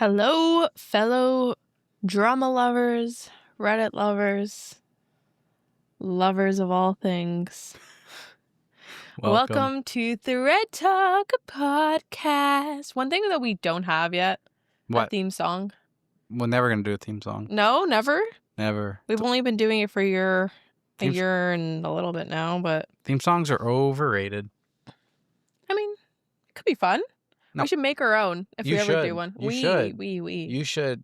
Hello, fellow drama lovers, Reddit lovers, lovers of all things. Welcome to ThreadTalk podcast. One thing that we don't have yet, a theme song. We're never going to do a theme song. No, never? Never. We've only been doing it for a year and a little bit now, but... Theme songs are overrated. I mean, it could be fun. No. We should make our own if we ever do one. You should.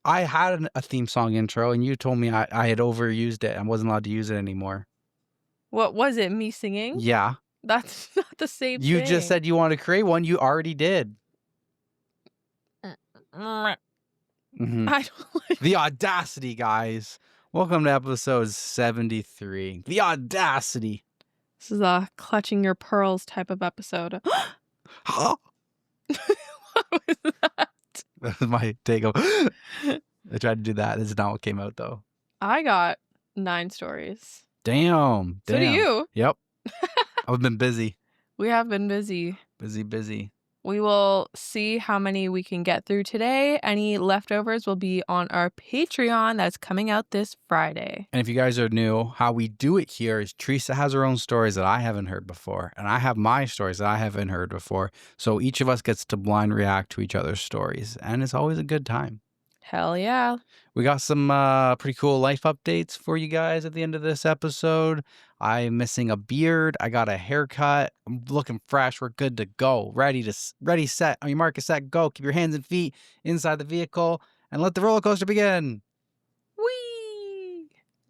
I had a theme song intro, and you told me I had overused it. I wasn't allowed to use it anymore. What was it? Me singing? Yeah. That's not the same thing. You just said you wanted to create one. You already did. Mm-hmm. I don't like The audacity, guys. Welcome to episode 73. The audacity. This is a clutching your pearls type of episode. Huh? What was that? That was my take of. I tried to do that. This is not what came out, though. I got 9 stories. Damn. So do you. Yep. I've been busy. We have been busy. Busy. We will see how many we can get through today. Any leftovers will be on our Patreon that's coming out this Friday. And if you guys are new, how we do it here is Teresa has her own stories that I haven't heard before, and I have my stories that I haven't heard before. So each of us gets to blind react to each other's stories, and it's always a good time. Hell yeah. We got some pretty cool life updates for you guys at the end of this episode. I'm missing a beard. I got a haircut. I'm looking fresh. We're good to go. Ready, set. On your mark, set, go. Keep your hands and feet inside the vehicle and let the roller coaster begin. Whee!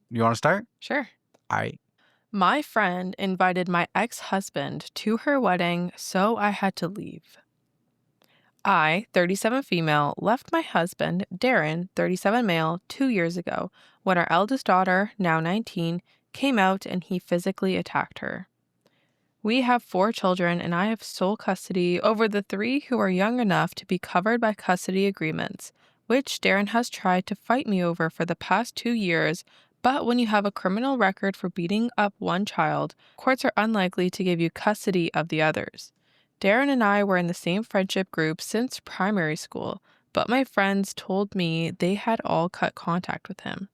You want to start? Sure. All right. My friend invited my ex-husband to her wedding, so I had to leave. I, 37 female, left my husband, Darren, 37 male, 2 years ago when our eldest daughter, now 19, came out and he physically attacked her. We have 4 children and I have sole custody over the 3 who are young enough to be covered by custody agreements, which Darren has tried to fight me over for the past 2 years, but when you have a criminal record for beating up one child, courts are unlikely to give you custody of the others. Darren and I were in the same friendship group since primary school, but my friends told me they had all cut contact with him.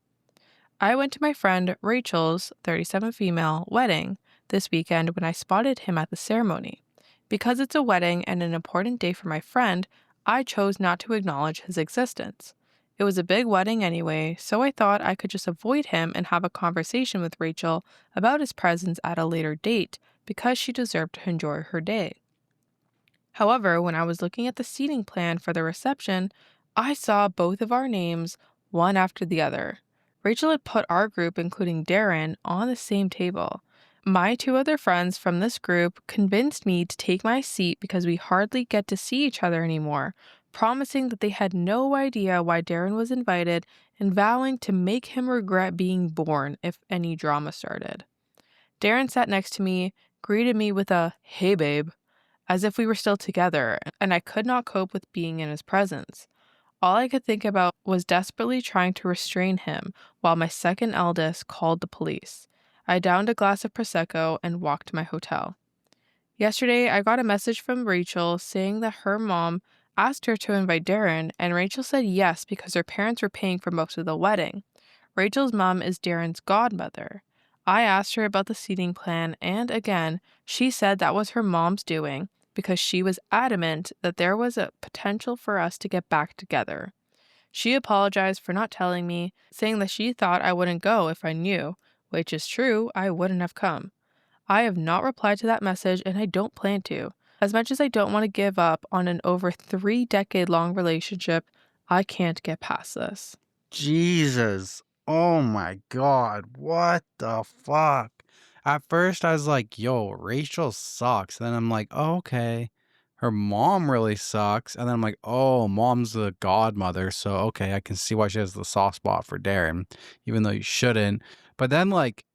I went to my friend Rachel's, 37 female, wedding this weekend when I spotted him at the ceremony. Because it's a wedding and an important day for my friend, I chose not to acknowledge his existence. It was a big wedding anyway, so I thought I could just avoid him and have a conversation with Rachel about his presence at a later date because she deserved to enjoy her day. However, when I was looking at the seating plan for the reception, I saw both of our names, one after the other. Rachel had put our group, including Darren, on the same table. My 2 other friends from this group convinced me to take my seat because we hardly get to see each other anymore, promising that they had no idea why Darren was invited and vowing to make him regret being born if any drama started. Darren sat next to me, greeted me with a, "Hey babe," as if we were still together, and I could not cope with being in his presence. All I could think about was desperately trying to restrain him while my second eldest called the police. I downed a glass of Prosecco and walked to my hotel. Yesterday, I got a message from Rachel saying that her mom asked her to invite Darren, and Rachel said yes because her parents were paying for most of the wedding. Rachel's mom is Darren's godmother. I asked her about the seating plan, and again, she said that was her mom's doing, because she was adamant that there was a potential for us to get back together. She apologized for not telling me, saying that she thought I wouldn't go if I knew, which is true, I wouldn't have come. I have not replied to that message and I don't plan to. As much as I don't want to give up on an over 3-decade-long relationship, I can't get past this. Jesus. Oh my God. What the fuck? At first, I was like, yo, Rachel sucks. Then I'm like, oh, okay. Her mom really sucks. And then I'm like, oh, mom's the godmother. So, okay, I can see why she has the soft spot for Darren, even though you shouldn't. But then, like,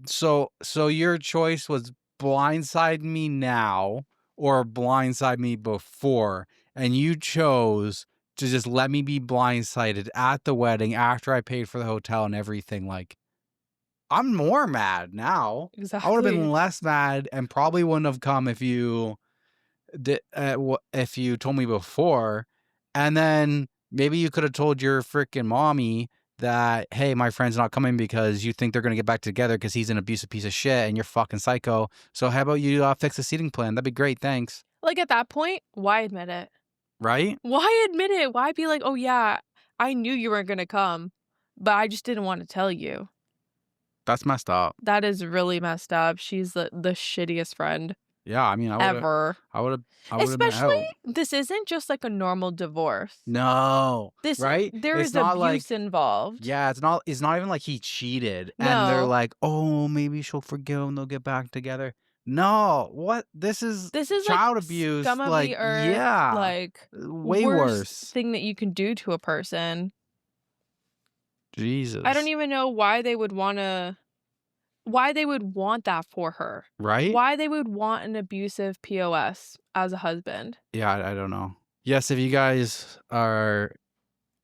so your choice was blindside me now or blindside me before. And you chose to just let me be blindsided at the wedding after I paid for the hotel and everything. Like, I'm more mad now. Exactly. I would have been less mad and probably wouldn't have come if you told me before. And then maybe you could have told your freaking mommy that, hey, my friend's not coming because you think they're going to get back together because he's an abusive piece of shit and you're fucking psycho. So how about you fix the seating plan? That'd be great. Thanks. Like, at that point, why admit it? Right? Why admit it? Why be like, oh, yeah, I knew you weren't going to come, but I just didn't want to tell you. That's messed up. That is really messed up. She's the shittiest friend Yeah, I mean, I would ever. have been Especially, out. this isn't just like a normal divorce. No. This Right? there It's is not like, abuse involved. yeah, it's not even like he cheated and they're No. like, "Oh, maybe she'll forgive him, they'll get back together." No. What? This is This is like child abuse. scum of Like, the earth, yeah. like Way worst worse. thing that you can do to a person. Jesus. I don't even know why they would want that for her. Right? Why they would want an abusive POS as a husband. Yeah, I don't know. Yes, if you guys are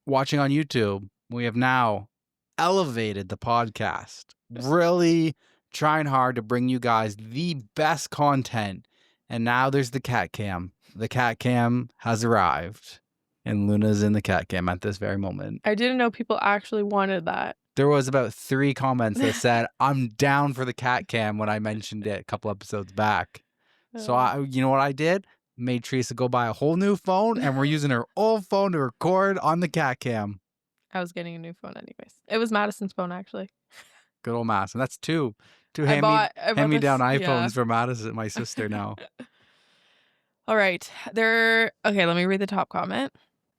watching on YouTube, we have now elevated the podcast. Really trying hard to bring you guys the best content. And now there's the cat cam. The cat cam has arrived. And Luna's in the cat cam at this very moment. I didn't know people actually wanted that. There was about 3 comments that said, I'm down for the cat cam when I mentioned it a couple episodes back. So you know what I did? Made Teresa go buy a whole new phone, and we're using her old phone to record on the cat cam. I was getting a new phone anyways. It was Madison's phone, actually. Good old Madison. That's two I bought hand-me-down this, iPhones yeah. for Madison, my sister now. All right. Okay, let me read the top comment.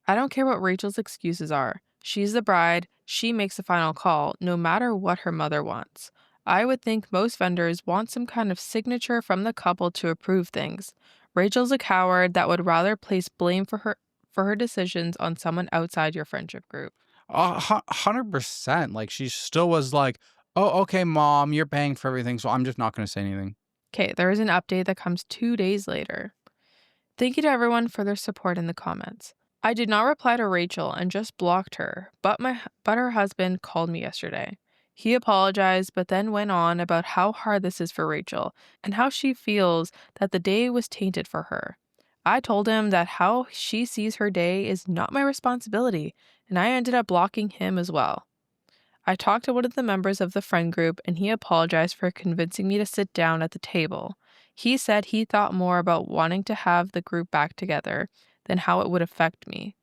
I don't care what Rachel's excuses are. She's the bride. She makes the final call, no matter what her mother wants. I would think most vendors want some kind of signature from the couple to approve things. Rachel's a coward that would rather place blame for her decisions on someone outside your friendship group. 100%. Like, she still was like, oh, okay, Mom, you're paying for everything, so I'm just not going to say anything. Okay, there is an update that comes 2 days later. Thank you to everyone for their support in the comments. I did not reply to Rachel and just blocked her, but her husband called me yesterday. He apologized, but then went on about how hard this is for Rachel and how she feels that the day was tainted for her. I told him that how she sees her day is not my responsibility, and I ended up blocking him as well. I talked to one of the members of the friend group, and he apologized for convincing me to sit down at the table. He said he thought more about wanting to have the group back together than how it would affect me.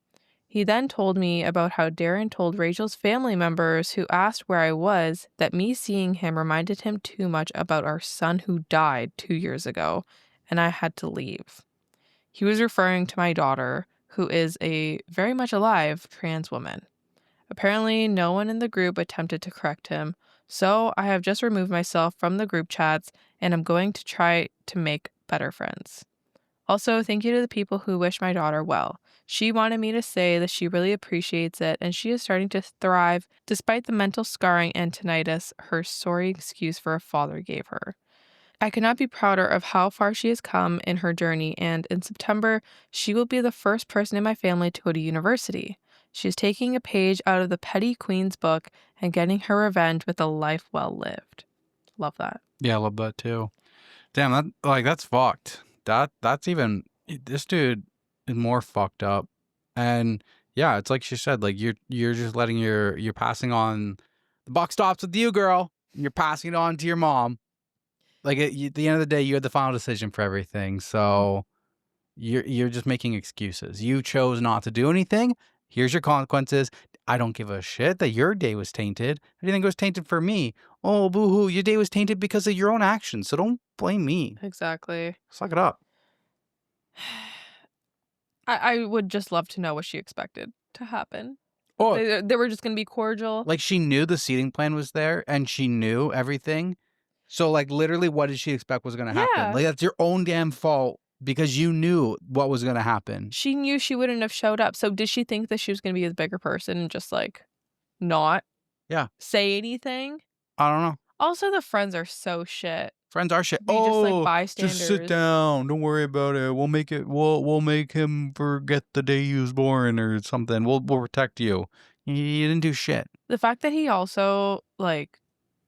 He then told me about how Darren told Rachel's family members who asked where I was that me seeing him reminded him too much about our son who died 2 years ago, and I had to leave. He was referring to my daughter, who is a very much alive trans woman. Apparently, no one in the group attempted to correct him, so I have just removed myself from the group chats and I'm going to try to make better friends. Also, thank you to the people who wish my daughter well. She wanted me to say that she really appreciates it and she is starting to thrive despite the mental scarring and tinnitus her sorry excuse for a father gave her. I could not be prouder of how far she has come in her journey, and in September, she will be the first person in my family to go to university. She's taking a page out of the Petty Queen's book and getting her revenge with a life well lived. Love that. Yeah, I love that too. Damn, that's fucked. That's even, this dude is more fucked up. And yeah, it's like she said, like you're just letting you're passing on, the buck stops with you, girl. You're passing it on to your mom. Like at the end of the day, you had the final decision for everything. So you're just making excuses. You chose not to do anything. Here's your consequences. I don't give a shit that your day was tainted. I didn't think it was tainted for me. Oh, boo-hoo, your day was tainted because of your own actions. So don't blame me. Exactly. Suck it up. I would just love to know what she expected to happen. Oh, They were just going to be cordial. like she knew the seating plan was there and she knew everything. So like literally what did she expect was going to happen? Yeah. Like that's your own damn fault because you knew what was going to happen. She knew she wouldn't have showed up. So did she think that she was going to be the bigger person and just like not say anything? I don't know. Also, the friends are so shit. Friends are shit. Be just like bystanders. Just sit down. Don't worry about it. We'll make it. We'll make him forget the day he was born or something. We'll protect you. You didn't do shit. The fact that he also like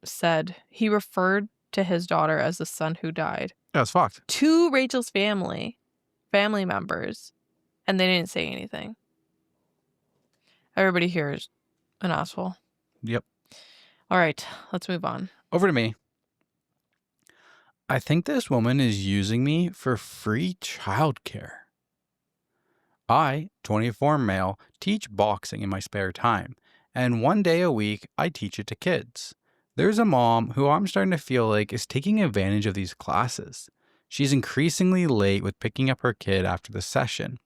said he referred to his daughter as the son who died. Yeah, it's fucked. To Rachel's family members, and they didn't say anything. Everybody here is an asshole. Yep. All right, let's move on. Over to me. I think this woman is using me for free childcare. I, 24 male, teach boxing in my spare time, and one day a week I teach it to kids. There's a mom who I'm starting to feel like is taking advantage of these classes. She's increasingly late with picking up her kid after the session.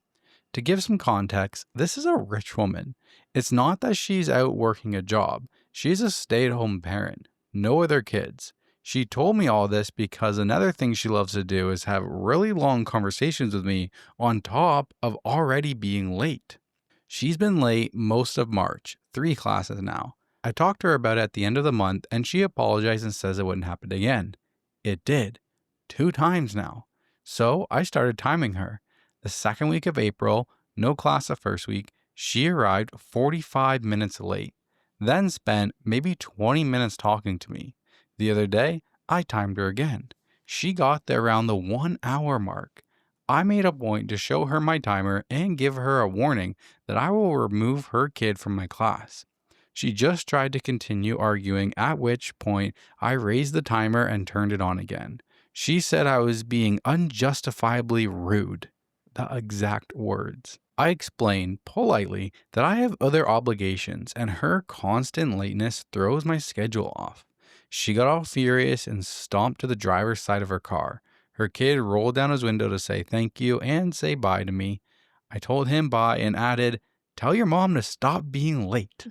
To give some context, this is a rich woman. It's not that she's out working a job. She's a stay-at-home parent. No other kids. She told me all this because another thing she loves to do is have really long conversations with me on top of already being late. She's been late most of March, 3 classes now. I talked to her about it at the end of the month and she apologized and says it wouldn't happen again. It did. 2 times now. So I started timing her. The second week of April, no class the first week, she arrived 45 minutes late, then spent maybe 20 minutes talking to me. The other day, I timed her again. She got there around the 1 hour mark. I made a point to show her my timer and give her a warning that I will remove her kid from my class. She just tried to continue arguing, at which point I raised the timer and turned it on again. She said I was being unjustifiably rude. The exact words. I explained politely that I have other obligations and her constant lateness throws my schedule off. She got all furious and stomped to the driver's side of her car. Her kid rolled down his window to say thank you and say bye to me. I told him bye and added, "Tell your mom to stop being late."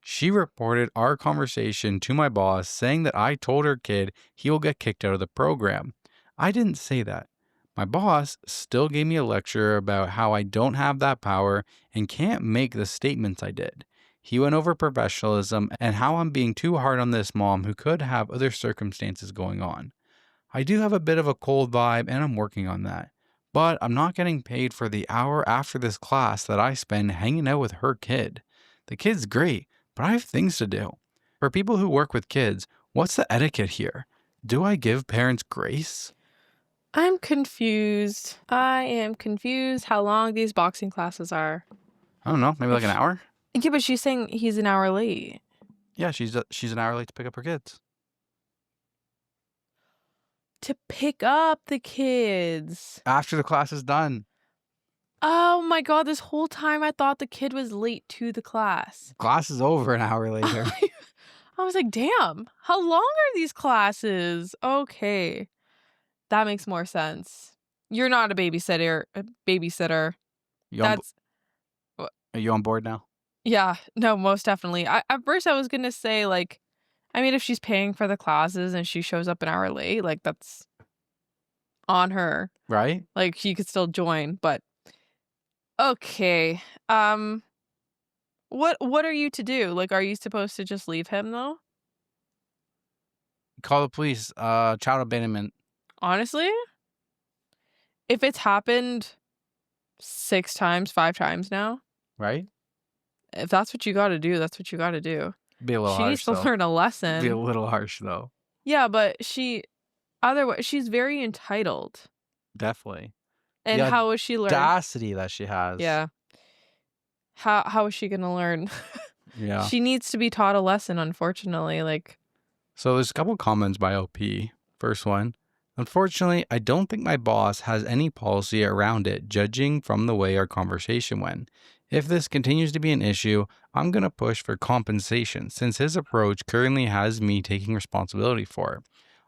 She reported our conversation to my boss, saying that I told her kid he will get kicked out of the program. I didn't say that. My boss still gave me a lecture about how I don't have that power and can't make the statements I did. He went over professionalism and how I'm being too hard on this mom who could have other circumstances going on. I do have a bit of a cold vibe and I'm working on that. But I'm not getting paid for the hour after this class that I spend hanging out with her kid. The kid's great, but I have things to do. For people who work with kids, what's the etiquette here? Do I give parents grace? I'm confused. I am confused how long these boxing classes are. I don't know, maybe like an hour? Yeah, but she's saying he's an hour late. Yeah, she's an hour late to pick up her kids. To pick up the kids. After the class is done. Oh my God, this whole time I thought the kid was late to the class. Class is over an hour later. I was like, damn, how long are these classes? Okay. That makes more sense. You're not a babysitter. Are you on board now? Yeah, no, most definitely. At first I was going to say, like, I mean, if she's paying for the classes and she shows up an hour late, like, that's on her. Right? Like, she could still join, but okay. What are you to do? Like, are you supposed to just leave him, though? Call the police. Child abandonment. Honestly, if it's happened 6 times, 5 times now, Right? if that's what you got to do, that's what you got to do. Be a little She harsh, needs to though. learn a lesson. Be a little harsh, though. Yeah, but otherwise, she's very entitled. Definitely. And how is she learning? Audacity that she has. Yeah. How is she gonna learn? Yeah. She needs to be taught a lesson, unfortunately. Like. So there's a couple comments by OP. First one. Unfortunately, I don't think my boss has any policy around it, judging from the way our conversation went. If this continues to be an issue, I'm going to push for compensation since his approach currently has me taking responsibility for it.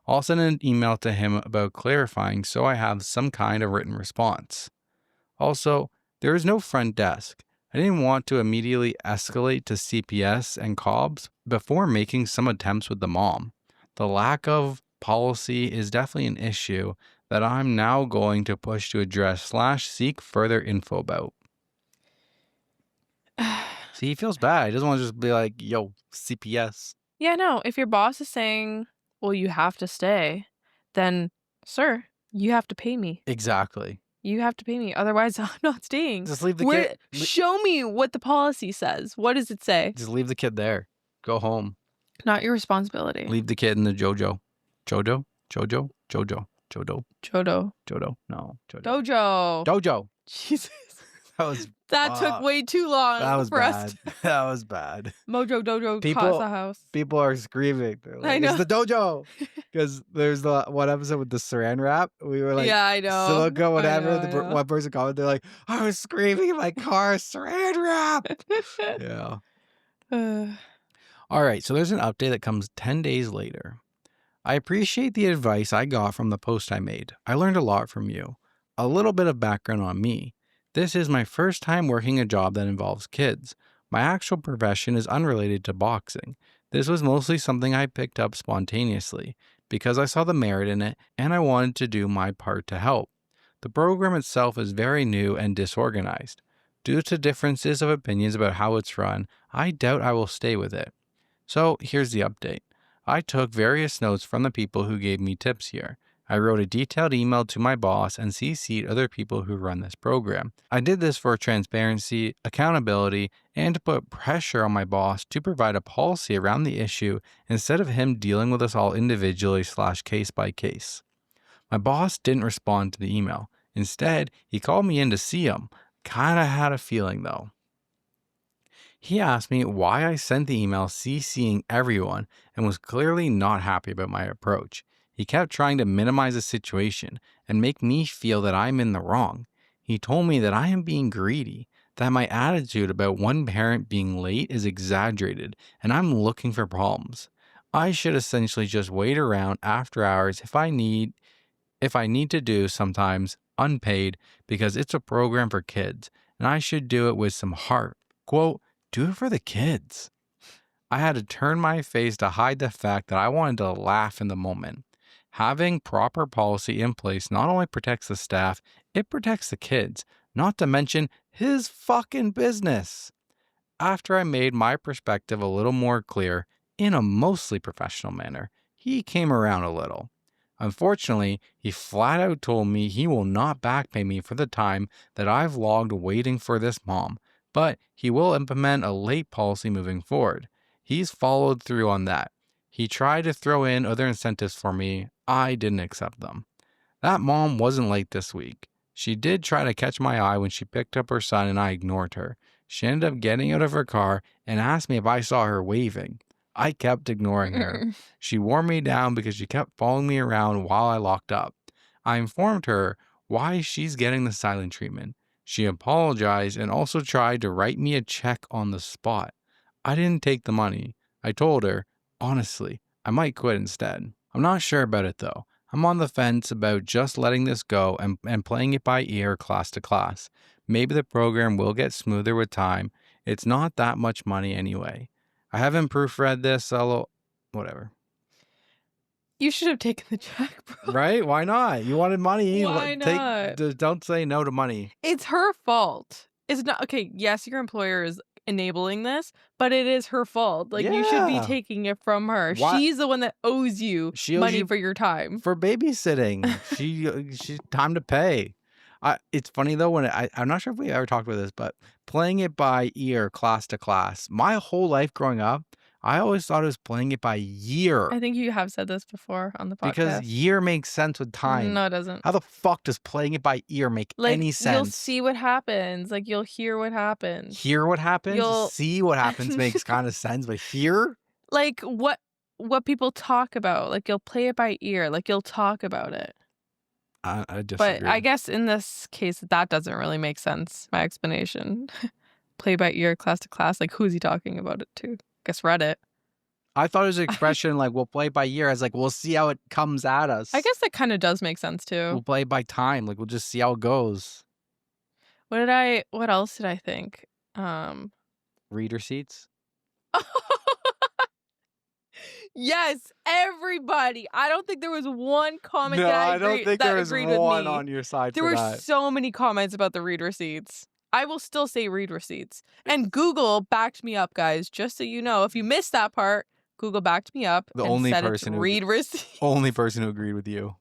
I'll send an email to him about clarifying so I have some kind of written response. Also, there is no front desk. I didn't want to immediately escalate to CPS and COBS before making some attempts with the mom. The lack of policy is definitely an issue that I'm now going to push to address / seek further info about. See, he feels bad. He doesn't want to just be like, yo, CPS. Yeah, no. If your boss is saying, well, you have to stay, then, sir, you have to pay me. Exactly. You have to pay me. Otherwise, I'm not staying. Just leave the kid. Show me what the policy says. What does it say? Just leave the kid there. Go home. Not your responsibility. Leave the kid in the Jojo. Jojo? Jojo? Jojo. Jodo. Jodo. Jodo. No. Jojo. Dojo. Dojo. Jesus. was That took way too long that was for us bad. to... That was bad. Mojo Dojo People Casa House. people are screaming. They're I like, know. "It's the dojo!" Because there's the one episode with the saran wrap. We were like, Yeah, I know. silica, I whatever. know. One person commented, they're like, "I was screaming in my car, saran wrap." Yeah. All right, so there's an update that comes 10 days later. I appreciate the advice I got from the post I made. I learned a lot from you. A little bit of background on me. This is my first time working a job that involves kids. My actual profession is unrelated to boxing. This was mostly something I picked up spontaneously because I saw the merit in it and I wanted to do my part to help. The program itself is very new and disorganized. Due to differences of opinions about how it's run, I doubt I will stay with it. So here's the update. I took various notes from the people who gave me tips here. I wrote a detailed email to my boss and CC'd other people who run this program. I did this for transparency, accountability, and to put pressure on my boss to provide a policy around the issue instead of him dealing with us all individually / case by case. My boss didn't respond to the email. Instead, he called me in to see him. Kinda had a feeling though. He asked me why I sent the email CCing everyone and was clearly not happy about my approach. He kept trying to minimize the situation and make me feel that I'm in the wrong. He told me that I am being greedy, that my attitude about one parent being late is exaggerated, and I'm looking for problems. I should essentially just wait around after hours if I need to do sometimes unpaid because it's a program for kids, and I should do it with some heart. Quote, do it for the kids. I had to turn my face to hide the fact that I wanted to laugh in the moment. Having proper policy in place not only protects the staff, it protects the kids, not to mention his fucking business. After I made my perspective a little more clear, in a mostly professional manner, he came around a little. Unfortunately, he flat out told me he will not back pay me for the time that I've logged waiting for this mom, but he will implement a late policy moving forward. He's followed through on that. He tried to throw in other incentives for me. I didn't accept them. That mom wasn't late this week. She did try to catch my eye when she picked up her son and I ignored her. She ended up getting out of her car and asked me if I saw her waving. I kept ignoring her. She wore me down because she kept following me around while I locked up. I informed her why she's getting the silent treatment. She apologized and also tried to write me a check on the spot. I didn't take the money. I told her, honestly, I might quit instead. I'm not sure about it though. I'm on the fence about just letting this go and playing it by ear class to class. Maybe the program will get smoother with time. It's not that much money anyway. I haven't proofread this, whatever. You should have taken the check, bro. Right? Why not? You wanted money. Why not? Don't say no to money. It's her fault. It's not okay. Yes, your employer is enabling this, but it is her fault. Like you should be Yeah. taking it from her. Why- She's the one that owes you She owes money you for your time. for babysitting. She's time to pay. It's funny though when I'm not sure if we ever talked about this, but playing it by ear, class to class. My whole life growing up, I always thought it was playing it by year I think you have said this before on the podcast. because year makes sense with time. No, it doesn't. How the fuck does playing it by ear make any sense? You'll see what happens. Like you'll hear what happens. Hear what happens? See what happens makes kind of sense, but hear? Like what people talk about. Like you'll play it by ear. Like you'll talk about it. I disagree. But I guess in this case, that doesn't really make sense. My explanation. Play by ear, class to class. Like who's he talking about it to? Guess Reddit. I thought it was an expression like we'll play by ear as like we'll see how it comes at us. I guess that kind of does make sense too. We'll play by time. Like we'll just see how it goes. What else did I think? Read receipts. Yes, everybody. I don't think there was one comment No, that I don't think there was agreed with one me. on your side There for were that. so many comments about the read receipts. I will still say read receipts. And Google backed me up, guys, just so you know. If you missed that part, Google backed me up The and only said person it's who- read receipts. Only person who agreed with you.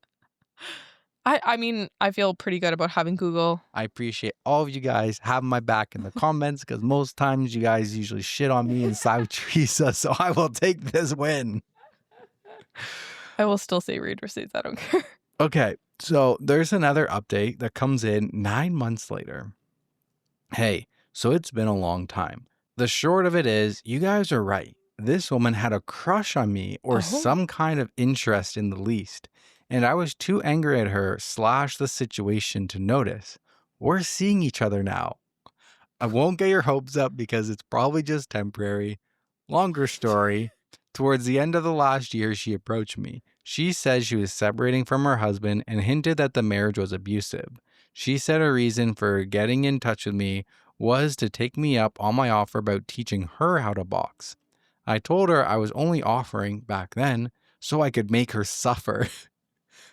I mean, I feel pretty good about having Google. I appreciate all of you guys having my back in the comments because most times you guys usually shit on me and side Teresa, so I will take this win. I will still say read receipts. I don't care. Okay, so there's another update that comes in 9 months later. Hey, so it's been a long time. The short of it is, you guys are right. This woman had a crush on me or Oh, some kind of interest in the least, and I was too angry at her slash the situation to notice. We're seeing each other now. I won't get your hopes up because it's probably just temporary. Longer story. Towards the end of the last year, she approached me. She said she was separating from her husband and hinted that the marriage was abusive. She said her reason for getting in touch with me was to take me up on my offer about teaching her how to box. I told her I was only offering back then so I could make her suffer.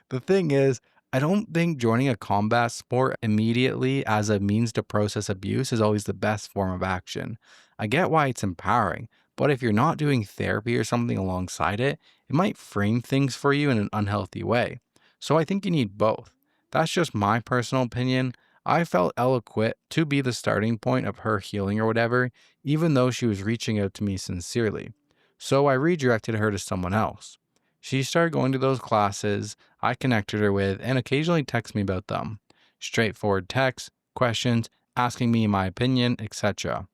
The thing is, I don't think joining a combat sport immediately as a means to process abuse is always the best form of action. I get why it's empowering, but if you're not doing therapy or something alongside it, it might frame things for you in an unhealthy way. So I think you need both. That's just my personal opinion. I felt eloquent to be the starting point of her healing or whatever, even though she was reaching out to me sincerely. So I redirected her to someone else. She started going to those classes I connected her with and occasionally texts me about them. Straightforward texts, questions, asking me my opinion, etc.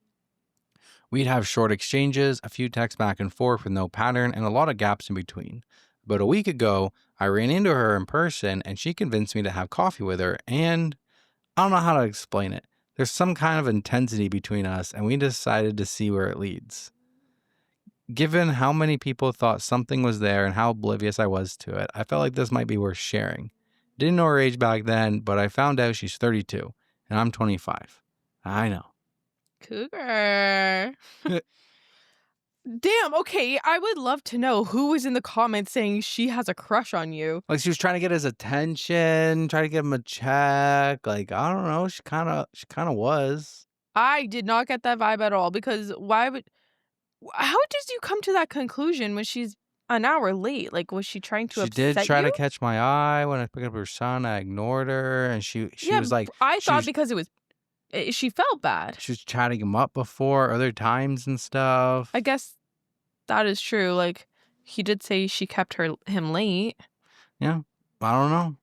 We'd have short exchanges, a few texts back and forth with no pattern, and a lot of gaps in between. About a week ago, I ran into her in person and she convinced me to have coffee with her, and I don't know how to explain it. There's some kind of intensity between us, and we decided to see where it leads. Given how many people thought something was there and how oblivious I was to it, I felt like this might be worth sharing. Didn't know her age back then, but I found out she's 32 and I'm 25. I know. cougar. Damn, okay. I would love to know who was in the comments saying she has a crush on you. Like she was trying to get his attention, trying to give him a check. Like, I don't know. She kind of was. I did not get that vibe at all because how did you come to that conclusion when she's an hour late? Like, was she trying to She did upset try you? to catch my eye when I picked up her son. I ignored her, and she Yeah, was like, I she thought was because she felt bad. she was chatting him up before other times and I stuff. guess that is true. Like, he did say she kept him late. Yeah, I don't know.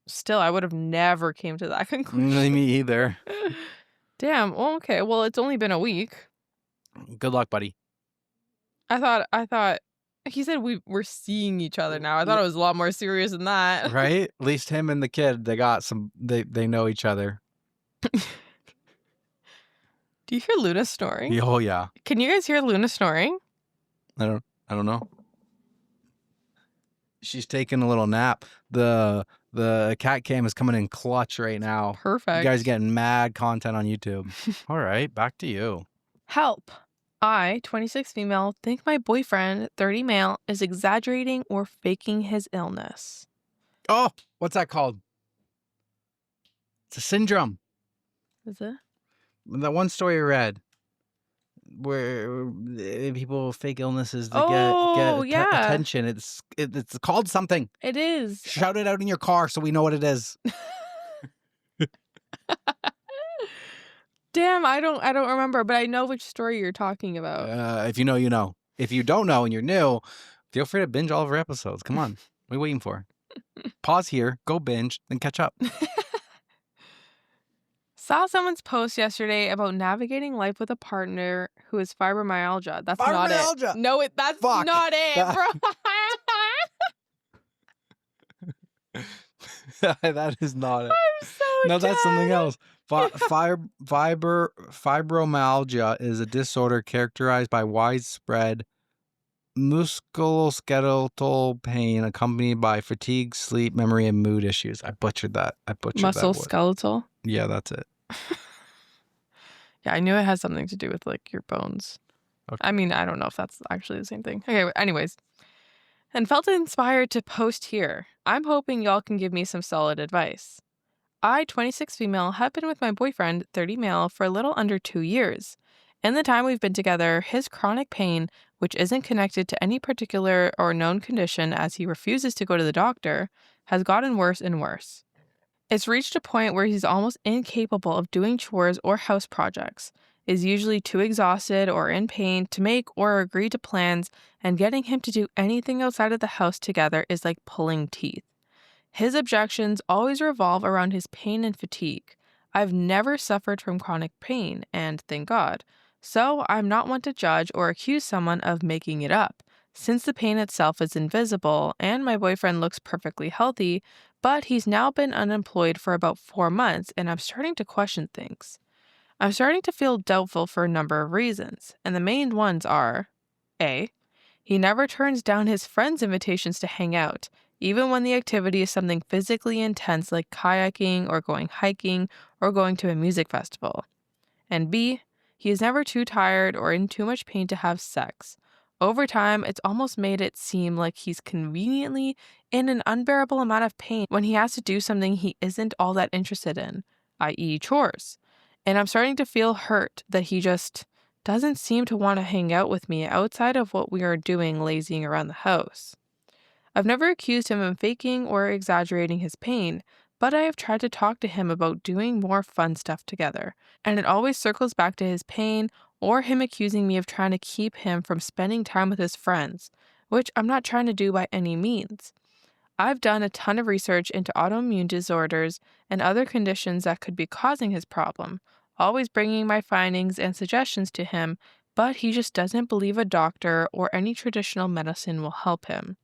Still, I would have never came to that conclusion. Me either. Damn. Well, okay. Well, it's only been a week. Good luck, buddy. I thought he said we're seeing each other now. I thought it was a lot more serious than that. Right? At least him and the kid, they got some. They know each other. Do you hear Luna snoring? Oh yeah. Can you guys hear Luna snoring? I don't know. She's taking a little nap. The cat cam is coming in clutch right now. Perfect. You guys getting mad content on YouTube. All right, back to you. Help. I, 26 female, think my boyfriend, 30 male, is exaggerating or faking his illness. Oh, what's that called? It's a syndrome. Is it? That one story I read where people fake illnesses to Oh, get yeah. attention. It's called something. It is. Shout it out in your car so we know what it is. Damn, I don't remember, but I know which story you're talking about. If you know, you know. If you don't know and you're new, feel free to binge all of our episodes. Come on. What are you waiting for? Pause here, go binge, then catch up. Saw someone's post yesterday about navigating life with a partner who has fibromyalgia. That's not Fibromyalgia? it. No, that's Fuck. not it, bro. That is not it. I'm so No, that's something dead. else. Fibromyalgia is a disorder characterized by widespread musculoskeletal pain accompanied by fatigue, sleep, memory, and mood issues. I butchered that. Muscle that word. skeletal. Yeah, that's it. Yeah, I knew it has something to do with like your bones. Okay. I mean, I don't know if that's actually the same thing. Okay, anyways. And felt inspired to post here. I'm hoping y'all can give me some solid advice. I, 26 female, have been with my boyfriend, 30 male, for a little under 2 years. In the time we've been together, his chronic pain, which isn't connected to any particular or known condition as he refuses to go to the doctor, has gotten worse and worse. It's reached a point where he's almost incapable of doing chores or house projects, is usually too exhausted or in pain to make or agree to plans, and getting him to do anything outside of the house together is like pulling teeth. His objections always revolve around his pain and fatigue. I've never suffered from chronic pain, and thank God. So I'm not one to judge or accuse someone of making it up, since the pain itself is invisible and my boyfriend looks perfectly healthy, but he's now been unemployed for about 4 months and I'm starting to question things. I'm starting to feel doubtful for a number of reasons, and the main ones are: A. He never turns down his friends' invitations to hang out, even when the activity is something physically intense like kayaking or going hiking or going to a music festival. And B, he is never too tired or in too much pain to have sex. Over time, it's almost made it seem like he's conveniently in an unbearable amount of pain when he has to do something he isn't all that interested in, i.e., chores. And I'm starting to feel hurt that he just doesn't seem to want to hang out with me outside of what we are doing lazying around the house. I've never accused him of faking or exaggerating his pain, but I have tried to talk to him about doing more fun stuff together, and it always circles back to his pain or him accusing me of trying to keep him from spending time with his friends, which I'm not trying to do by any means. I've done a ton of research into autoimmune disorders and other conditions that could be causing his problem, always bringing my findings and suggestions to him, but he just doesn't believe a doctor or any traditional medicine will help him.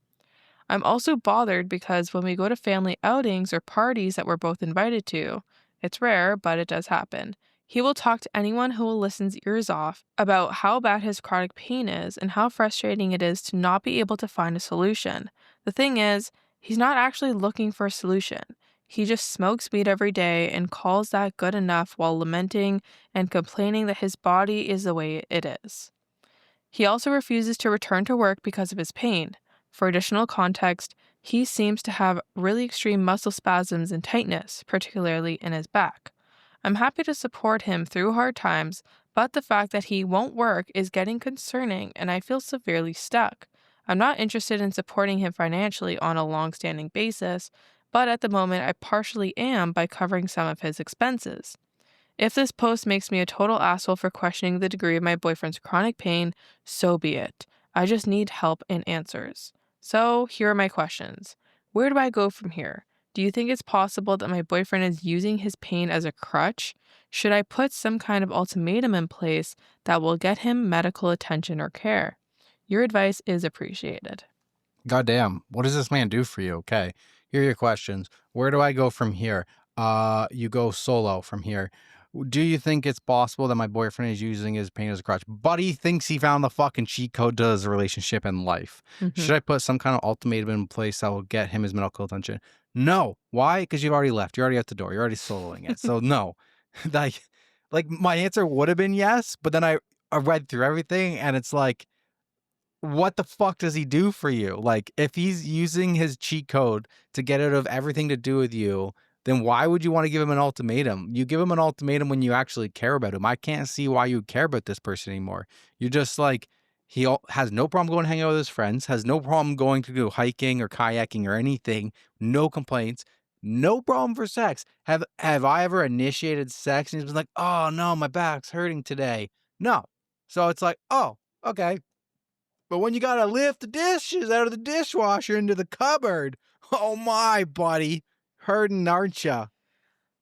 I'm also bothered because when we go to family outings or parties that we're both invited to, it's rare, but it does happen. He will talk to anyone who will listen's ears off about how bad his chronic pain is and how frustrating it is to not be able to find a solution. The thing is, he's not actually looking for a solution. He just smokes weed every day and calls that good enough while lamenting and complaining that his body is the way it is. He also refuses to return to work because of his pain. For additional context, he seems to have really extreme muscle spasms and tightness, particularly in his back. I'm happy to support him through hard times, but the fact that he won't work is getting concerning and I feel severely stuck. I'm not interested in supporting him financially on a long-standing basis, but at the moment I partially am by covering some of his expenses. If this post makes me a total asshole for questioning the degree of my boyfriend's chronic pain, so be it. I just need help and answers. So, here are my questions. Where do I go from here? Do you think it's possible that my boyfriend is using his pain as a crutch? Should I put some kind of ultimatum in place that will get him medical attention or care? Your advice is appreciated. Goddamn, what does this man do for you? Okay, here are your questions. Where do I go from here? You go solo from here. Do you think it's possible that my boyfriend is using his pain as a crutch? Buddy thinks he found the fucking cheat code to his relationship and life. Mhm. Should I put some kind of ultimatum in place that will get him his medical attention? No. Why? Because you've already left. You're already at the door. You're already soloing it. So no. like, like my answer would have been yes, but then I read through everything and it's like, what the fuck does he do for you? Like, if he's using his cheat code to get out of everything to do with you, then why would you want to give him an ultimatum? You give him an ultimatum when you actually care about him. I can't see why you care about this person anymore. You're just like, has no problem going to hang out with his friends, has no problem going to go hiking or kayaking or anything, no complaints, no problem for sex. Have I ever initiated sex and he's been like, oh no, my back's hurting today? No. So it's like, oh, okay. But when you gotta lift the dishes out of the dishwasher into the cupboard, oh my, buddy, hurting, aren't ya?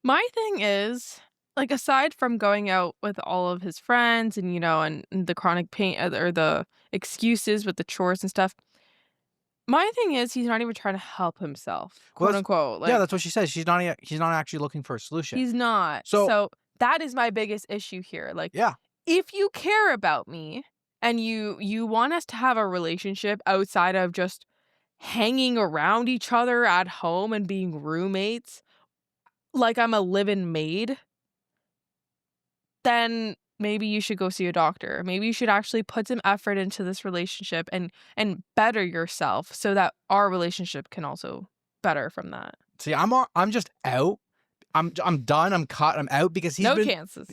My thing is, like, aside from going out with all of his friends and, and the chronic pain or the excuses with the chores and stuff, my thing is he's not even trying to help himself, Well, quote unquote. yeah, Like, that's what she says. He's not actually looking for a solution. he's not. So So that is my biggest issue here. Like, yeah, if you care about me and you want us to have a relationship outside of just hanging around each other at home and being roommates, like I'm a live-in maid, then maybe you should go see a doctor. Maybe you should actually put some effort into this relationship and better yourself so that our relationship can also better from that. see, I'm just out. I'm done. I'm cut. I'm out because he's No been chances.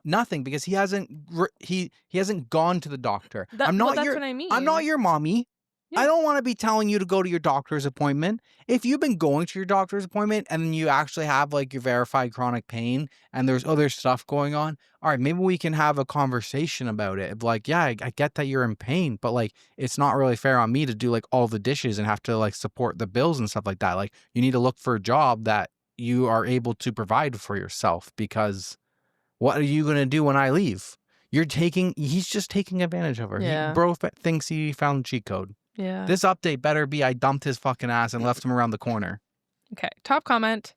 nothing because he hasn't gone to the doctor. That's what I mean. I'm not your mommy. Yeah. I don't want to be telling you to go to your doctor's appointment. If you've been going to your doctor's appointment and you actually have like your verified chronic pain and there's other stuff going on, all right, maybe we can have a conversation about it. Like, yeah, I get that you're in pain, but like, it's not really fair on me to do like all the dishes and have to like support the bills and stuff like that. Like, you need to look for a job that, you are able to provide for yourself, because what are you going to do when I leave? He's just taking advantage of her. Yeah. Bro thinks he found cheat code. Yeah. This update better be I dumped his fucking ass and left him around the corner. Okay, top comment.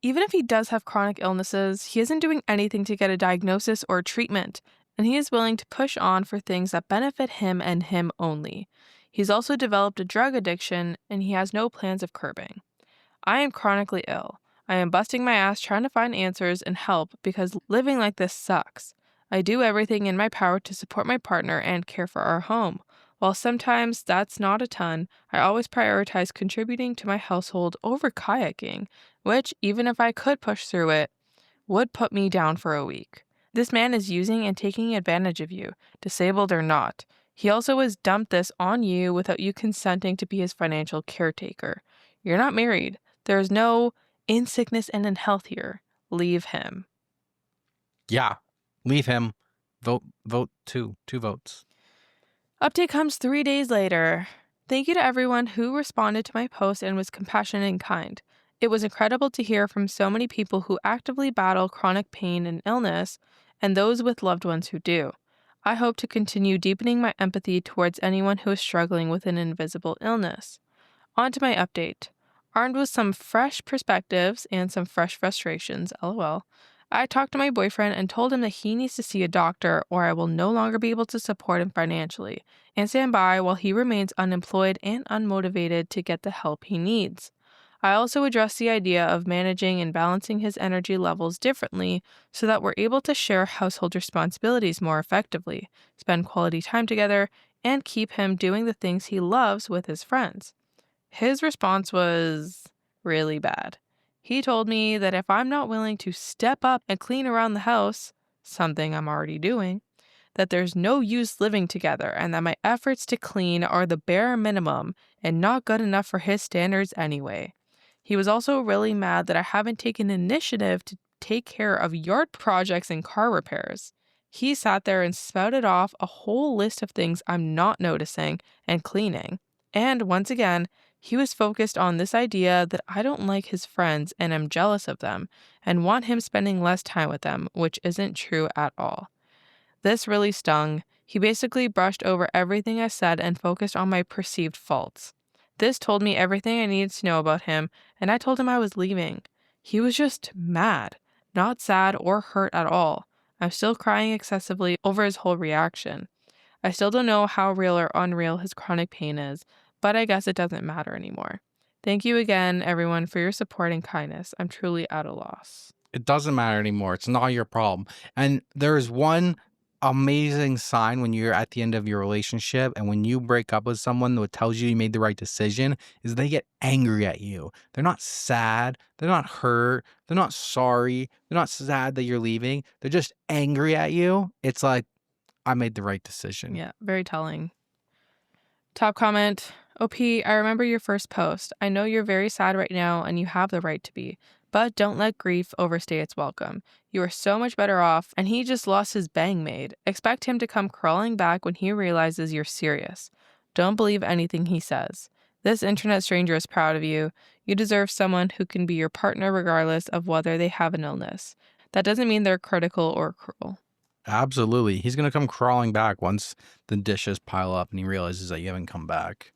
Even if he does have chronic illnesses, he isn't doing anything to get a diagnosis or treatment, and he is willing to push on for things that benefit him and him only. He's also developed a drug addiction, and he has no plans of curbing. I am chronically ill. I am busting my ass trying to find answers and help because living like this sucks. I do everything in my power to support my partner and care for our home. While sometimes that's not a ton, I always prioritize contributing to my household over kayaking, which, even if I could push through it, would put me down for a week. This man is using and taking advantage of you, disabled or not. He also has dumped this on you without you consenting to be his financial caretaker. You're not married. There is no in sickness and in health here. Leave him. Yeah, leave him. Vote 2 votes. Update comes 3 days later. Thank you to everyone who responded to my post and was compassionate and kind. It was incredible to hear from so many people who actively battle chronic pain and illness, and those with loved ones who do. I hope to continue deepening my empathy towards anyone who is struggling with an invisible illness. On to my update. Armed with some fresh perspectives and some fresh frustrations, lol, I talked to my boyfriend and told him that he needs to see a doctor or I will no longer be able to support him financially and stand by while he remains unemployed and unmotivated to get the help he needs. I also addressed the idea of managing and balancing his energy levels differently so that we're able to share household responsibilities more effectively, spend quality time together, and keep him doing the things he loves with his friends. His response was really bad. He told me that if I'm not willing to step up and clean around the house, something I'm already doing, that there's no use living together and that my efforts to clean are the bare minimum and not good enough for his standards anyway. He was also really mad that I haven't taken initiative to take care of yard projects and car repairs. He sat there and spouted off a whole list of things I'm not noticing and cleaning. And once again, he was focused on this idea that I don't like his friends and am jealous of them and want him spending less time with them, which isn't true at all. This really stung. He basically brushed over everything I said and focused on my perceived faults. This told me everything I needed to know about him, and I told him I was leaving. He was just mad, not sad or hurt at all. I'm still crying excessively over his whole reaction. I still don't know how real or unreal his chronic pain is, but I guess it doesn't matter anymore. Thank you again, everyone, for your support and kindness. I'm truly at a loss. It doesn't matter anymore. It's not your problem. And there's one amazing sign when you're at the end of your relationship and when you break up with someone that tells you made the right decision is they get angry at you. They're not sad. They're not hurt. They're not sorry. They're not sad that you're leaving. They're just angry at you. It's like, I made the right decision. Yeah, very telling. Top comment. OP, I remember your first post. I know you're very sad right now and you have the right to be, but don't let grief overstay its welcome. You are so much better off, and he just lost his bang maid. Expect him to come crawling back when he realizes you're serious. Don't believe anything he says. This internet stranger is proud of you. You deserve someone who can be your partner regardless of whether they have an illness. That doesn't mean they're critical or cruel. Absolutely. He's going to come crawling back once the dishes pile up and he realizes that you haven't come back.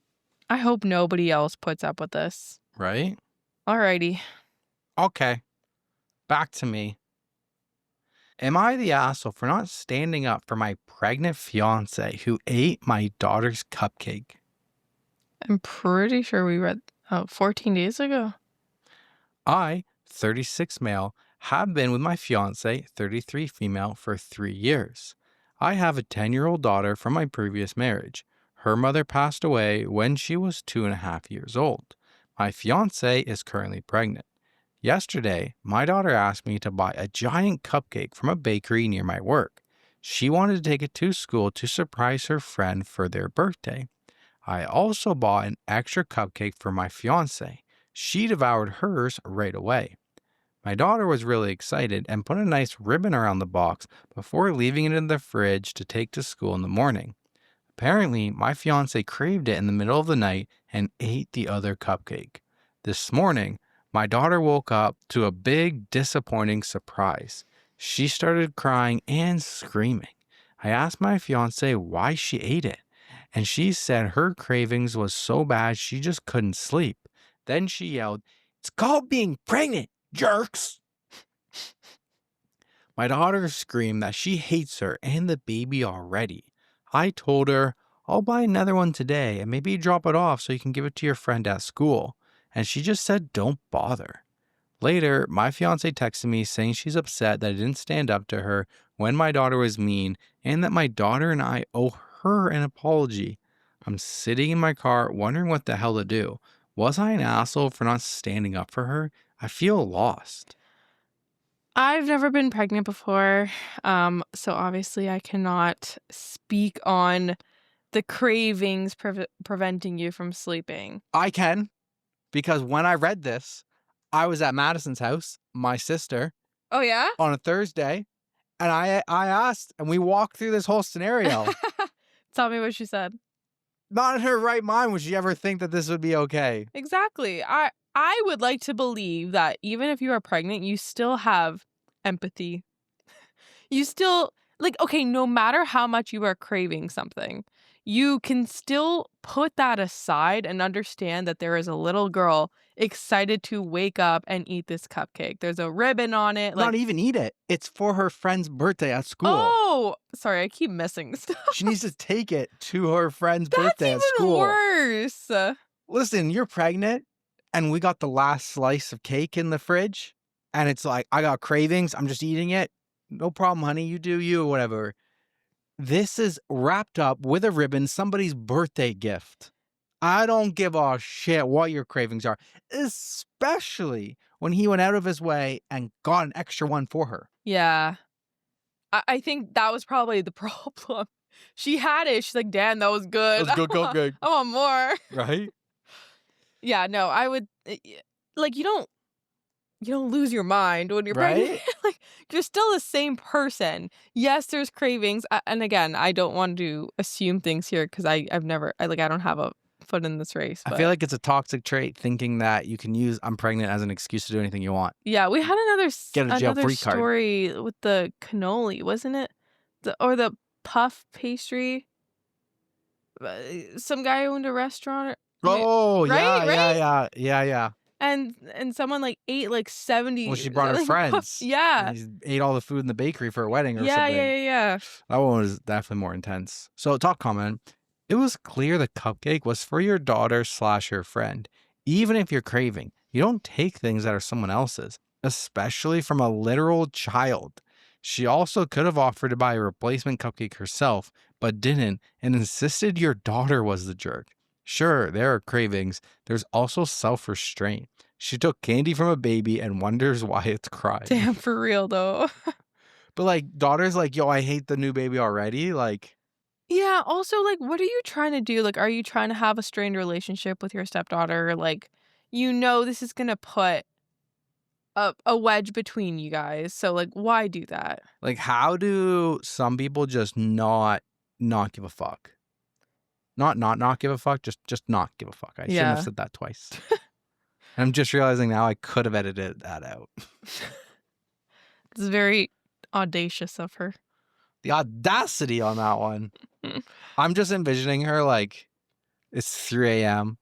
I hope nobody else puts up with this. Right? Alrighty. Okay. Back to me. Am I the asshole for not standing up for my pregnant fiance who ate my daughter's cupcake? I'm pretty sure we read 14 days ago. I, 36 male, have been with my fiance, 33 female, for 3 years. I have a 10-year-old daughter from my previous marriage. Her mother passed away when she was 2.5 years old. My fiance is currently pregnant. Yesterday, my daughter asked me to buy a giant cupcake from a bakery near my work. She wanted to take it to school to surprise her friend for their birthday. I also bought an extra cupcake for my fiance. She devoured hers right away. My daughter was really excited and put a nice ribbon around the box before leaving it in the fridge to take to school in the morning. Apparently, my fiance craved it in the middle of the night and ate the other cupcake. This morning, My daughter woke up to a big, disappointing surprise. She started crying and screaming. I asked my fiance why she ate it, and she said her cravings was so bad she just couldn't sleep. Then she yelled, "It's called being pregnant, jerks!" My daughter screamed that she hates her and the baby already. I told her, "I'll buy another one today and maybe drop it off so you can give it to your friend at school." And she just said, "Don't bother." Later, my fiance texted me saying she's upset that I didn't stand up to her when my daughter was mean and that my daughter and I owe her an apology. I'm sitting in my car wondering what the hell to do. Was I an asshole for not standing up for her? I feel lost. I've never been pregnant before, so obviously I cannot speak on the cravings preventing you from sleeping. I can, because when I read this, I was at Madison's house, my sister, Oh, yeah? on a Thursday, and I asked, and we walked through this whole scenario. Tell me what she said. Not in her right mind would she ever think that this would be okay. Exactly. I would like to believe that even if you are pregnant, you still have empathy. You still, like, okay, no matter how much you are craving something, you can still put that aside and understand that there is a little girl excited to wake up and eat this cupcake. There's a ribbon on it. Not even eat it. It's for her friend's birthday at school. Oh, sorry, I keep missing stuff. She needs to take it to her friend's That's birthday at even school. worse. Listen, you're pregnant, and we got the last slice of cake in the fridge, and it's like, I got cravings. I'm just eating it. No problem, honey. You do you, whatever. This is wrapped up with a ribbon, somebody's birthday gift. I don't give a shit what your cravings are, especially when he went out of his way and got an extra one for her. Yeah. I think that was probably the problem. She had it. She's like, "Damn, that was good. That was good cupcake." I want more." Right? Yeah, no, I would like you don't lose your mind when you're pregnant. Right? Like you're still the same person. Yes, there's cravings, and again, I don't want to assume things here because I've never I don't have a foot in this race. I But feel like it's a toxic trait thinking that you can use "I'm pregnant" as an excuse to do anything you want. yeah, we had Get a jail free card. story with the cannoli, wasn't it? Or the puff pastry. Some guy owned a restaurant. Oh, Right? yeah. And someone like ate like 70. Well, she brought her like, friends. Yeah. And he ate all the food in the bakery for a wedding or Yeah, something. yeah. That one was definitely more intense. So, talk comment. It was clear the cupcake was for your daughter / your friend. Even if you're craving, you don't take things that are someone else's, especially from a literal child. She also could have offered to buy a replacement cupcake herself, but didn't and insisted your daughter was the jerk. Sure, there are cravings. There's also self-restraint. She took candy from a baby and wonders why it's crying. Damn, for real though. But like, daughter's like, "Yo, I hate the new baby already." Like, Yeah, also like what are you trying to do? Like are you trying to have a strained relationship with your stepdaughter? Like this is going to put a wedge between you guys. So like why do that? how do some people just not give a fuck? Not give a fuck, just not give a fuck. I shouldn't have said that twice. And I'm just realizing now I could have edited that out. It's very audacious of her. The audacity on that one. I'm just envisioning her like, it's 3 a.m.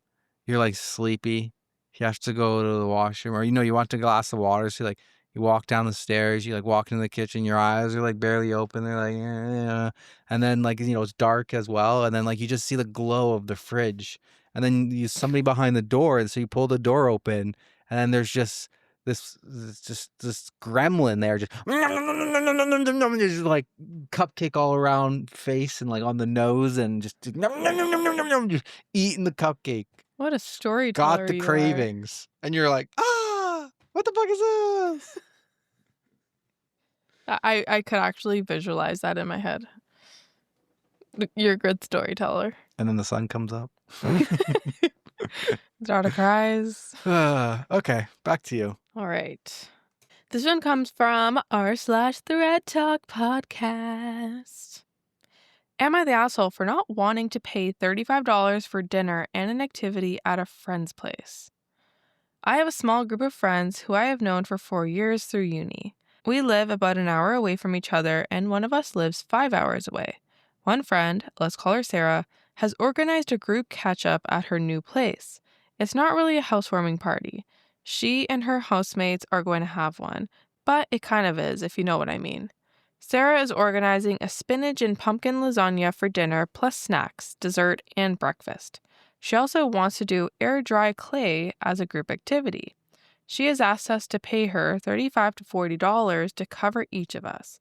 You're like sleepy. You have to go to the washroom, or you want a glass of water. So you walk down the stairs. You like walk into the kitchen. Your eyes are like barely open. They're like, yeah. And then it's dark as well. And then you just see the glow of the fridge. And then somebody behind the door, and so you pull the door open, and then there's just this gremlin there, just like cupcake all around face and like on the nose, and just eating the cupcake. What a storyteller. Got the cravings, and you're like, what the fuck is this? I could actually visualize that in my head. You're a good storyteller. And then the sun comes up. Daughter cries. Okay, back to you. All right. This one comes from r/ThreadTalk podcast. Am I the asshole for not wanting to pay $35 for dinner and an activity at a friend's place? I have a small group of friends who I have known for 4 years through uni. We live about an hour away from each other, and one of us lives 5 hours away. One friend, let's call her Sarah, has organized a group catch-up at her new place. It's not really a housewarming party. She and her housemates are going to have one, but it kind of is, if you know what I mean. Sarah is organizing a spinach and pumpkin lasagna for dinner, plus snacks, dessert, and breakfast. She also wants to do air dry clay as a group activity. She has asked us to pay her $35 to $40 to cover each of us.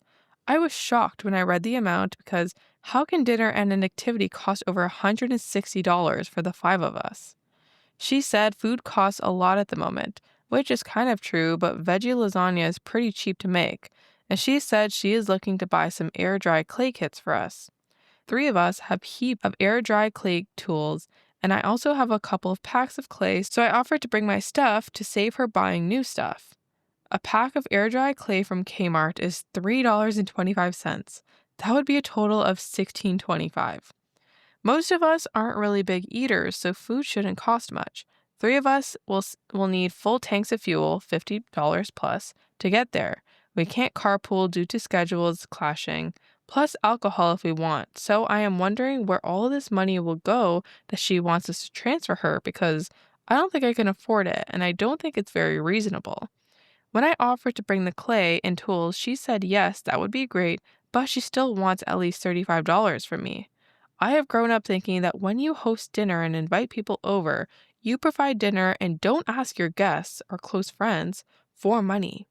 I was shocked when I read the amount because how can dinner and an activity cost over $160 for the 5 of us? She said food costs a lot at the moment, which is kind of true, but veggie lasagna is pretty cheap to make, and she said she is looking to buy some air dry clay kits for us. 3 of us have heap of air dry clay tools, and I also have a couple of packs of clay, so I offered to bring my stuff to save her buying new stuff. A pack of air dry clay from Kmart is $3.25. That would be a total of $16.25. Most of us aren't really big eaters, so food shouldn't cost much. 3 of us will need full tanks of fuel, $50 plus, to get there. We can't carpool due to schedules clashing, plus alcohol if we want. So I am wondering where all of this money will go that she wants us to transfer her, because I don't think I can afford it, and I don't think it's very reasonable. When I offered to bring the clay and tools, she said yes, that would be great, but she still wants at least $35 from me. I have grown up thinking that when you host dinner and invite people over, you provide dinner and don't ask your guests or close friends for money.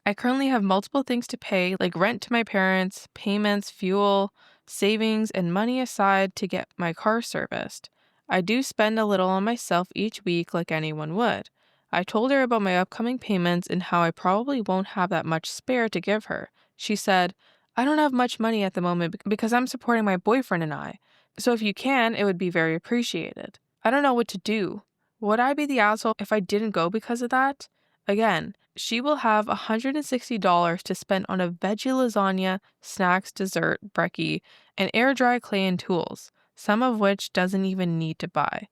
I currently have multiple things to pay, like rent to my parents, payments, fuel, savings, and money aside to get my car serviced. I do spend a little on myself each week like anyone would. I told her about my upcoming payments and how I probably won't have that much spare to give her. She said, I don't have much money at the moment because I'm supporting my boyfriend and I. So if you can, it would be very appreciated. I don't know what to do. Would I be the asshole if I didn't go because of that? Again, she will have $160 to spend on a veggie lasagna, snacks, dessert, brekkie, and air dry clay and tools, some of which doesn't even need to buy.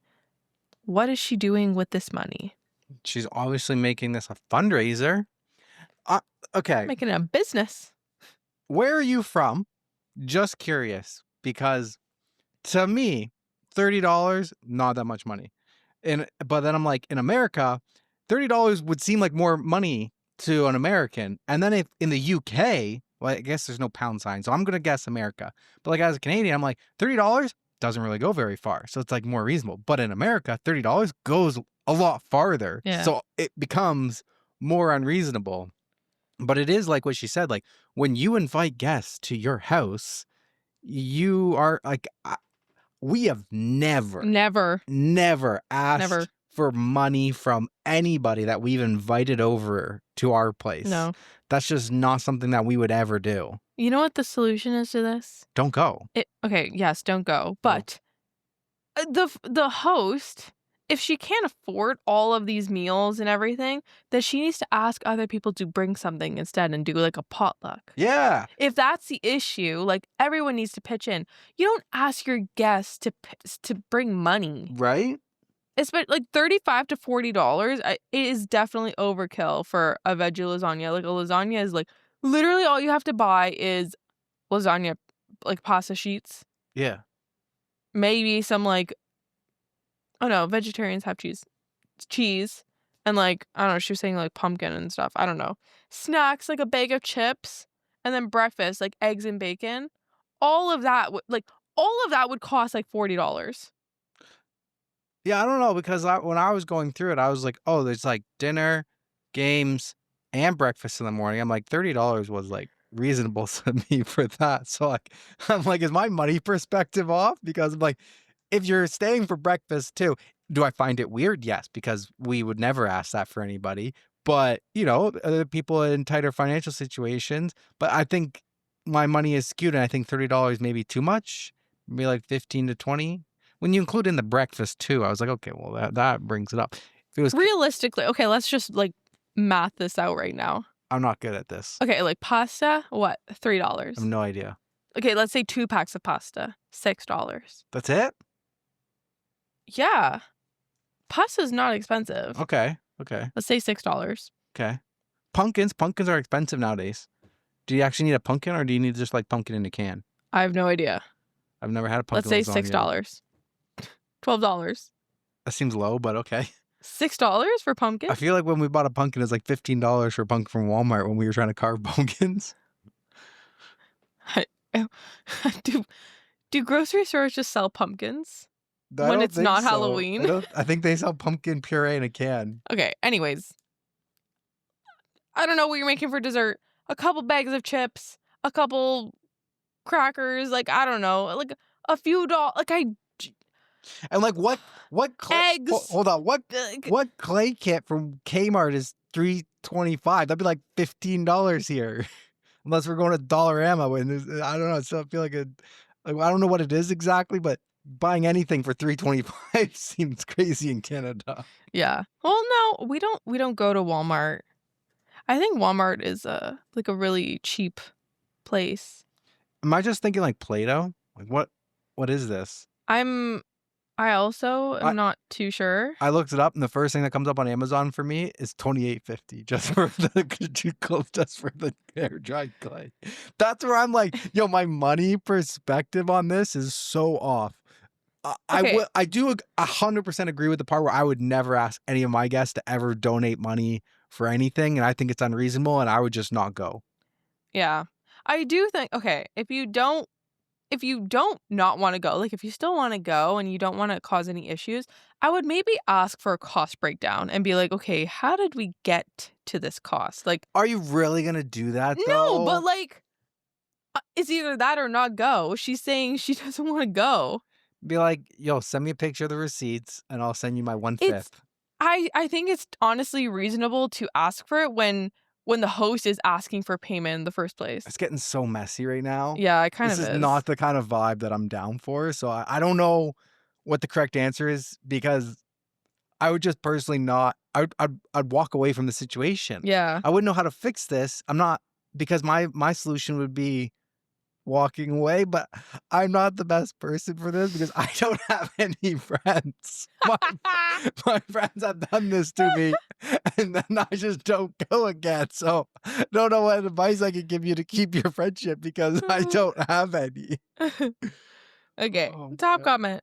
What is she doing with this money? She's obviously making this a fundraiser. Okay. Making it a business. Where are you from? Just curious, because to me, $30, not that much money. But then I'm like, in America, $30 would seem like more money to an American. And then if in the UK, well, I guess there's no pound sign, so I'm gonna guess America. But like as a Canadian, I'm like, $30 doesn't really go very far. So it's like more reasonable. But in America, $30 goes a lot farther. Yeah. So it becomes more unreasonable. But it is like what she said, like when you invite guests to your house, you are like, we have never asked for money from anybody that we've invited over to our place. No. That's just not something that we would ever do. You know what the solution is to this? Don't go. Okay, yes, don't go. But the host, if she can't afford all of these meals and everything, then she needs to ask other people to bring something instead and do like a potluck. Yeah. If that's the issue, like everyone needs to pitch in. You don't ask your guests to bring money. Right? It's like $35 to $40. It is definitely overkill for a veggie lasagna. Like a lasagna is like literally all you have to buy is lasagna, like pasta sheets. Yeah. Maybe some like, oh no, vegetarians have cheese, and like, I don't know, she was saying like pumpkin and stuff. I don't know. Snacks, like a bag of chips, and then breakfast, like eggs and bacon. All of that would cost like $40. Yeah, I don't know, because when I was going through it, I was like, oh, there's like dinner, games, and breakfast in the morning. I'm like, $30 was like reasonable to me for that. So like, I'm like, is my money perspective off? Because I'm like, if you're staying for breakfast too, do I find it weird? Yes, because we would never ask that for anybody. But, other people in tighter financial situations. But I think my money is skewed, and I think $30 may be too much. Maybe like 15 to 20. When you include in the breakfast too, I was like, okay, well that brings it up. If it was realistically, okay, let's just like math this out right now. I'm not good at this. Okay, like pasta, what? $3. I have no idea. Okay, let's say 2 packs of pasta, $6. That's it? Yeah. Pasta's not expensive. Okay. Okay. Let's say $6. Okay. Pumpkins are expensive nowadays. Do you actually need a pumpkin, or do you need just like pumpkin in a can? I have no idea. I've never had a Let's pumpkin say lasagna. $6. $12. That seems low, but okay. $6 for pumpkin? I feel like when we bought a pumpkin, it was like $15 for a pumpkin from Walmart when we were trying to carve pumpkins. Do grocery stores just sell pumpkins I when don't it's think not so. Halloween? I think they sell pumpkin puree in a can. Okay, anyways. I don't know what you're making for dessert. A couple bags of chips, a couple crackers, like, I don't know, like a few dollars, like And like what clay? eggs. Hold on, what clay kit from Kmart is $3.25? That'd be like $15 here, unless we're going to Dollarama. And I don't know. So I feel like I don't know what it is exactly, but buying anything for $3.25 seems crazy in Canada. Yeah. Well, no, we don't go to Walmart. I think Walmart is like a really cheap place. Am I just thinking like Play-Doh? Like what is this? I also am not too sure. I looked it up, and the first thing that comes up on Amazon for me is $28.50 just for the air dried clay. That's where I'm like, yo, my money perspective on this is so off. Okay. I do 100% agree with the part where I would never ask any of my guests to ever donate money for anything, and I think it's unreasonable, and I would just not go. Yeah. I do think, okay, if you don't not want to go, like if you still want to go and you don't want to cause any issues, I would maybe ask for a cost breakdown and be like, okay, how did we get to this cost? Like, are you really gonna do that no, though? but like, it's either that or not go. She's saying she doesn't want to go. Be like, yo, send me a picture of the receipts and I'll send you my 1/5. I think it's honestly reasonable to ask for it when the host is asking for payment in the first place. It's getting so messy right now. Yeah, it kind of This is. is not the kind of vibe that I'm down for. So I don't know what the correct answer is, because I would just personally not. I'd walk away from the situation. Yeah. I wouldn't know how to fix this. I'm not, because my solution would be walking away, but I'm not the best person for this because I don't have any friends. My friends have done this to me, and then I just don't go again. So don't know what advice I can give you to keep your friendship, because I don't have any. Okay, Oh, top God. comment.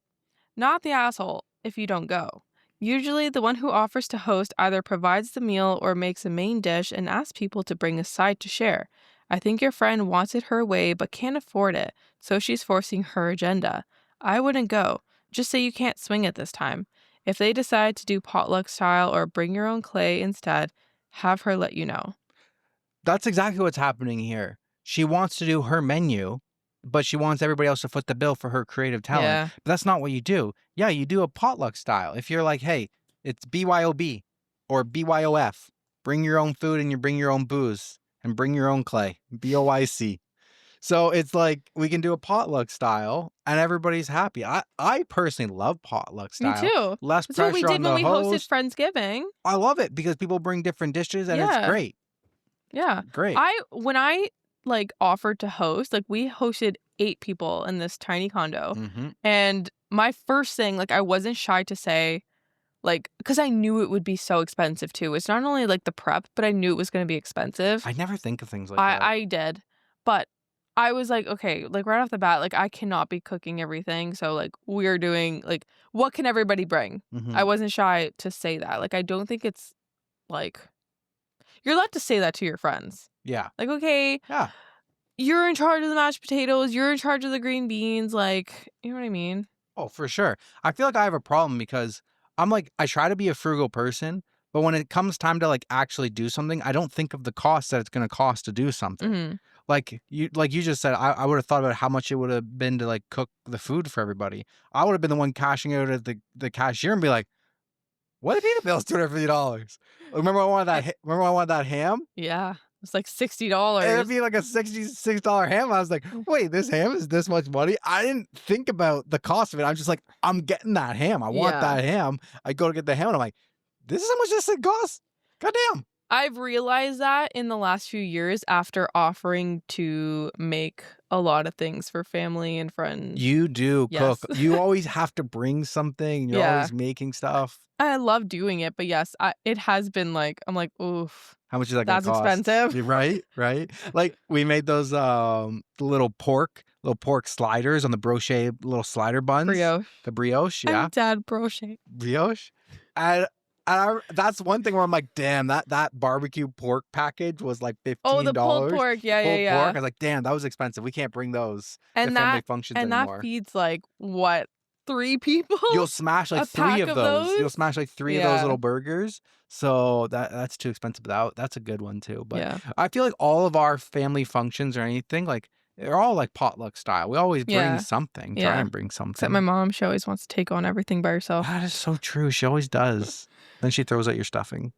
Not the asshole if you don't go. Usually the one who offers to host either provides the meal or makes a main dish and asks people to bring a side to share. I think your friend wants it her way but can't afford it, so she's forcing her agenda. I wouldn't go. Just say you can't swing it this time. If they decide to do potluck style or bring your own clay instead, have her let you know. That's exactly what's happening here. She wants to do her menu, but she wants everybody else to foot the bill for her creative talent. Yeah. But that's not what you do. Yeah, you do a potluck style. If you're like, hey, it's BYOB or BYOF, bring your own food and you bring your own booze and bring your own clay, BOIC. So it's like we can do a potluck style and everybody's happy. I personally love potluck style. Me too. Less That's pressure what we did on the when we host. hosted Friendsgiving. I love it because people bring different dishes and it's great. Yeah. Great. When I like offered to host, like we hosted 8 people in this tiny condo. Mm-hmm. And my first thing, like I wasn't shy to say, like, because I knew it would be so expensive too. It's not only like the prep, but I knew it was going to be expensive. I never think of things like that. I did. But I was like, okay, like right off the bat, like I cannot be cooking everything. So like we're doing like, what can everybody bring? Mm-hmm. I wasn't shy to say that. Like, I don't think it's like, you're allowed to say that to your friends. Yeah. Like, okay, yeah, you're in charge of the mashed potatoes. You're in charge of the green beans. Like, you know what I mean? Oh, for sure. I feel like I have a problem because I'm like, I try to be a frugal person, but when it comes time to like actually do something, I don't think of the cost that it's going to cost to do something. Mm-hmm. Like you just said, I would have thought about how much it would have been to like cook the food for everybody. I would have been the one cashing out at the cashier and be like, what if the bill's $250? Remember I wanted that ham? Yeah. It's like $60. It'd be like a $66 ham. I was like, wait, this ham is this much money? I didn't think about the cost of it. I'm just like, I'm getting that ham. I want that ham. I go to get the ham and I'm like, this is how much this thing costs? Goddamn. I've realized that in the last few years after offering to make a lot of things for family and friends. You do cook. Yes. You always have to bring something. You're Yeah. always making stuff. I love doing it, but yes, it has been like, I'm like, oof, How much is that gonna that's cost? expensive. Yeah, right. Like we made those little pork sliders on the brioche little slider buns. Brioche. The brioche, yeah. I'm dad brioche. Brioche. And that's one thing where I'm like, damn, that barbecue pork package was like $15. Oh, the pulled pork. Yeah. Pulled pork. I was like, damn, that was expensive. We can't bring those to And family that functions and anymore. that feeds like what, 3 people? You'll smash like A 3 pack of of those. You'll those? smash like 3 of those little burgers. So that's too expensive. That's a good one too. But Yeah. I feel like all of our family functions or anything, like they're all like potluck style. We always bring something. Try Yeah. and bring something. Except my mom, she always wants to take on everything by herself. That is so true. She always does. Then she throws out your stuffing.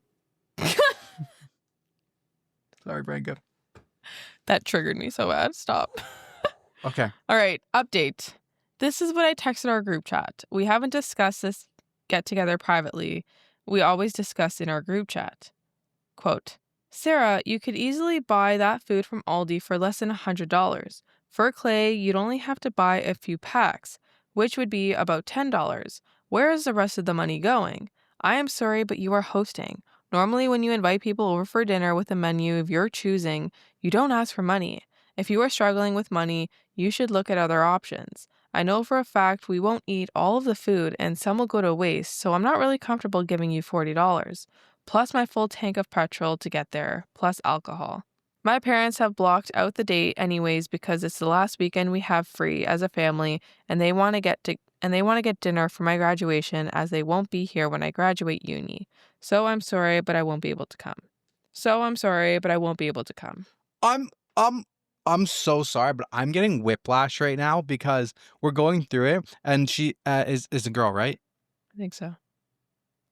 Sorry, Branko. That triggered me so bad. Stop. Okay. All right. Update. This is what I texted our group chat. We haven't discussed this get together privately. We always discuss in our group chat. Quote, Sarah, you could easily buy that food from Aldi for less than $100. For clay, you'd only have to buy a few packs, which would be about $10. Where is the rest of the money going? I am sorry, but you are hosting. Normally, when you invite people over for dinner with a menu of your choosing, you don't ask for money. If you are struggling with money, you should look at other options. I know for a fact we won't eat all of the food and some will go to waste, so I'm not really comfortable giving you $40. Plus my full tank of petrol to get there, plus alcohol. My parents have blocked out the date anyways because it's the last weekend we have free as a family and they want to get dinner for my graduation as they won't be here when I graduate uni. So I'm sorry, but I won't be able to come. I'm so sorry, but I'm getting whiplash right now because we're going through it, and she is a girl, right? I think so.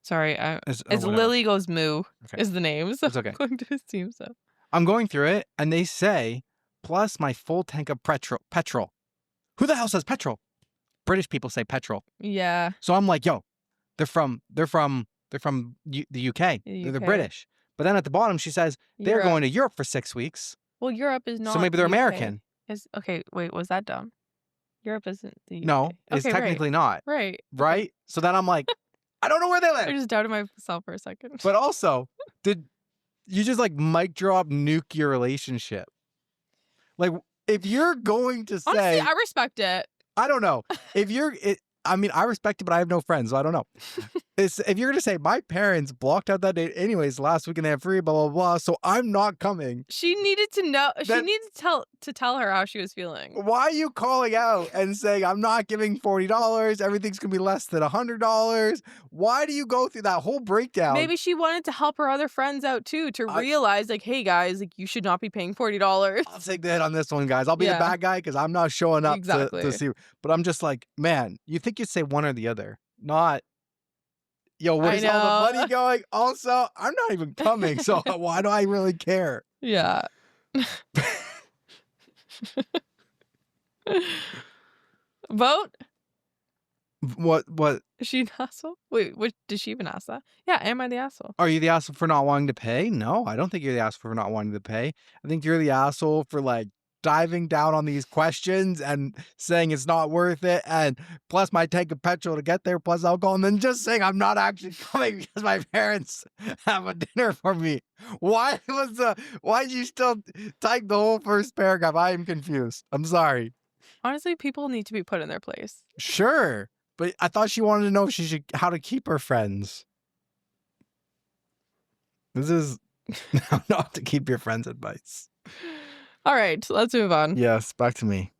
Sorry, It's Lily Goes Moo Okay. is the name. So It's okay. I'm going to assume so. I'm going through it, and they say, plus my full tank of petrol. Who the hell says petrol? British people say petrol. Yeah. So I'm like, yo, they're from the UK. They're British. But then at the bottom, she says they're going to Europe for 6 weeks. Well, Europe is not. So maybe they're UK. American. Okay, wait, was that dumb? Europe isn't the UK. No, it's technically not. Right. Right? So then I'm like, I don't know where they live. I just doubted myself for a second. But also, did you just like mic drop nuke your relationship? Like, if you're going to say, honestly, I respect it. I don't know. I respect it, but I have no friends, so I don't know. If you're going to say, my parents blocked out that date anyways last week and they have free, blah, blah, blah, so I'm not coming. She needed to know. She needed to tell her how she was feeling. Why are you calling out and saying, I'm not giving $40, everything's going to be less than $100? Why do you go through that whole breakdown? Maybe she wanted to help her other friends out too, to realize like, hey guys, like you should not be paying $40. I'll take the hit on this one, guys. I'll be the bad guy because I'm not showing up to see. But I'm just like, man, you think you'd say one or the other, not, yo, where's all the money going? Also, I'm not even coming, so why do I really care? Yeah. Vote? What? Is she an asshole? Wait, did she even ask that? Yeah, am I the asshole? Are you the asshole for not wanting to pay? No, I don't think you're the asshole for not wanting to pay. I think you're the asshole for like diving down on these questions and saying it's not worth it, and plus my tank of petrol to get there, plus alcohol, and then just saying I'm not actually coming because my parents have a dinner for me. Why did you still type the whole first paragraph? I am confused. I'm sorry. Honestly, people need to be put in their place. Sure, but I thought she wanted to know how to keep her friends. This is not to keep your friends' advice. All right, let's move on. Yes, back to me.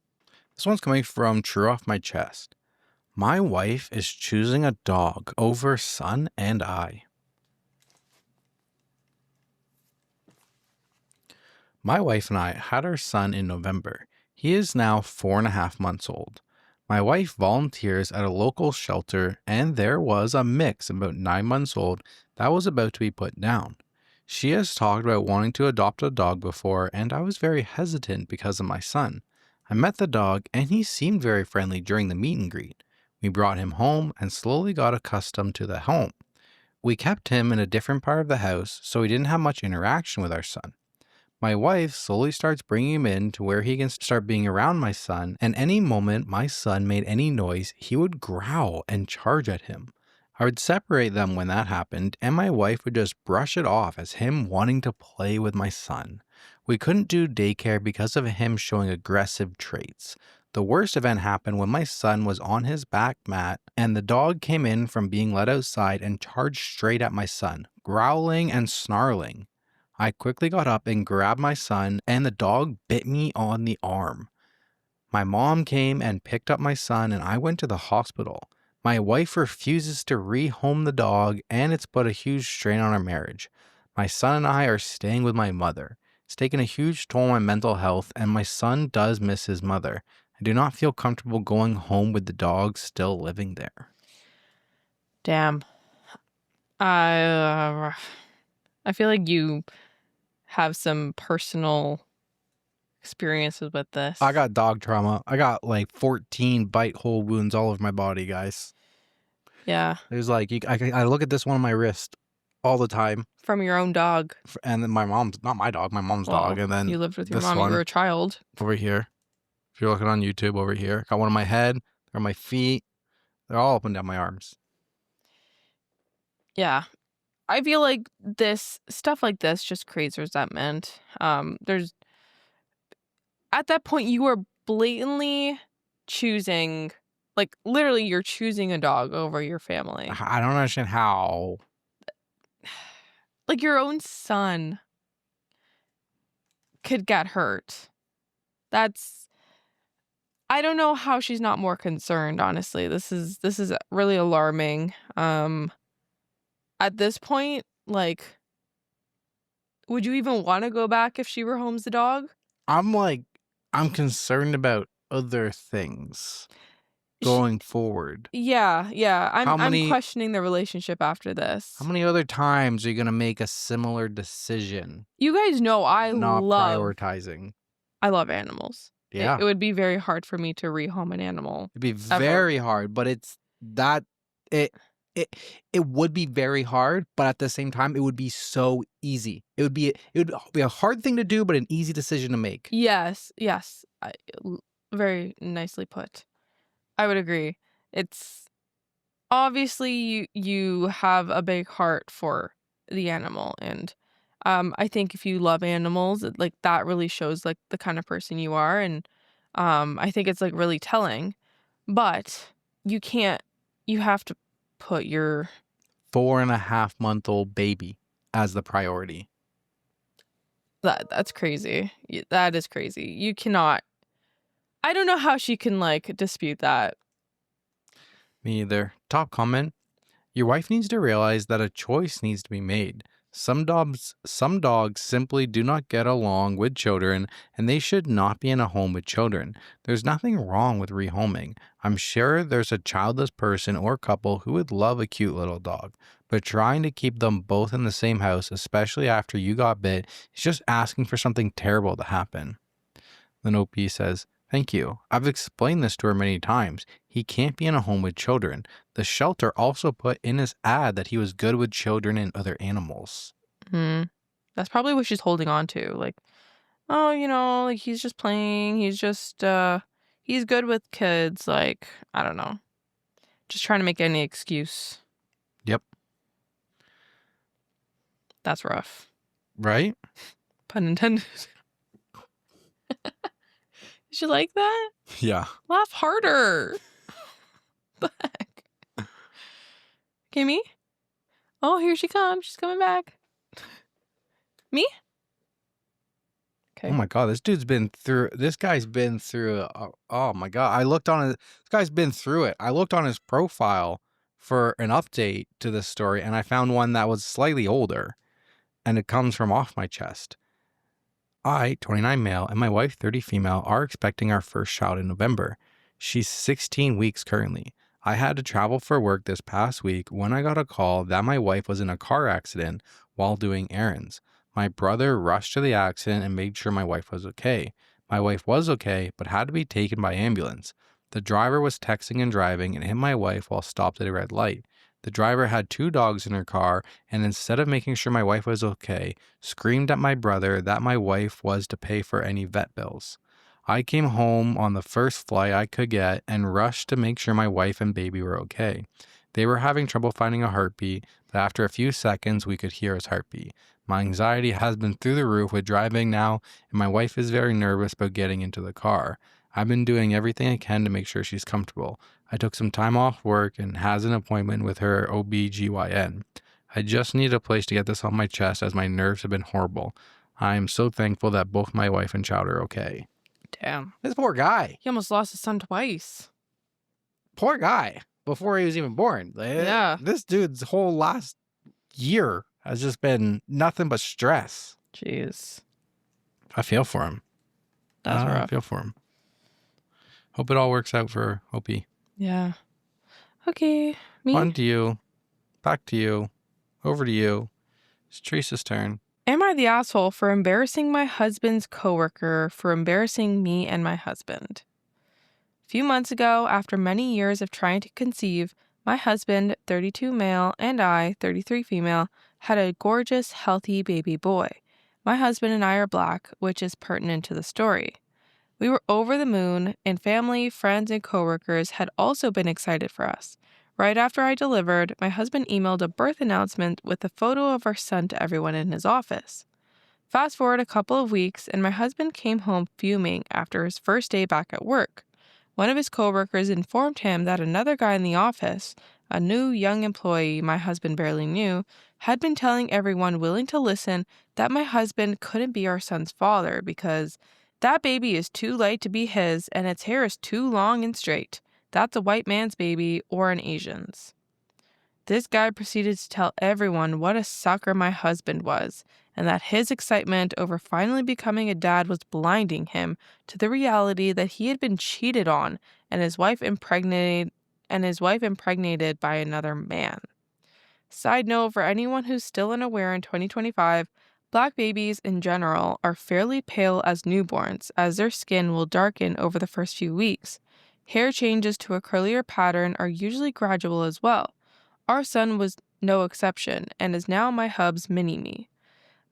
This one's coming from True Off My Chest. My wife is choosing a dog over son and I. My wife and I had our son in November. He is now 4.5 months old. My wife volunteers at a local shelter, and there was a mix about 9 months old that was about to be put down. She has talked about wanting to adopt a dog before, and I was very hesitant because of my son. I met the dog, and he seemed very friendly during the meet and greet. We brought him home and slowly got accustomed to the home. We kept him in a different part of the house, so he didn't have much interaction with our son. My wife slowly starts bringing him in to where he can start being around my son, and any moment my son made any noise, he would growl and charge at him. I would separate them when that happened, and my wife would just brush it off as him wanting to play with my son. We couldn't do daycare because of him showing aggressive traits. The worst event happened when my son was on his back mat and the dog came in from being let outside and charged straight at my son, growling and snarling. I quickly got up and grabbed my son, and the dog bit me on the arm. My mom came and picked up my son, and I went to the hospital. My wife refuses to rehome the dog, and it's put a huge strain on our marriage. My son and I are staying with my mother. It's taken a huge toll on my mental health, and my son does miss his mother. I do not feel comfortable going home with the dog still living there. Damn. I feel like you have some personal experiences with this. I got dog trauma. I got like 14 bite hole wounds all over my body, guys. Yeah. There's like, I look at this one on my wrist all the time. From your own dog. And then my mom's, not my dog, my mom's dog. And then you lived with your this mom, one you were a child. over here. If you're looking on YouTube over here, got one on my head, they're on my feet. They're all up and down my arms. Yeah. I feel like this stuff like this just creates resentment. There's at that point you are blatantly choosing, like literally you're choosing a dog over your family. I don't understand how. Like your own son could get hurt. I don't know how she's not more concerned, honestly. This is really alarming. At this point, like, would you even want to go back if she rehomes the dog? I'm concerned about other things going forward. Yeah. I'm questioning the relationship after this. How many other times are you going to make a similar decision? You guys know not prioritizing. I love animals. Yeah. It would be very hard for me to rehome an animal. It'd be very hard, but it would be very hard, but at the same time, it would be so easy. It would be a hard thing to do, but an easy decision to make. Yes. Very nicely put. I would agree. It's obviously you have a big heart for the animal, and I think if you love animals, like that really shows like the kind of person you are, and I think it's like really telling. But you have to put your 4.5-month-old baby as the priority. That's crazy. That is crazy. You cannot. I don't know how she can like dispute that. Me either. Top comment. Your wife needs to realize that a choice needs to be made. Some dogs simply do not get along with children, and they should not be in a home with children. There's nothing wrong with rehoming. I'm sure there's a childless person or couple who would love a cute little dog, but trying to keep them both in the same house, especially after you got bit, is just asking for something terrible to happen. Then OP says, "Thank you. I've explained this to her many times. He can't be in a home with children. The shelter also put in his ad that he was good with children and other animals." That's probably what she's holding on to. Like, oh, like he's just playing. He's just, he's good with kids. Like, I don't know. Just trying to make any excuse. Yep. That's rough. Right? Pun intended. Did you like that? Yeah. Laugh harder. The heck? Okay, me? Oh, here she comes. She's coming back. Me? Okay. Oh my God, this guy's been through, oh my God. This guy's been through it. I looked on his profile for an update to this story, and I found one that was slightly older, and it comes from off my chest. I, 29 male, and my wife, 30 female, are expecting our first child in November. She's 16 weeks currently. I had to travel for work this past week when I got a call that my wife was in a car accident while doing errands. My brother rushed to the accident and made sure my wife was okay. My wife was okay, but had to be taken by ambulance. The driver was texting and driving and hit my wife while stopped at a red light. The driver had 2 dogs in her car, and instead of making sure my wife was okay, screamed at my brother that my wife was to pay for any vet bills. I came home on the first flight I could get and rushed to make sure my wife and baby were okay. They were having trouble finding a heartbeat, but after a few seconds we could hear his heartbeat. My anxiety has been through the roof with driving now, and my wife is very nervous about getting into the car. I've been doing everything I can to make sure she's comfortable. I took some time off work and has an appointment with her OBGYN. I just need a place to get this off my chest as my nerves have been horrible. I am so thankful that both my wife and child are okay. Damn. This poor guy. He almost lost his son twice. Poor guy. Before he was even born. Yeah. This dude's whole last year has just been nothing but stress. Jeez. I feel for him. That's rough. I feel for him. Hope it all works out for Opie. Yeah. Okay. Me? On to you. Back to you. Over to you. It's Teresa's turn. Am I the asshole for embarrassing my husband's coworker for embarrassing me and my husband? A few months ago, after many years of trying to conceive, my husband, 32 male, and I, 33 female, had a gorgeous, healthy baby boy. My husband and I are Black, which is pertinent to the story. We were over the moon, and family, friends, and coworkers had also been excited for us. Right after I delivered, my husband emailed a birth announcement with a photo of our son to everyone in his office. Fast forward a couple of weeks, and my husband came home fuming after his first day back at work. One of his coworkers informed him that another guy in the office, a new young employee my husband barely knew, had been telling everyone willing to listen that my husband couldn't be our son's father because that baby is too light to be his and its hair is too long and straight. That's a white man's baby or an Asian's. This guy proceeded to tell everyone what a sucker my husband was, and that his excitement over finally becoming a dad was blinding him to the reality that he had been cheated on and his wife impregnated by another man. Side note for anyone who's still unaware in 2025, Black babies in general are fairly pale as newborns, as their skin will darken over the first few weeks. Hair changes to a curlier pattern are usually gradual as well. Our son was no exception and is now my hub's mini-me.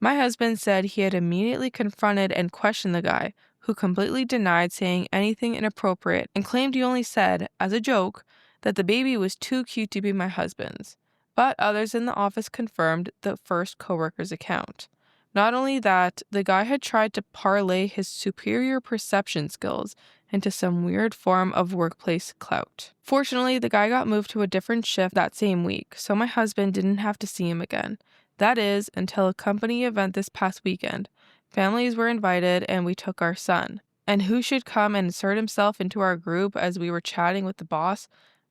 My husband said he had immediately confronted and questioned the guy, who completely denied saying anything inappropriate and claimed he only said, as a joke, that the baby was too cute to be my husband's. But others in the office confirmed the first coworker's account. Not only that, the guy had tried to parlay his superior perception skills into some weird form of workplace clout. Fortunately, the guy got moved to a different shift that same week, so my husband didn't have to see him again. That is, until a company event this past weekend. Families were invited and we took our son. And who should come and insert himself into our group as we were chatting with the boss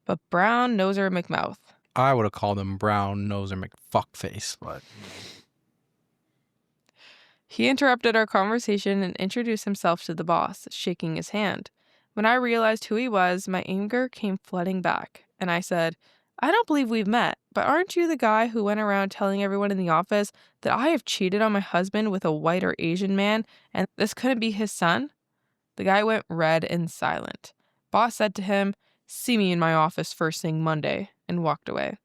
but Brown Noser McMouth. I would have called him Brown Noser McFuckface, but... He interrupted our conversation and introduced himself to the boss, shaking his hand. When I realized who he was, my anger came flooding back, and I said, I don't believe we've met, but aren't you the guy who went around telling everyone in the office that I have cheated on my husband with a white or Asian man, and this couldn't be his son? The guy went red and silent. Boss said to him, see me in my office first thing Monday, and walked away.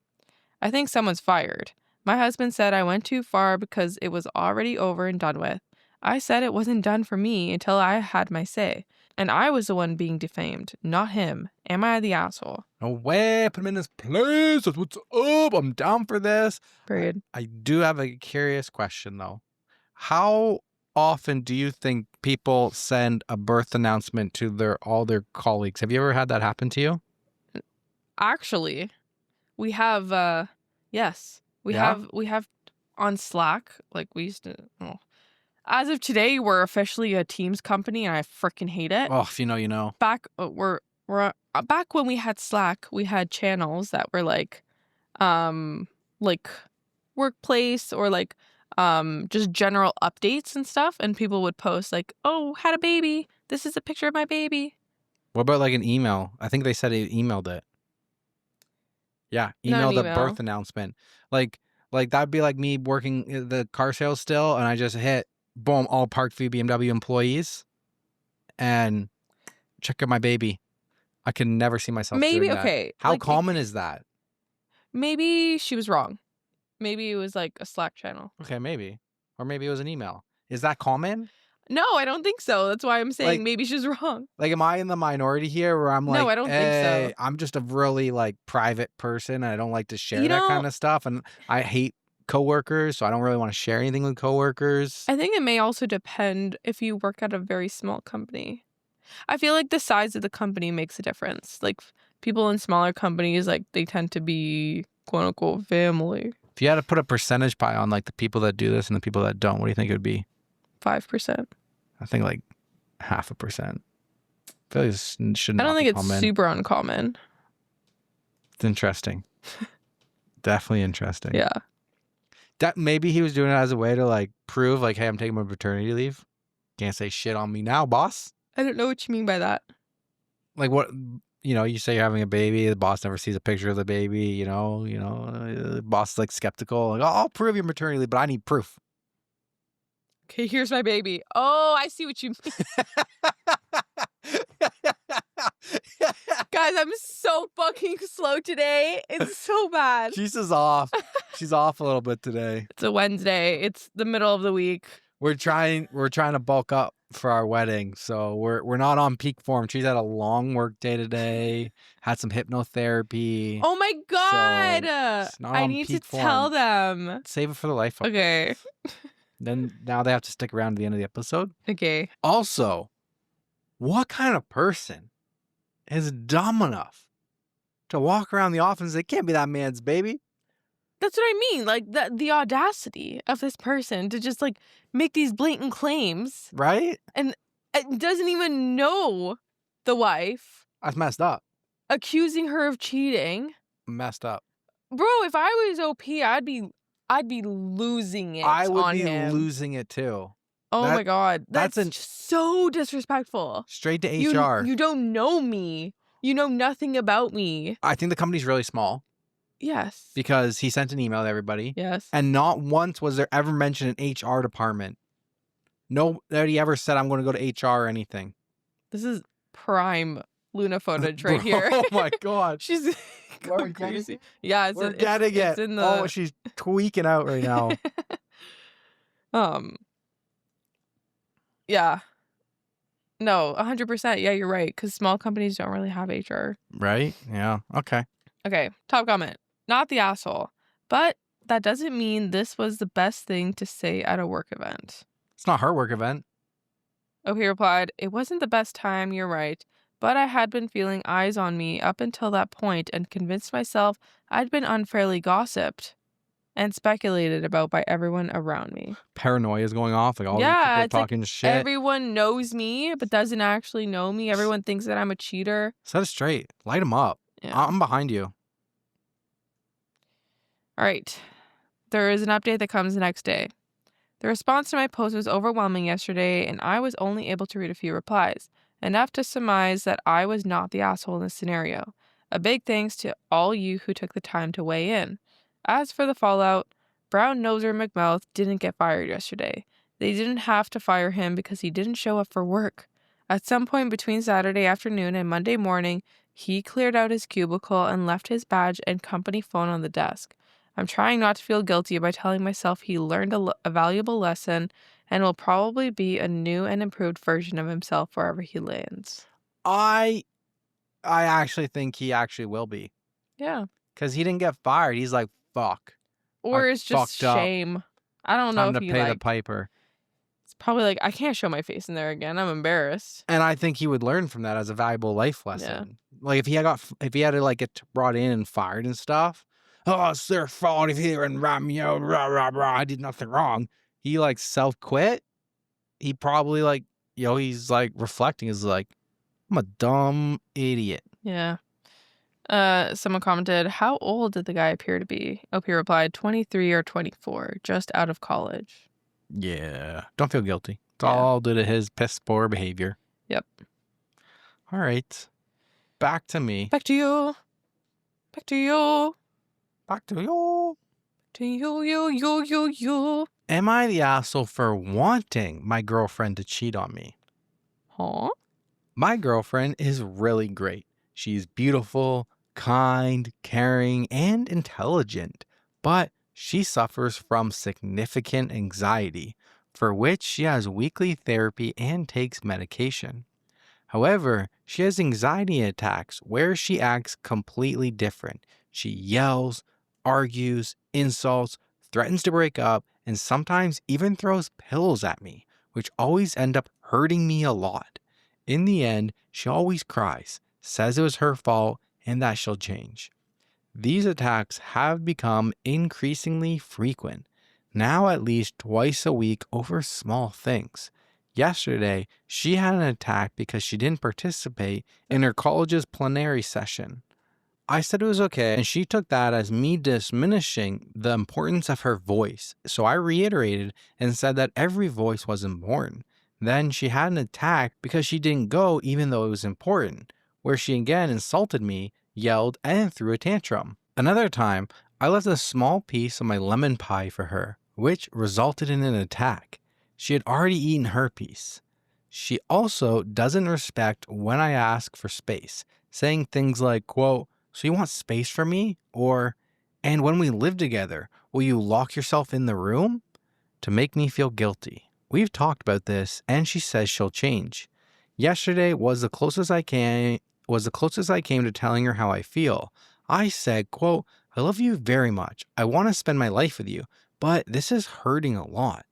I think someone's fired. My husband said I went too far because it was already over and done with. I said it wasn't done for me until I had my say. And I was the one being defamed, not him. Am I the asshole? No way, put him in his place. That's what's up. I'm down for this. Period. I do have a curious question, though. How often do you think people send a birth announcement to all their colleagues? Have you ever had that happen to you? Actually, we have, yes. We have on Slack, like we used to, as of today, we're officially a Teams company and I freaking hate it. Oh, if you know, you know. Back, back when we had Slack, we had channels that were like workplace or just general updates and stuff. And people would post like, oh, had a baby. This is a picture of my baby. What about like an email? I think they said he emailed it. Yeah, email the birth announcement. Like that'd be like me working the car sales still, and I just hit boom, all Park View BMW employees, and check out my baby. I can never see myself doing that. Okay. How common is that? Maybe she was wrong. Maybe it was like a Slack channel. Okay, maybe. Or maybe it was an email. Is that common? No, I don't think so. That's why I'm saying Like- maybe she's wrong. Like, am I in the minority here where I'm No, like, I don't think so. hey, I'm just a really like private person and I don't like to share You that know- kind of stuff. And I hate coworkers, so I don't really want to share anything with coworkers. I think it may also depend if you work at a very small company. I feel like the size of the company makes a difference. Like people in smaller companies, like they tend to be quote unquote family. If you had to put a percentage pie on like the people that do this and the people that don't, what do you think it would be? 5%. I think like 0.5%. I feel like this should I not don't be think it's common. super uncommon. It's interesting. Definitely interesting. Yeah. That maybe he was doing it as a way to like prove like, hey, I'm taking my paternity leave. Can't say shit on me now, boss. I don't know what you mean by that. Like what, you say you're having a baby, the boss never sees a picture of the baby, the boss is like skeptical. Like, oh, I'll prove your maternity leave, but I need proof. Okay, here's my baby. Oh, I see what you mean. Guys, I'm so fucking slow today. It's so bad. She's off. She's off a little bit today. It's a Wednesday. It's the middle of the week. We're trying to bulk up for our wedding, so we're not on peak form. She's had a long work day today, had some hypnotherapy. Oh my god! she's not I on need to peak tell form. them. Save it for the life. Okay. Then now they have to stick around to the end of the episode. Okay. Also, what kind of person is dumb enough to walk around the office and say, can't be that man's baby? That's what I mean. Like the audacity of this person to just like make these blatant claims Right? and doesn't even know the wife, That's messed up. accusing her of cheating. Messed up. Bro, if I was OP, I'd be losing it I would on be him. losing it too. Oh That- my god. that's just so disrespectful. Straight to You- HR. You don't know me. You know nothing about me. I think the company's really small Yes. because he sent an email to everybody. Yes. And not once was there ever mentioned an HR department. Nobody ever said, I'm going to go to HR or anything. This is prime Luna footage right here. Oh my God. She's We're going getting crazy. Yeah, We're getting it. it's in the Oh, she's tweaking out right now. Yeah. No, 100%. Yeah, you're right. Because small companies don't really have HR. Right? Yeah. Okay. Okay, top comment. Not the asshole. But that doesn't mean this was the best thing to say at a work event. It's not her work event. OP replied, it wasn't the best time, you're right. But I had been feeling eyes on me up until that point and convinced myself I'd been unfairly gossiped and speculated about by everyone around me. Paranoia is going off. Like all these Yeah, people are it's like talking shit. Everyone knows me, but doesn't actually know me. Everyone thinks that I'm a cheater. Set it straight. Light them up. Yeah. I'm behind you. All right. There is an update that comes the next day. The response to my post was overwhelming yesterday, and I was only able to read a few replies, enough to surmise that I was not the asshole in this scenario. A big thanks to all you who took the time to weigh in. As for the fallout, Brown Noser McMouth didn't get fired yesterday. They didn't have to fire him because he didn't show up for work. At some point between Saturday afternoon and Monday morning, he cleared out his cubicle and left his badge and company phone on the desk. I'm trying not to feel guilty by telling myself he learned a valuable lesson and will probably be a new and improved version of himself wherever he lands. I actually think he actually will be. Yeah. Because he didn't get fired. He's like, fuck. Or I it's just fucked up. shame. I don't know Time if to he pay the like... piper. It's probably like, I can't show my face in there again. I'm embarrassed. And I think he would learn from that as a valuable life lesson. Like if he had to like get brought in and fired and stuff. Oh, it's their fault if he didn't rat me out. Rah, rah, rah. I did nothing wrong. He like self-quit. He probably like, he's like reflecting is like, I'm a dumb idiot. Yeah. Someone commented, how old did the guy appear to be? OP replied, 23 or 24, just out of college. Yeah. Don't feel guilty. It's Yeah. all due to his piss poor behavior. Yep. All right. Back to me. Back to you. Back to you. Back to you. To you. Am I the asshole for wanting my girlfriend to cheat on me? Huh? My girlfriend is really great. She's beautiful, kind, caring, and intelligent, but she suffers from significant anxiety, for which she has weekly therapy and takes medication. However, she has anxiety attacks where she acts completely different. She yells, argues, insults, threatens to break up, and sometimes even throws pillows at me, which always end up hurting me a lot. In the end, she always cries, says it was her fault, and that she'll change. These attacks have become increasingly frequent, now at least twice a week over small things. Yesterday, she had an attack because she didn't participate in her college's plenary session. I said it was okay, and she took that as me diminishing the importance of her voice. So I reiterated and said that every voice was important. Then she had an attack because she didn't go even though it was important, where she again insulted me, yelled, and threw a tantrum. Another time, I left a small piece of my lemon pie for her, which resulted in an attack. She had already eaten her piece. She also doesn't respect when I ask for space, saying things like, quote, "So you want space for me?" Or, "And when we live together, will you lock yourself in the room?" To make me feel guilty. We've talked about this and she says she'll change. Yesterday was the closest I came to telling her how I feel. I said, quote, "I love you very much. I want to spend my life with you, but this is hurting a lot."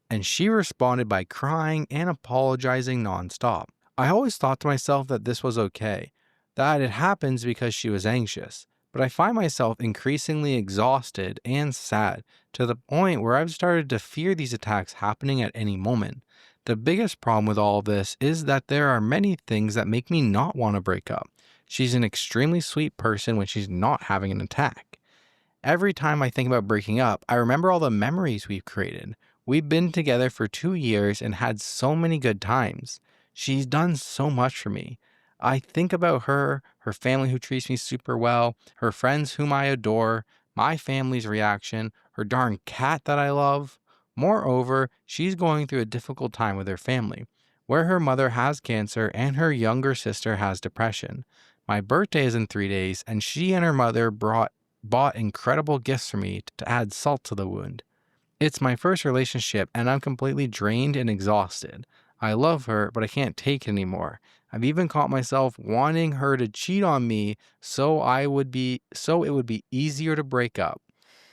And she responded by crying and apologizing nonstop. I always thought to myself that this was okay, that it happens because she was anxious, but I find myself increasingly exhausted and sad to the point where I've started to fear these attacks happening at any moment. The biggest problem with all of this is that there are many things that make me not want to break up. She's an extremely sweet person when she's not having an attack. Every time I think about breaking up, I remember all the memories we've created. We've been together for 2 years and had so many good times. She's done so much for me. I think about her, her family who treats me super well, her friends whom I adore, my family's reaction, her darn cat that I love. Moreover, she's going through a difficult time with her family, where her mother has cancer and her younger sister has depression. My birthday is in 3 days, and she and her mother bought incredible gifts for me to add salt to the wound. It's my first relationship and I'm completely drained and exhausted. I love her, but I can't take it anymore. I've even caught myself wanting her to cheat on me so it would be easier to break up.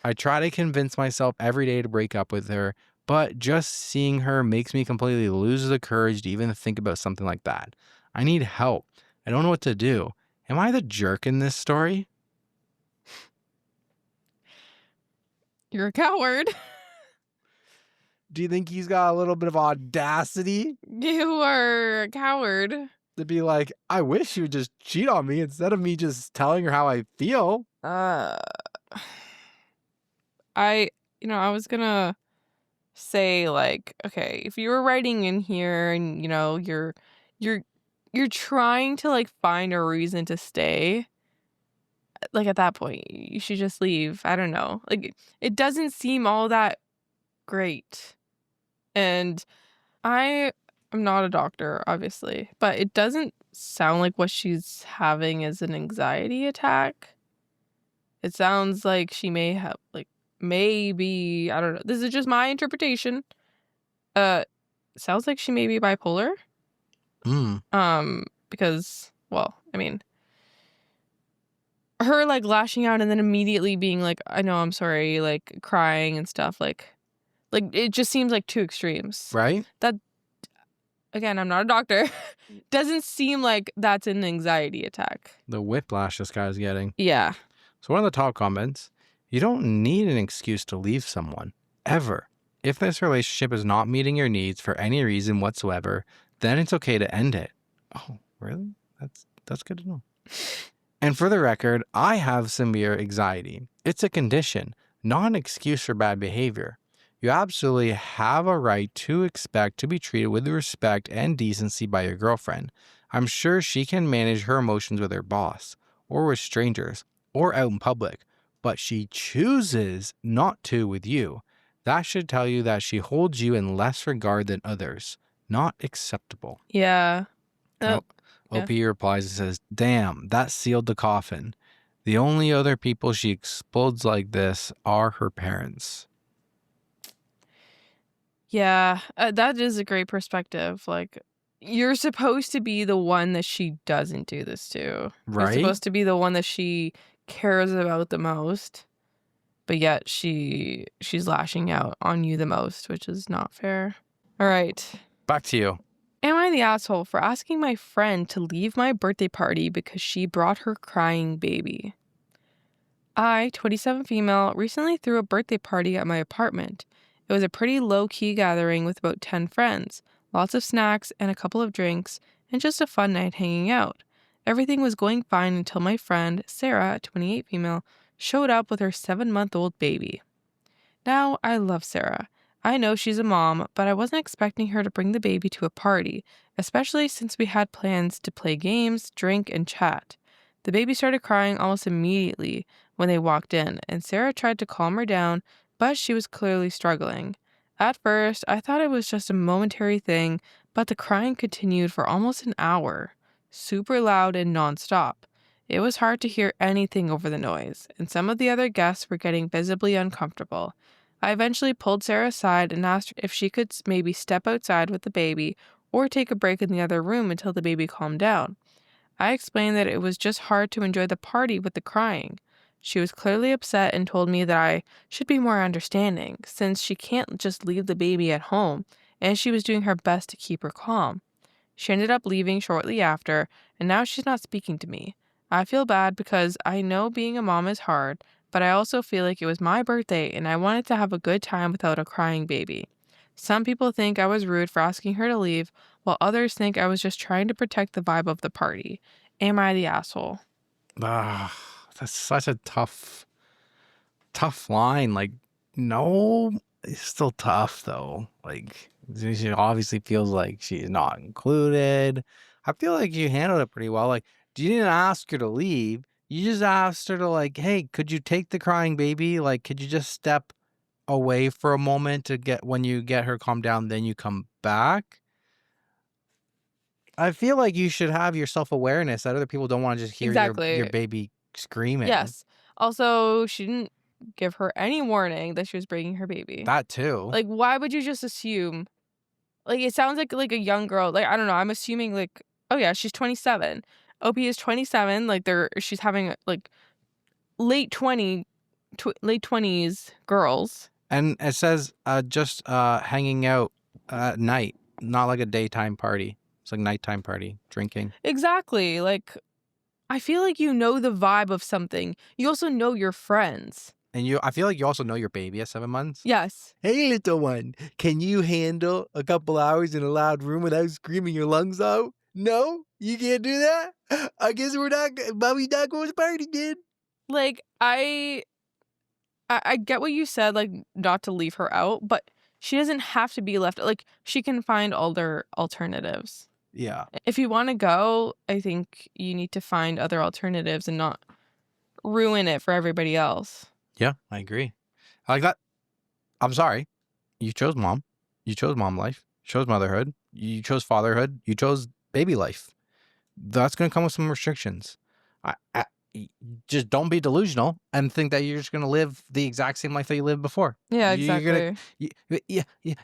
I try to convince myself every day to break up with her, but just seeing her makes me completely lose the courage to even think about something like that. I need help. I don't know what to do. Am I the jerk in this story? You're a coward. Do you think he's got a little bit of audacity You are a coward. to be like, I wish you would just cheat on me instead of me just telling her how I feel? I was gonna say, like, okay, if you were writing in here and you're trying to like find a reason to stay, like at that point you should just leave. I don't know. Like it doesn't seem all that great. And I am not a doctor, obviously, but it doesn't sound like what she's having is an anxiety attack. It sounds like she may have, like, maybe, I don't know. This is just my interpretation. Sounds like she may be bipolar. Because, well, I mean, her like lashing out and then immediately being like, I know, I'm sorry, like crying and stuff, like it just seems like two extremes. Right? That, again, I'm not a doctor. Doesn't seem like that's an anxiety attack. The whiplash this guy's getting. Yeah. So one of the top comments, you don't need an excuse to leave someone, ever. If this relationship is not meeting your needs for any reason whatsoever, then it's okay to end it. Oh, really? That's good to know. And for the record, I have severe anxiety. It's a condition, not an excuse for bad behavior. You absolutely have a right to expect to be treated with respect and decency by your girlfriend. I'm sure she can manage her emotions with her boss, or with strangers, or out in public, but she chooses not to with you. That should tell you that she holds you in less regard than others. Not acceptable. Yeah. OP replies and says, damn, that sealed the coffin. The only other people she explodes like this are her parents. Yeah, that is a great perspective. Like, you're supposed to be the one that she doesn't do this to. You're Right? supposed to be the one that she cares about the most, but yet she's lashing out on you the most, which is not fair. All right. Back to you. Am I the asshole for asking my friend to leave my birthday party because she brought her crying baby? I, 27 female, recently threw a birthday party at my apartment. It was a pretty low-key gathering with about 10 friends, lots of snacks and a couple of drinks, and just a fun night hanging out. Everything was going fine until my friend, Sarah, 28 female, showed up with her 7-month-old baby. Now, I love Sarah. I know she's a mom, but I wasn't expecting her to bring the baby to a party, especially since we had plans to play games, drink, and chat. The baby started crying almost immediately when they walked in, and Sarah tried to calm her down, but she was clearly struggling. At first, I thought it was just a momentary thing, but the crying continued for almost an hour, super loud and nonstop. It was hard to hear anything over the noise, and some of the other guests were getting visibly uncomfortable. I eventually pulled Sarah aside and asked if she could maybe step outside with the baby or take a break in the other room until the baby calmed down. I explained that it was just hard to enjoy the party with the crying. She was clearly upset and told me that I should be more understanding, since she can't just leave the baby at home, and she was doing her best to keep her calm. She ended up leaving shortly after, and now she's not speaking to me. I feel bad because I know being a mom is hard, but I also feel like it was my birthday and I wanted to have a good time without a crying baby. Some people think I was rude for asking her to leave, while others think I was just trying to protect the vibe of the party. Am I the asshole? Ah, that's such a tough line. Like, no, it's still tough though. Like, she obviously feels like she's not included. I feel like you handled it pretty well. Like, you didn't ask her to leave. You just asked her to, like, hey, could you take the crying baby? Like, could you just step away for a moment to get when you get her calmed down, then you come back? I feel like you should have your self-awareness that other people don't want to just hear your Exactly. baby screaming. Yes. Also, she didn't give her any warning that she was bringing her baby. That too. Like, why would you just assume? Like, it sounds like a young girl. Like, I don't know. I'm assuming like, oh yeah, she's 27. OP is 27. Like, she's having like late 20s girls. And it says just hanging out at night, not like a daytime party. It's like nighttime party, drinking. Exactly. Like, I feel like you know the vibe of something. You also know your friends. And I feel like you also know your baby at 7 months. Yes. Hey, little one, can you handle a couple hours in a loud room without screaming your lungs out? No, you can't do that. I guess Mommy's not going to party, kid. Like, I get what you said, like, not to leave her out, but she doesn't have to be left. Like, she can find other alternatives. Yeah. If you want to go, I think you need to find other alternatives and not ruin it for everybody else. Yeah, I agree. I like that. I'm sorry. You chose mom. You chose mom life. You chose motherhood. You chose fatherhood. You chose baby life. That's going to come with some restrictions. Just don't be delusional and think that you're just going to live the exact same life that you lived before. Yeah, You're exactly.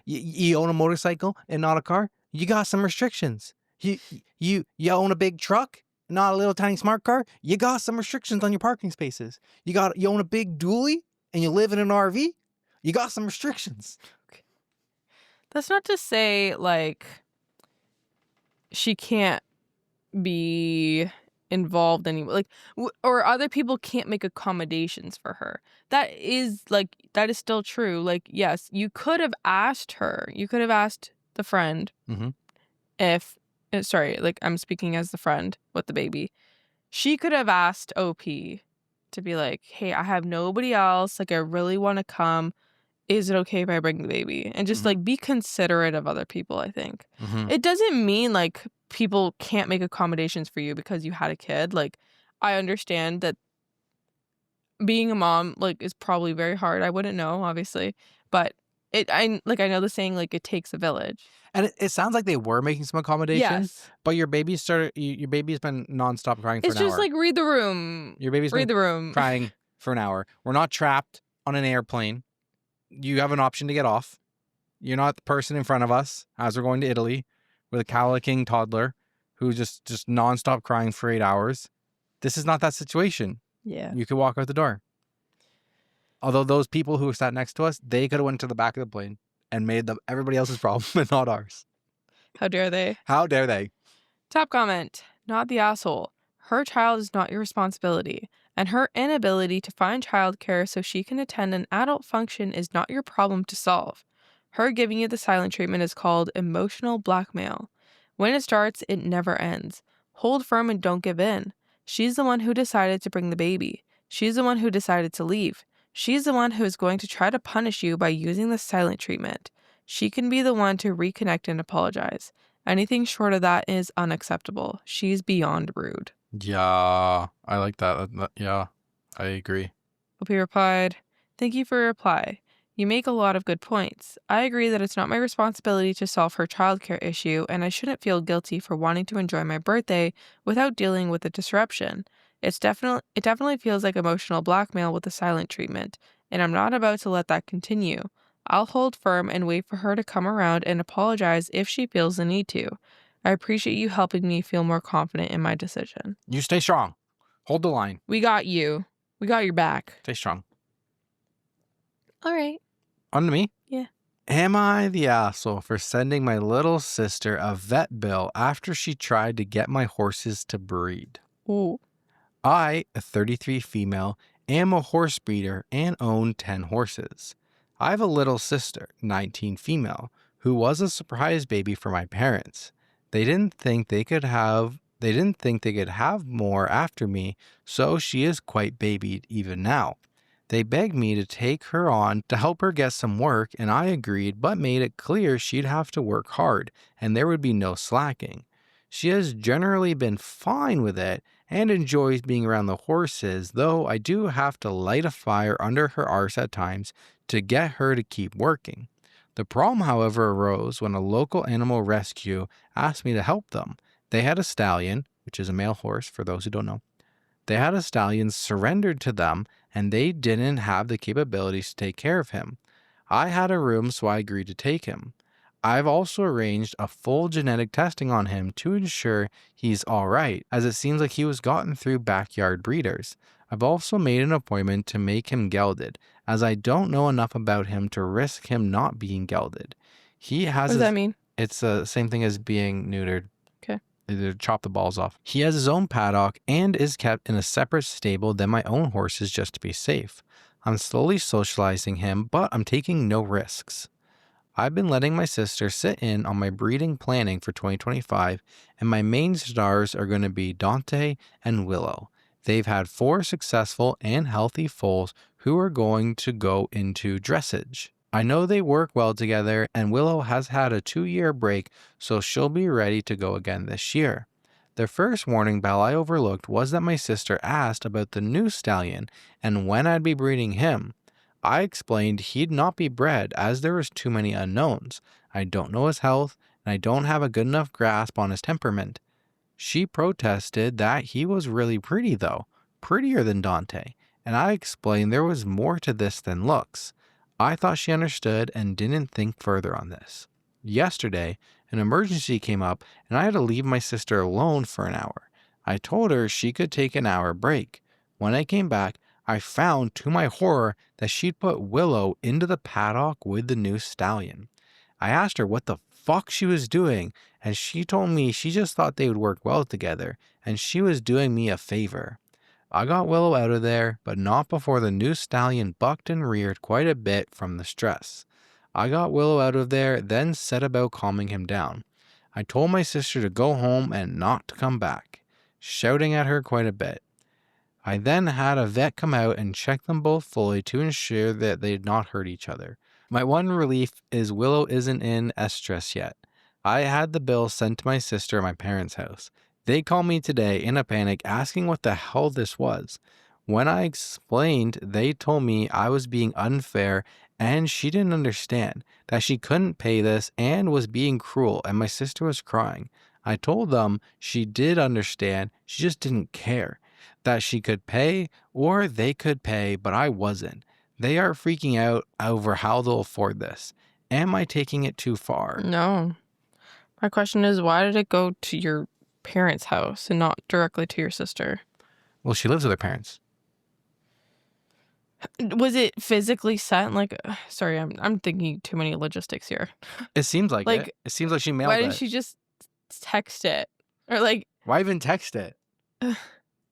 you own a motorcycle and not a car. You got some restrictions. You own a big truck, not a little tiny smart car. You got some restrictions on your parking spaces. You own a big dually and you live in an RV. You got some restrictions. That's not to say, like, she can't be involved anymore. Like, or other people can't make accommodations for her. That is still true. Like, yes, you could have asked her. You could have asked the friend if, sorry, like, I'm speaking as the friend with the baby. She could have asked OP to be like, hey, I have nobody else. Like, I really want to come. Is it okay if I bring the baby? And just like be considerate of other people, I think. It doesn't mean like people can't make accommodations for you because you had a kid. Like, I understand that being a mom like is probably very hard. I wouldn't know, obviously. But I know the saying, like, it takes a village. And it sounds like they were making some accommodations, Yes. but your baby's been nonstop crying for It's an just hour. like, read the room. Your baby's Read been the room. crying for an hour. We're not trapped on an airplane. You have an option to get off. You're not the person in front of us as we're going to Italy with a cowlicking toddler who's just nonstop crying for 8 hours. This is not that situation. Yeah. You could walk out the door. Although those people who sat next to us, they could have went to the back of the plane and made everybody else's problem and not ours. How dare they? How dare they? Top comment. Not the asshole. Her child is not your responsibility, and her inability to find childcare so she can attend an adult function is not your problem to solve. Her giving you the silent treatment is called emotional blackmail. When it starts, it never ends. Hold firm and don't give in. She's the one who decided to bring the baby. She's the one who decided to leave. She's the one who is going to try to punish you by using the silent treatment. She can be the one to reconnect and apologize. Anything short of that is unacceptable. She's beyond rude. Yeah, I like that. Yeah, I agree. OP replied, "Thank you for your reply. You make a lot of good points. I agree that it's not my responsibility to solve her childcare issue, and I shouldn't feel guilty for wanting to enjoy my birthday without dealing with the disruption. It definitely feels like emotional blackmail with the silent treatment, and I'm not about to let that continue. I'll hold firm and wait for her to come around and apologize if she feels the need to. I appreciate you helping me feel more confident in my decision." You stay strong. Hold the line. We got you. We got your back. Stay strong. All right. On to me? Yeah. Am I the asshole for sending my little sister a vet bill after she tried to get my horses to breed? Ooh. I, a 33 female, am a horse breeder and own 10 horses. I have a little sister, 19 female, who was a surprise baby for my parents. They didn't think they could have more after me, so she is quite babied even now. They begged me to take her on to help her get some work, and I agreed, but made it clear she'd have to work hard and there would be no slacking. She has generally been fine with it and enjoys being around the horses, though I do have to light a fire under her arse at times to get her to keep working. The problem, however, arose when a local animal rescue asked me to help them. They had a stallion, which is a male horse for those who don't know. They had a stallion surrendered to them, and they didn't have the capabilities to take care of him. I had a room, so I agreed to take him. I've also arranged a full genetic testing on him to ensure he's all right, as it seems like he was gotten through backyard breeders. I've also made an appointment to make him gelded, as I don't know enough about him to risk him not being gelded. He has What does that mean? It's the same thing as being neutered. Okay. Either chop the balls off. He has his own paddock and is kept in a separate stable than my own horses just to be safe. I'm slowly socializing him, but I'm taking no risks. I've been letting my sister sit in on my breeding planning for 2025, and my main stars are going to be Dante and Willow. They've had 4 successful and healthy foals who are going to go into dressage. I know they work well together, and Willow has had a 2-year break, so she'll be ready to go again this year. The first warning bell I overlooked was that my sister asked about the new stallion and when I'd be breeding him. I explained he'd not be bred as there was too many unknowns. I don't know his health, and I don't have a good enough grasp on his temperament. She protested that he was really pretty though, prettier than Dante, and I explained there was more to this than looks. I thought she understood and didn't think further on this. Yesterday, an emergency came up and I had to leave my sister alone for an hour. I told her she could take an hour break. When I came back, I found, to my horror, that she'd put Willow into the paddock with the new stallion. I asked her what the fuck she was doing, and she told me she just thought they would work well together, and she was doing me a favor. I got Willow out of there, but not before the new stallion bucked and reared quite a bit from the stress. I got Willow out of there, then set about calming him down. I told my sister to go home and not to come back, shouting at her quite a bit. I then had a vet come out and check them both fully to ensure that they did not hurt each other. My one relief is Willow isn't in estrus yet. I had the bill sent to my sister at my parents' house. They called me today in a panic asking what the hell this was. When I explained, they told me I was being unfair And she didn't understand that she couldn't pay this and was being cruel, and my sister was crying. I told them she did understand, she just didn't care. That she could pay or they could pay, but I wasn't. They are freaking out over how they'll afford this. Am I taking it too far? No. My question is, why did it go to your parents' house and not directly to your sister? Well, she lives with her parents. Was it physically sent? Like, sorry, I'm thinking too many logistics here. It seems like Like, it. It seems like she mailed why it. didn't she just text it? Or like, Why even text it?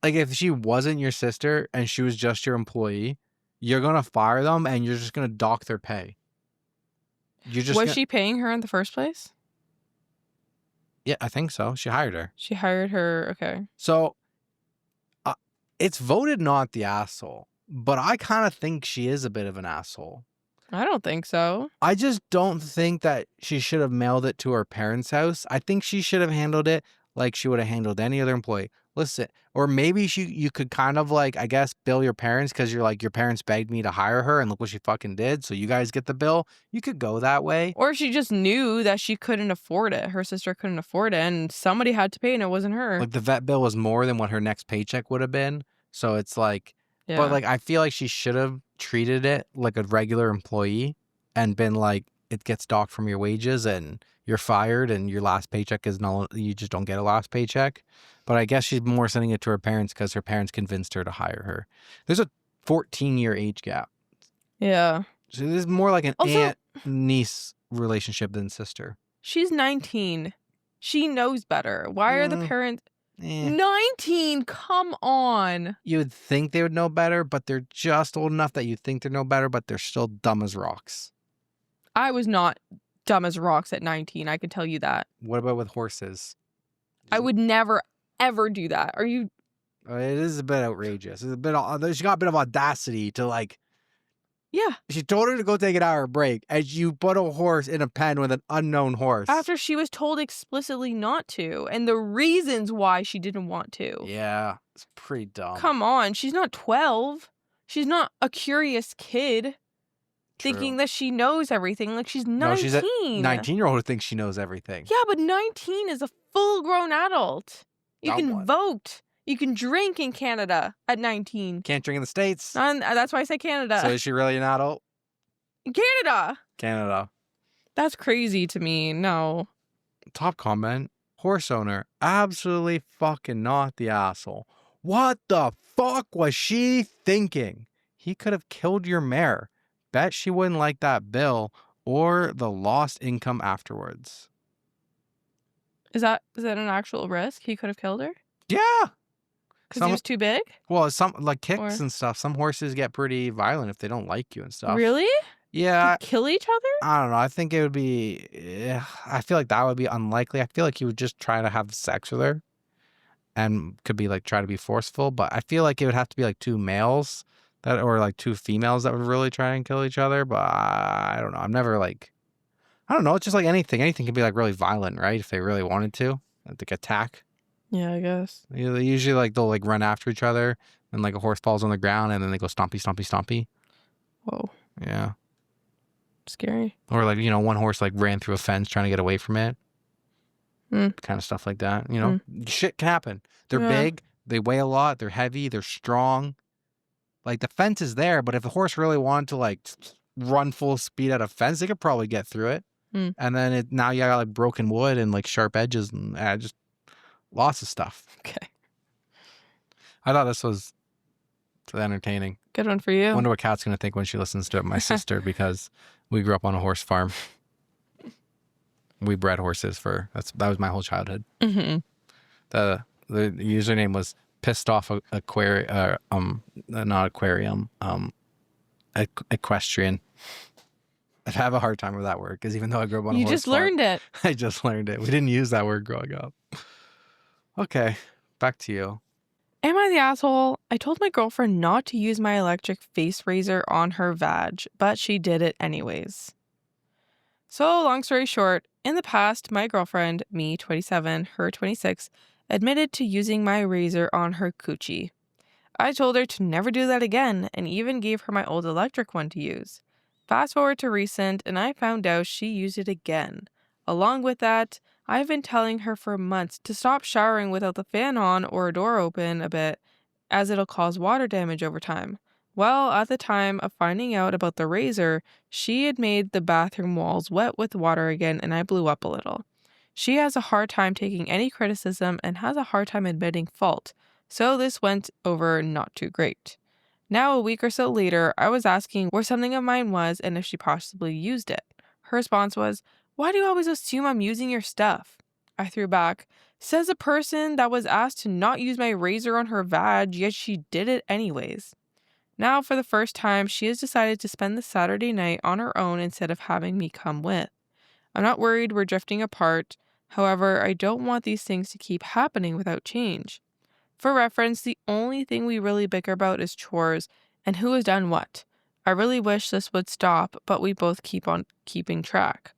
Like, if she wasn't your sister and she was just your employee, you're going to fire them and you're just going to dock their pay. Was she paying her in the first place? Yeah, I think so. She hired her. She hired her. Okay. So it's voted not the asshole, but I kind of think she is a bit of an asshole. I don't think so. I just don't think that she should have mailed it to her parents' house. I think she should have handled it like she would have handled any other employee. Listen, or maybe you could kind of like, I guess, bill your parents because you're like, your parents begged me to hire her and look what she fucking did. So you guys get the bill. You could go that way. Or she just knew that she couldn't afford it. Her sister couldn't afford it and somebody had to pay and it wasn't her. Like the vet bill was more than what her next paycheck would have been. So it's like, Yeah. But like, I feel like she should have treated it like a regular employee and been like, it gets docked from your wages and you're fired and your last paycheck is no, you just don't get a last paycheck. But I guess she's more sending it to her parents because her parents convinced her to hire her. There's a 14-year age gap. Yeah. So this is more like an Also, aunt-niece relationship than sister. She's 19. She knows better. Why are the parents... 19? Come on. You would think they would know better, but they're just old enough that you think they know better, but they're still dumb as rocks. I was not dumb as rocks at 19. I can tell you that. What about with horses? I would never, ever do that. Are you... It is a bit outrageous. It's a bit. She got a bit of audacity to like. Yeah. She told her to go take an hour break, and you put a horse in a pen with an unknown horse. After she was told explicitly not to, and the reasons why she didn't want to. Yeah, it's pretty dumb. Come on, she's not 12. She's not a curious kid thinking that she knows everything. Like, she's 19. No, she's a 19-year-old who thinks she knows everything. Yeah, but 19 is a full-grown adult. You can vote. You can drink in Canada at 19. Can't drink in the States. And that's why I say Canada. So is she really an adult? Canada. Canada. That's crazy to me. No. Top comment. Horse owner. Absolutely fucking not the asshole. What the fuck was she thinking? He could have killed your mare. Bet she wouldn't like that bill or the lost income afterwards. Is that an actual risk? He could have killed her? Yeah. Because he was too big? Well, some like kicks and stuff. Some horses get pretty violent if they don't like you and stuff. Really? Yeah. Kill each other? I don't know. I think it would be. I feel like that would be unlikely. I feel like he would just try to have sex with her, and could be like try to be forceful. But I feel like it would have to be like two males or like two females that would really try and kill each other. But I don't know. I'm never like. I don't know. It's just like anything. Anything can be like really violent, right? If they really wanted to, like attack. Yeah, I guess. They usually like they'll like run after each other, and like a horse falls on the ground, and then they go stompy, stompy, stompy. Whoa. Yeah. Scary. Or like, you know, one horse like ran through a fence trying to get away from it. Kind of stuff like that. You know, shit can happen. They're big. They weigh a lot. They're heavy. They're strong. Like the fence is there, but if the horse really wanted to like run full speed at a fence, they could probably get through it. And then now you got like broken wood and like sharp edges and just lots of stuff. Okay. I thought this was entertaining. Good one for you. I wonder what Kat's going to think when she listens to it, my sister, because we grew up on a horse farm. We bred horses that was my whole childhood. Mm-hmm. The username was pissed off not aquarium, equestrian. I have a hard time with that word because even though I grew up on a horse farm. You just learned it. I just learned it. We didn't use that word growing up. Okay, back to you. Am I the asshole? I told my girlfriend not to use my electric face razor on her vag, but she did it anyways. So, long story short, in the past, my girlfriend, me, 27, her 26, admitted to using my razor on her coochie. I told her to never do that again and even gave her my old electric one to use. Fast forward to recent, and I found out she used it again. Along with that, I've been telling her for months to stop showering without the fan on or a door open a bit, as it'll cause water damage over time. Well, at the time of finding out about the razor, she had made the bathroom walls wet with water again, and I blew up a little. She has a hard time taking any criticism and has a hard time admitting fault, so this went over not too great. Now, a week or so later, I was asking where something of mine was and if she possibly used it. Her response was, "Why do you always assume I'm using your stuff?" I threw back, "Says a person that was asked to not use my razor on her vag, yet she did it anyways." Now, for the first time, she has decided to spend the Saturday night on her own instead of having me come with. I'm not worried we're drifting apart. However, I don't want these things to keep happening without change. For reference, the only thing we really bicker about is chores and who has done what. I really wish this would stop, but we both keep on keeping track.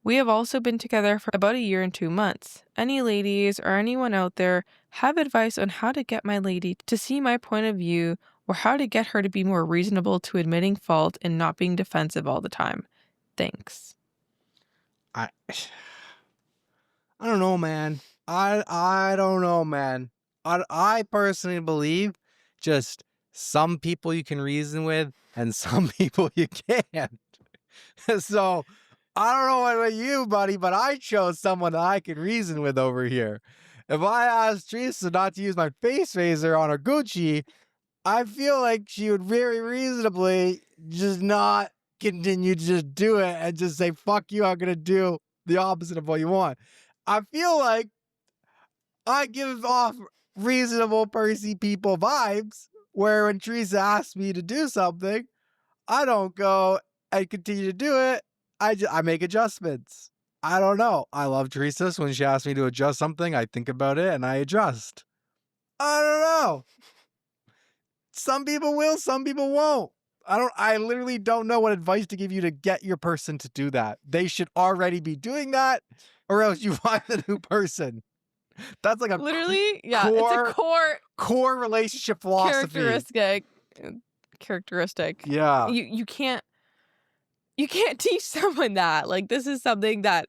We have also been together for about a year and 2 months. Any ladies or anyone out there have advice on how to get my lady to see my point of view or how to get her to be more reasonable to admitting fault and not being defensive all the time? Thanks. I don't know, man. I don't know, man. I personally believe just some people you can reason with and some people you can't. So I don't know about you, buddy, but I chose someone that I can reason with over here. If I asked Teresa not to use my face razor on her Gucci, I feel like she would very reasonably just not continue to just do it and just say, fuck you, I'm going to do the opposite of what you want. I feel like I give off reasonable, Percy people vibes, where when Teresa asks me to do something, I don't go and continue to do it. I make adjustments. I don't know. I love Teresa. So when she asks me to adjust something, I think about it and I adjust. I don't know. Some people will, some people won't. I literally don't know what advice to give you to get your person to do that. They should already be doing that, or else you find a new person. That's like a Literally, yeah, it's a core relationship philosophy. Characteristic. Yeah. You can't teach someone that. Like, this is something that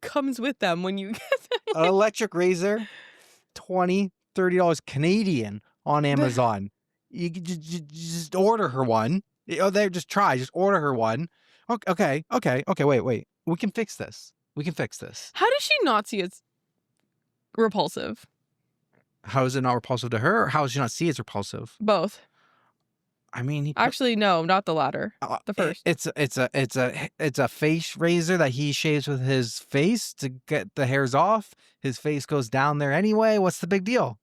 comes with them when you get them. An electric razor, $20, $30 Canadian on Amazon. You could just order her one. Just order her one. Okay, wait. We can fix this. How does she not see it's repulsive? How is it not repulsive to her? Or how does she not see it's repulsive? Both. I mean, actually, no, not the latter. The first. It's a face razor that he shaves with his face to get the hairs off. His face goes down there anyway. What's the big deal?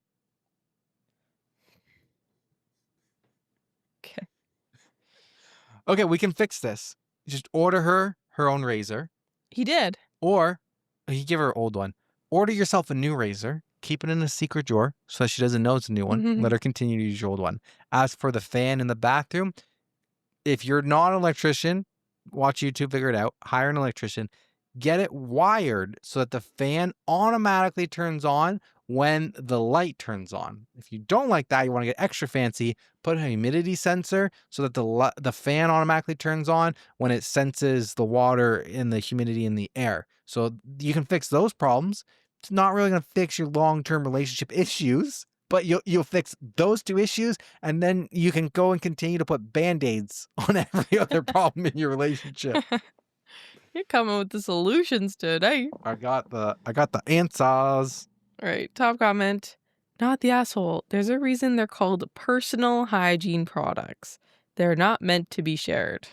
Okay, we can fix this. Just order her own razor. He did. Or you give her an old one. Order yourself a new razor. Keep it in a secret drawer so that she doesn't know it's a new one. Mm-hmm. Let her continue to use your old one. As for the fan in the bathroom, if you're not an electrician, watch YouTube, figure it out. Hire an electrician. Get it wired so that the fan automatically turns on when the light turns on. If you don't like that, you want to get extra fancy, put a humidity sensor so that the fan automatically turns on when it senses the water and the humidity in the air. So you can fix those problems. It's not really going to fix your long-term relationship issues, but you'll fix those two issues, and then you can go and continue to put Band-Aids on every other problem in your relationship. You're coming with the solutions today. I got the answers. All right, top comment. Not the asshole. There's a reason they're called personal hygiene products. They're not meant to be shared.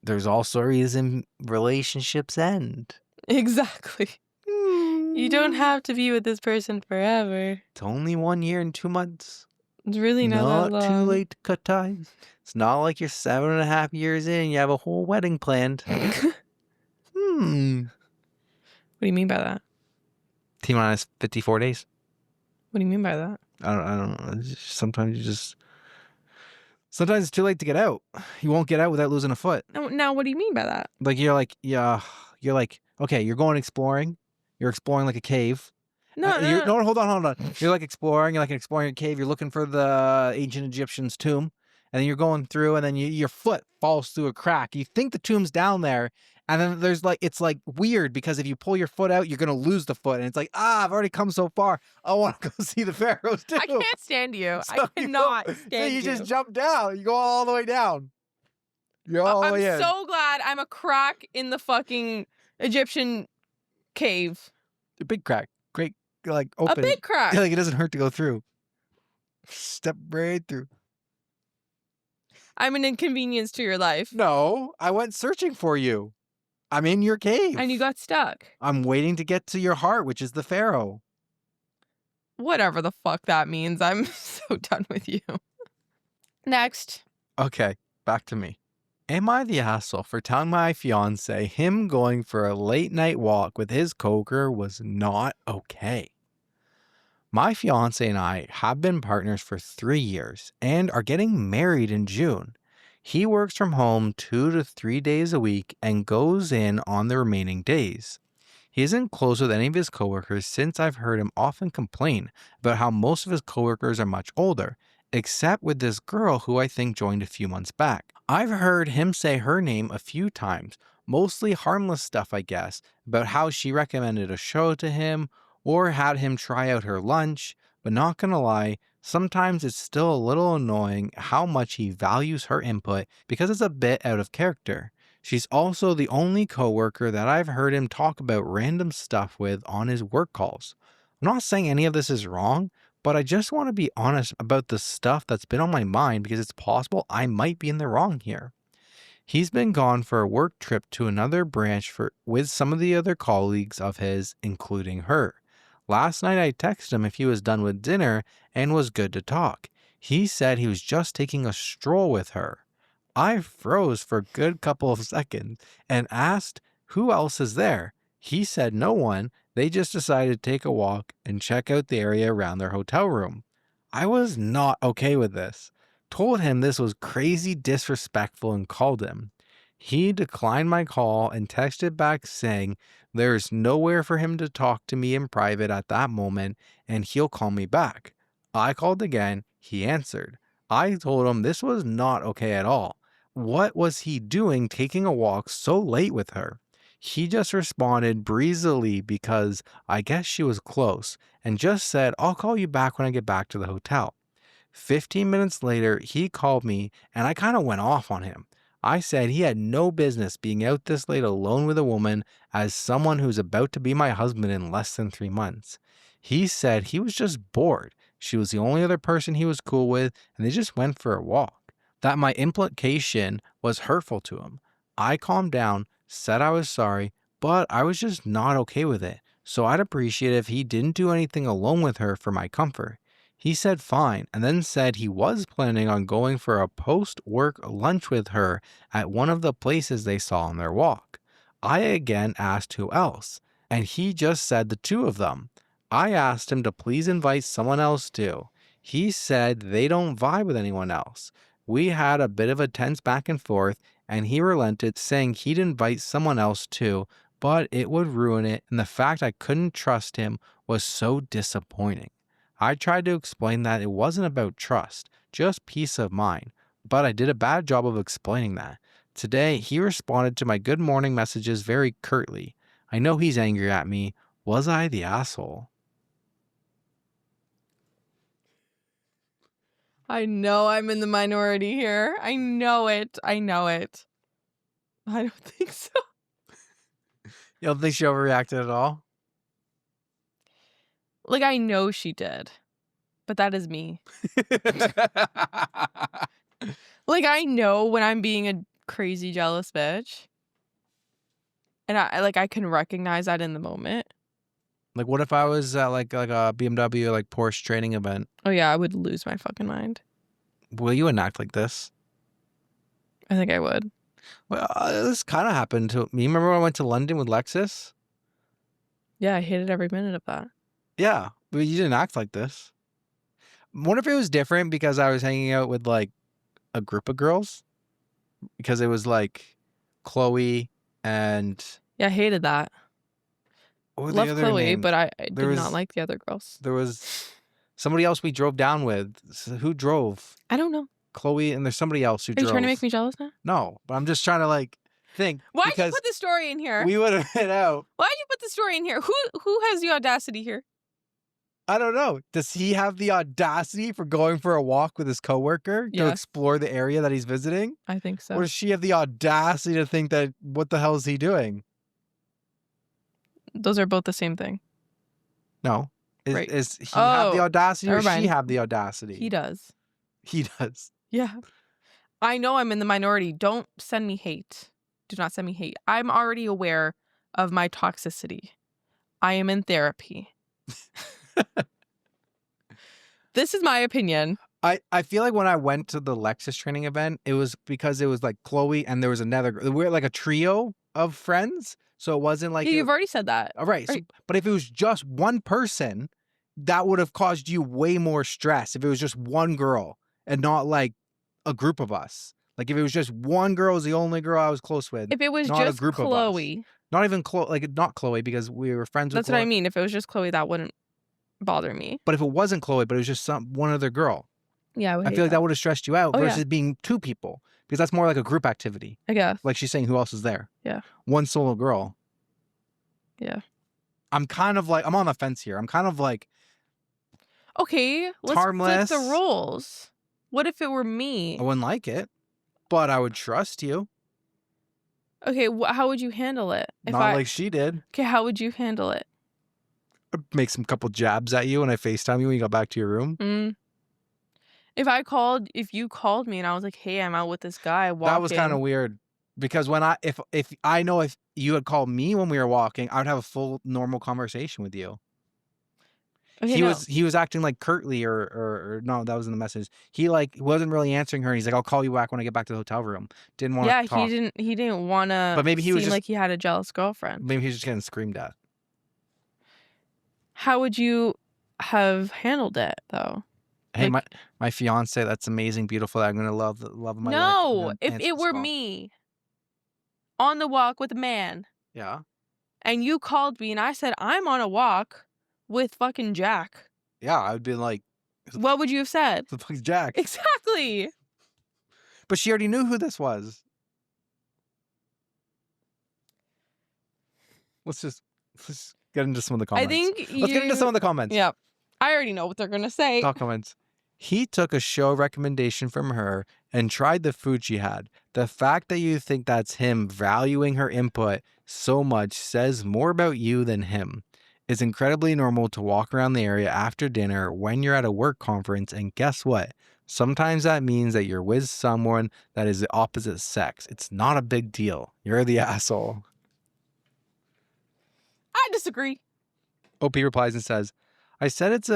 There's also a reason relationships end. Exactly. You don't have to be with this person forever. It's only 1 year and 2 months. It's really not that long. Not too late to cut ties. It's not like you're 7.5 years in and you have a whole wedding planned. What do you mean by that? T-minus 54 days. What do you mean by that? I don't know. Sometimes it's too late to get out. You won't get out without losing a foot. Now, what do you mean by that? Like, you're like, okay, you're going exploring. You're exploring like a cave. No, hold on. You're like exploring. You're like exploring a cave. You're looking for the ancient Egyptians' tomb. and then you're going through, and then your foot falls through a crack. You think the tomb's down there, and then there's like, it's like weird because if you pull your foot out, you're gonna lose the foot, and it's like, I've already come so far. I want to go see the pharaohs too. I can't stand you. So I cannot so stand you you. just jump down. You go all the way down. You're all the way in. I'm so glad I'm a crack in the fucking Egyptian cave. A big crack. Great, like open. A big crack. Like it doesn't hurt to go through. Step right through. I'm an inconvenience to your life. No, I went searching for you. I'm in your cave. And you got stuck. I'm waiting to get to your heart, which is the pharaoh. Whatever the fuck that means. I'm so done with you. Next. Okay, back to me. Am I the asshole for telling my fiancé him going for a late night walk with his coworker was not okay? My fiancé and I have been partners for 3 years and are getting married in June. He works from home 2 to 3 days a week and goes in on the remaining days. He isn't close with any of his coworkers since I've heard him often complain about how most of his coworkers are much older, except with this girl who I think joined a few months back. I've heard him say her name a few times, mostly harmless stuff, I guess, about how she recommended a show to him or had him try out her lunch, but not gonna lie, sometimes it's still a little annoying how much he values her input because it's a bit out of character. She's also the only coworker that I've heard him talk about random stuff with on his work calls. I'm not saying any of this is wrong, but I just want to be honest about the stuff that's been on my mind because it's possible I might be in the wrong here. He's been gone for a work trip to another branch with some of the other colleagues of his, including her. Last night I texted him if he was done with dinner and was good to talk. He said he was just taking a stroll with her. I froze for a good couple of seconds and asked who else is there. He said no one. They just decided to take a walk and check out the area around their hotel room. I was not okay with this. Told him this was crazy disrespectful and called him. He declined my call and texted back saying there's nowhere for him to talk to me in private at that moment and he'll call me back. I called again. He answered. I told him this was not okay at all. What was he doing taking a walk so late with her? He just responded breezily because I guess she was close and just said, I'll call you back when I get back to the hotel. 15 minutes later, he called me and I kind of went off on him. I said he had no business being out this late alone with a woman as someone who's about to be my husband in less than 3 months. He said he was just bored. She was the only other person he was cool with and they just went for a walk. That my implication was hurtful to him. I calmed down, said I was sorry, but I was just not okay with it. So I'd appreciate if he didn't do anything alone with her for my comfort. He said fine, and then said he was planning on going for a post-work lunch with her at one of the places they saw on their walk. I again asked who else, and he just said the two of them. I asked him to please invite someone else too. He said they don't vibe with anyone else. We had a bit of a tense back and forth, and he relented, saying he'd invite someone else too, but it would ruin it, and the fact I couldn't trust him was so disappointing. I tried to explain that it wasn't about trust, just peace of mind, but I did a bad job of explaining that. Today, he responded to my good morning messages very curtly. I know he's angry at me. Was I the asshole? I know I'm in the minority here. I know it. I know it. I don't think so. You don't think she overreacted at all? Like, I know she did. But that is me. Like, I know when I'm being a crazy jealous bitch. And I can recognize that in the moment. Like, what if I was at like a BMW like Porsche training event? Oh yeah, I would lose my fucking mind. Will you enact like this? I think I would. Well, this kind of happened to me. Remember when I went to London with Lexus? Yeah, I hated every minute of that. Yeah, but you didn't act like this. What if it was different because I was hanging out with like a group of girls? Because it was like Chloe and Yeah, I hated that. what were the Love other Chloe, names? but I did There not was- like the other girls. There was somebody else we drove down with. Who drove? I don't know. Chloe and there's somebody else who Are you drove. trying to make me jealous now? No, but I'm just trying to like think. Why'd you put the story in here? We would have been out. Why'd you put the story in here? Who has the audacity here? I don't know. Does he have the audacity for going for a walk with his coworker to explore the area that he's visiting? I think so. Or does she have the audacity to think that what the hell is he doing? Those are both the same thing. No. Right. Is he have the audacity or she have the audacity? He does. He does. Yeah. I know I'm in the minority. Don't send me hate. Do not send me hate. I'm already aware of my toxicity. I am in therapy. This is my opinion. I feel like when I went to the Lexus training event, it was because it was like Chloe and there was another girl. We were like a trio of friends. So it wasn't like... Yeah, you've already said that. All right. So, but if it was just one person, that would have caused you way more stress if it was just one girl and not like a group of us. Like if it was just one girl was the only girl I was close with. If it was not just a group Chloe. Of us. Not even Chloe, like not Chloe because we were friends with That's Chloe. what I mean. If it was just Chloe, that wouldn't bother me. But if it wasn't Chloe, but it was just one other girl. Yeah, I feel like that would have stressed you out versus being two people because that's more like a group activity. I guess. Like she's saying, who else is there? Yeah. One solo girl. Yeah. I'm kind of like, I'm on the fence here. I'm kind of like, okay, let's harmless. flip the roles. What if it were me? I wouldn't like it, but I would trust you. Okay, how would you handle it? Not like she did. Okay, how would you handle it? I'd make some couple jabs at you when I FaceTime you when you got back to your room. If you called me and I was like, hey, I'm out with this guy walking. That was kind of weird. Because when if I know if you had called me when we were walking, I would have a full normal conversation with you. Okay, he was acting like curtly or no, that was in the message. He like wasn't really answering her. He's like, I'll call you back when I get back to the hotel room. Didn't want to talk. He didn't want to. But maybe he was like he had a jealous girlfriend. Maybe he was just getting screamed at. How would you have handled it though? Hey, like, my fiance, that's amazing, beautiful. I'm gonna love of my life. No, if it were me on the walk with a man. Yeah. And you called me and I said, I'm on a walk with fucking Jack. Yeah, I would be like... What would you have said? The fuck's Jack? Exactly. But she already knew who this was. Let's get into some of the comments. Let's get into some of the comments. Yeah. I already know what they're going to say. Talk comments. He took a show recommendation from her and tried the food she had. The fact that you think that's him valuing her input so much says more about you than him. It's incredibly normal to walk around the area after dinner when you're at a work conference, and guess what? Sometimes that means that you're with someone that is the opposite sex. It's not a big deal. You're the asshole. I disagree. OP replies and says, I said it's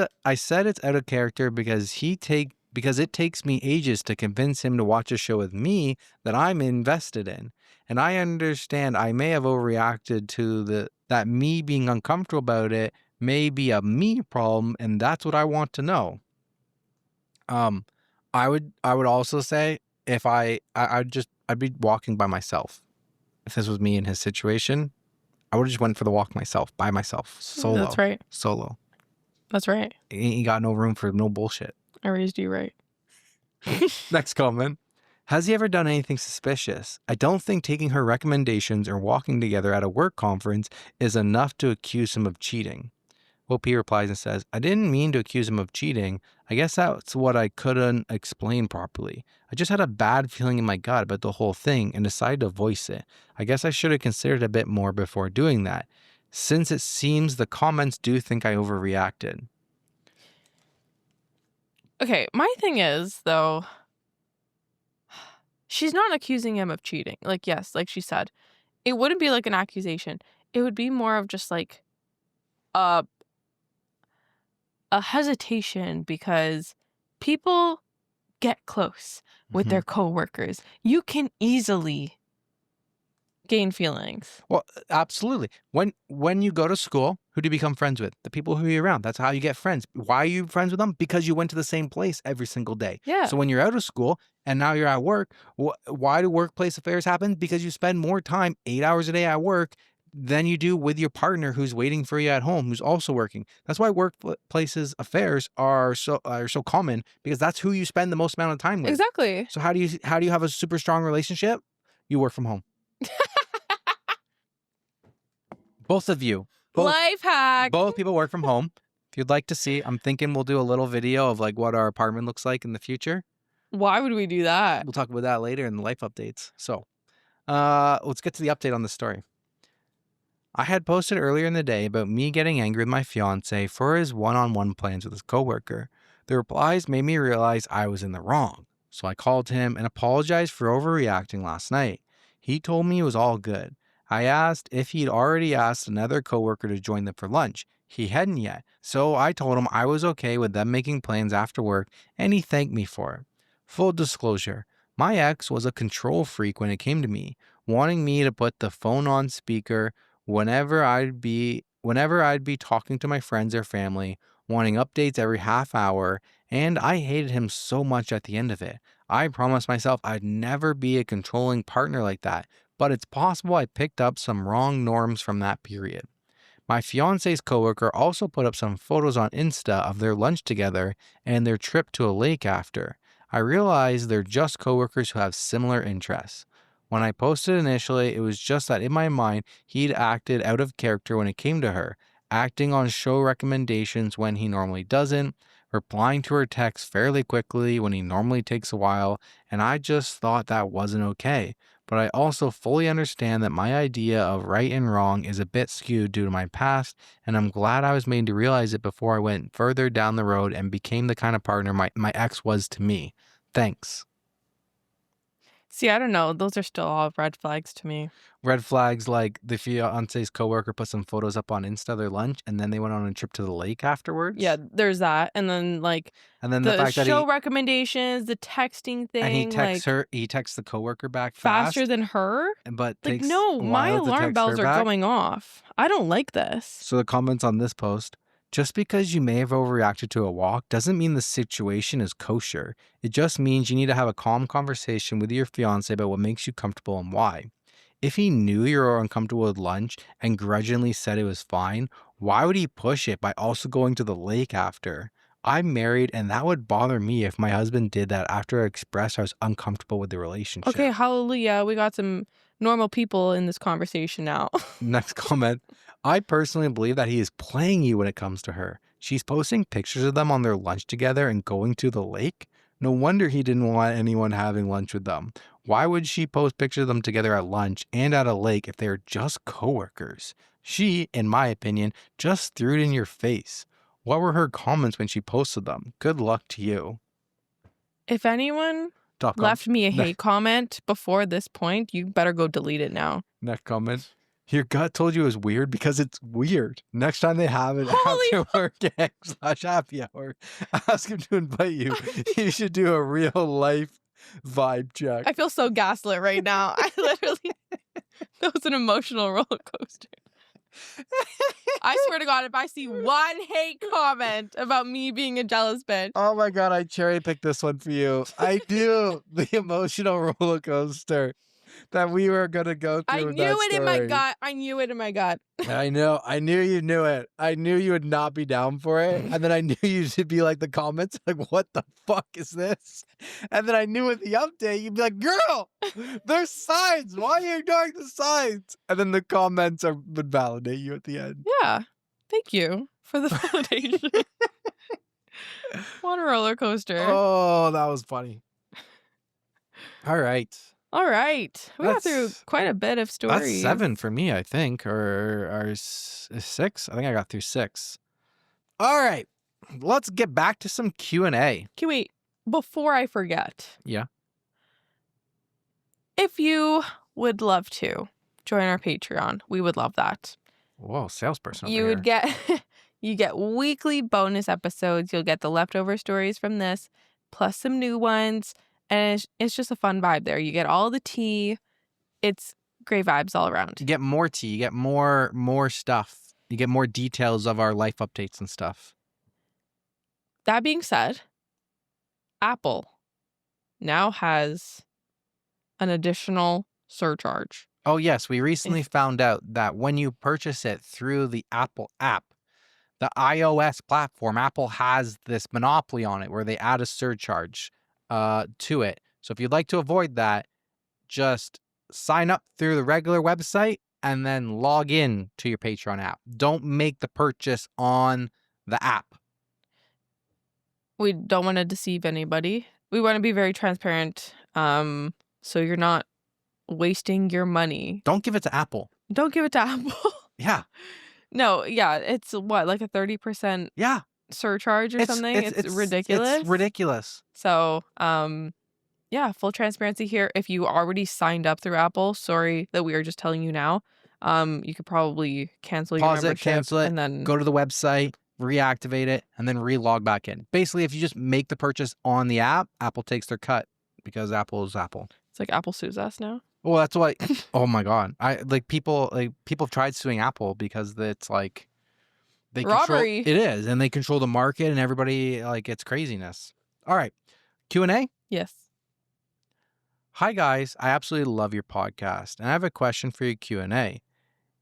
out of character because it takes me ages to convince him to watch a show with me that I'm invested in. And I understand I may have overreacted to that me being uncomfortable about it may be a me problem, and that's what I want to know. I would also say if I'd be walking by myself. If this was me in his situation, I would have just went for the walk myself, by myself, solo. That's right. Solo. That's right. You got no room for no bullshit. I raised you right. Next comment. Has he ever done anything suspicious? I don't think taking her recommendations or walking together at a work conference is enough to accuse him of cheating. OP replies and says, I didn't mean to accuse him of cheating. I guess that's what I couldn't explain properly. I just had a bad feeling in my gut about the whole thing and decided to voice it. I guess I should have considered a bit more before doing that, since it seems the comments do think I overreacted. Okay, my thing is, though, she's not accusing him of cheating. Like, yes, like she said, it wouldn't be like an accusation. It would be more of just like a hesitation because people get close with their coworkers. You can easily gain feelings. Well, absolutely. When you go to school, who do you become friends with? The people who you're around. That's how you get friends. Why are you friends with them? Because you went to the same place every single day. Yeah. So when you're out of school and now you're at work, why do workplace affairs happen? Because you spend more time, 8 hours a day at work, than you do with your partner who's waiting for you at home, who's also working. That's why workplaces affairs are so common, because that's who you spend the most amount of time with. Exactly. So how do you have a super strong relationship? You work from home. Both of you. Life hack. Both people work from home. If you'd like to see, I'm thinking we'll do a little video of like what our apartment looks like in the future. Why would we do that? We'll talk about that later in the life updates. So, let's get to the update on the story. I had posted earlier in the day about me getting angry with my fiancé for his one-on-one plans with his coworker. The replies made me realize I was in the wrong. So I called him and apologized for overreacting last night. He told me it was all good. I asked if he'd already asked another coworker to join them for lunch. He hadn't yet, so I told him I was okay with them making plans after work, and he thanked me for it. Full disclosure, my ex was a control freak when it came to me, wanting me to put the phone on speaker whenever I'd be talking to my friends or family, wanting updates every half hour, and I hated him so much at the end of it. I promised myself I'd never be a controlling partner like that, but it's possible I picked up some wrong norms from that period. My fiance's coworker also put up some photos on Insta of their lunch together and their trip to a lake after. I realized they're just coworkers who have similar interests. When I posted initially, it was just that in my mind, he'd acted out of character when it came to her, acting on show recommendations when he normally doesn't, replying to her texts fairly quickly when he normally takes a while, and I just thought that wasn't okay. But I also fully understand that my idea of right and wrong is a bit skewed due to my past, and I'm glad I was made to realize it before I went further down the road and became the kind of partner my ex was to me. Thanks. See, I don't know. Those are still all red flags to me. Red flags like the fiance's coworker put some photos up on Insta of their lunch, and then they went on a trip to the lake afterwards. Yeah, there's that. And then the fact that show recommendations, the texting thing. And he texts the coworker back faster than her. But Like, takes no, a my while to alarm text bells her are back. going off. I don't like this. So the comments on this post: just because you may have overreacted to a walk doesn't mean the situation is kosher. It just means you need to have a calm conversation with your fiance about what makes you comfortable and why. If he knew you were uncomfortable with lunch and grudgingly said it was fine, why would he push it by also going to the lake after? I'm married, and that would bother me if my husband did that after I expressed I was uncomfortable with the relationship. Okay, hallelujah. We got some normal people in this conversation now. Next comment. I personally believe that he is playing you when it comes to her. She's posting pictures of them on their lunch together and going to the lake. No wonder he didn't want anyone having lunch with them. Why would she post pictures of them together at lunch and at a lake if they're just coworkers? She, in my opinion, just threw it in your face. What were her comments when she posted them? Good luck to you. If anyone left me a hate comment before this point, you better go delete it now. Next comment. Your gut told you it was weird because it's weird. Next time they have it after work /happy hour, ask him to invite you. You should do a real life vibe check. I feel so gaslit right now. I literally, that was an emotional roller coaster. I swear to God, if I see one hate comment about me being a jealous bitch. Oh my God, I cherry picked this one for you. I do. The emotional roller coaster that we were going to go through. I knew it in my gut. I knew it in my gut. I know. I knew you knew it. I knew you would not be down for it. And then I knew you should be like the comments, like, what the fuck is this? And then I knew with the update, you'd be like, girl, there's signs. Why are you ignoring the signs? And then the comments would validate you at the end. Yeah. Thank you for the validation. What a roller coaster. Oh, that was funny. All right. We got through quite a bit of stories. That's 7 for me, I think, or 6. I think I got through 6. All right, let's get back to some Q&A. Okay, wait. Before I forget. Yeah. If you would love to join our Patreon, we would love that. Whoa, salesperson. You would get you get weekly bonus episodes. You'll get the leftover stories from this, plus some new ones. And it's just a fun vibe there. You get all the tea. It's great vibes all around. You get more tea. You get more stuff. You get more details of our life updates and stuff. That being said, Apple now has an additional surcharge Oh, yes. We recently found out that when you purchase it through the Apple app, the iOS platform, Apple has this monopoly on it where they add a surcharge to it. So if you'd like to avoid that, just sign up through the regular website and then log in to your Patreon app. Don't make the purchase on the app. We don't want to deceive anybody. We want to be very transparent. So you're not wasting your money. Don't give it to Apple. Don't give it to Apple. Yeah. No, yeah, it's what, like a 30% Yeah. surcharge or something? It's ridiculous. It's ridiculous. So, yeah, full transparency here. If you already signed up through Apple, sorry that we are just telling you now. You could probably cancel your Pause it, membership cancel it, and then go to the website, reactivate it, and then re-log back in. Basically, if you just make the purchase on the app, Apple takes their cut because Apple is Apple. It's like Apple sues us now. Well, that's why. Oh my God! People have tried suing Apple because it's like they Robbery. It is, and they control the market, and everybody it's craziness. All right, Q&A. Yes. Hi guys, I absolutely love your podcast, and I have a question for your Q&A.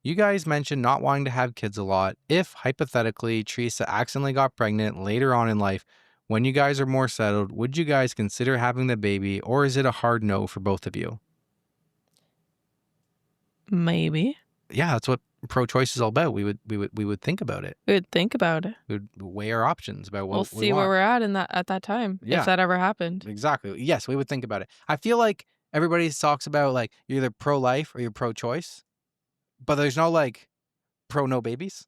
You guys mentioned not wanting to have kids a lot. If, hypothetically, Teresa accidentally got pregnant later on in life, when you guys are more settled, would you guys consider having the baby, or is it a hard no for both of you? Maybe. Yeah, that's what pro-choice is all about. We would think about it. We would think about it. We would weigh our options about what we'll see where we're at at that time. Yeah. If that ever happened. Exactly. Yes, we would think about it. I feel like everybody talks about you're either pro-life or you're pro-choice, but there's no pro-no babies.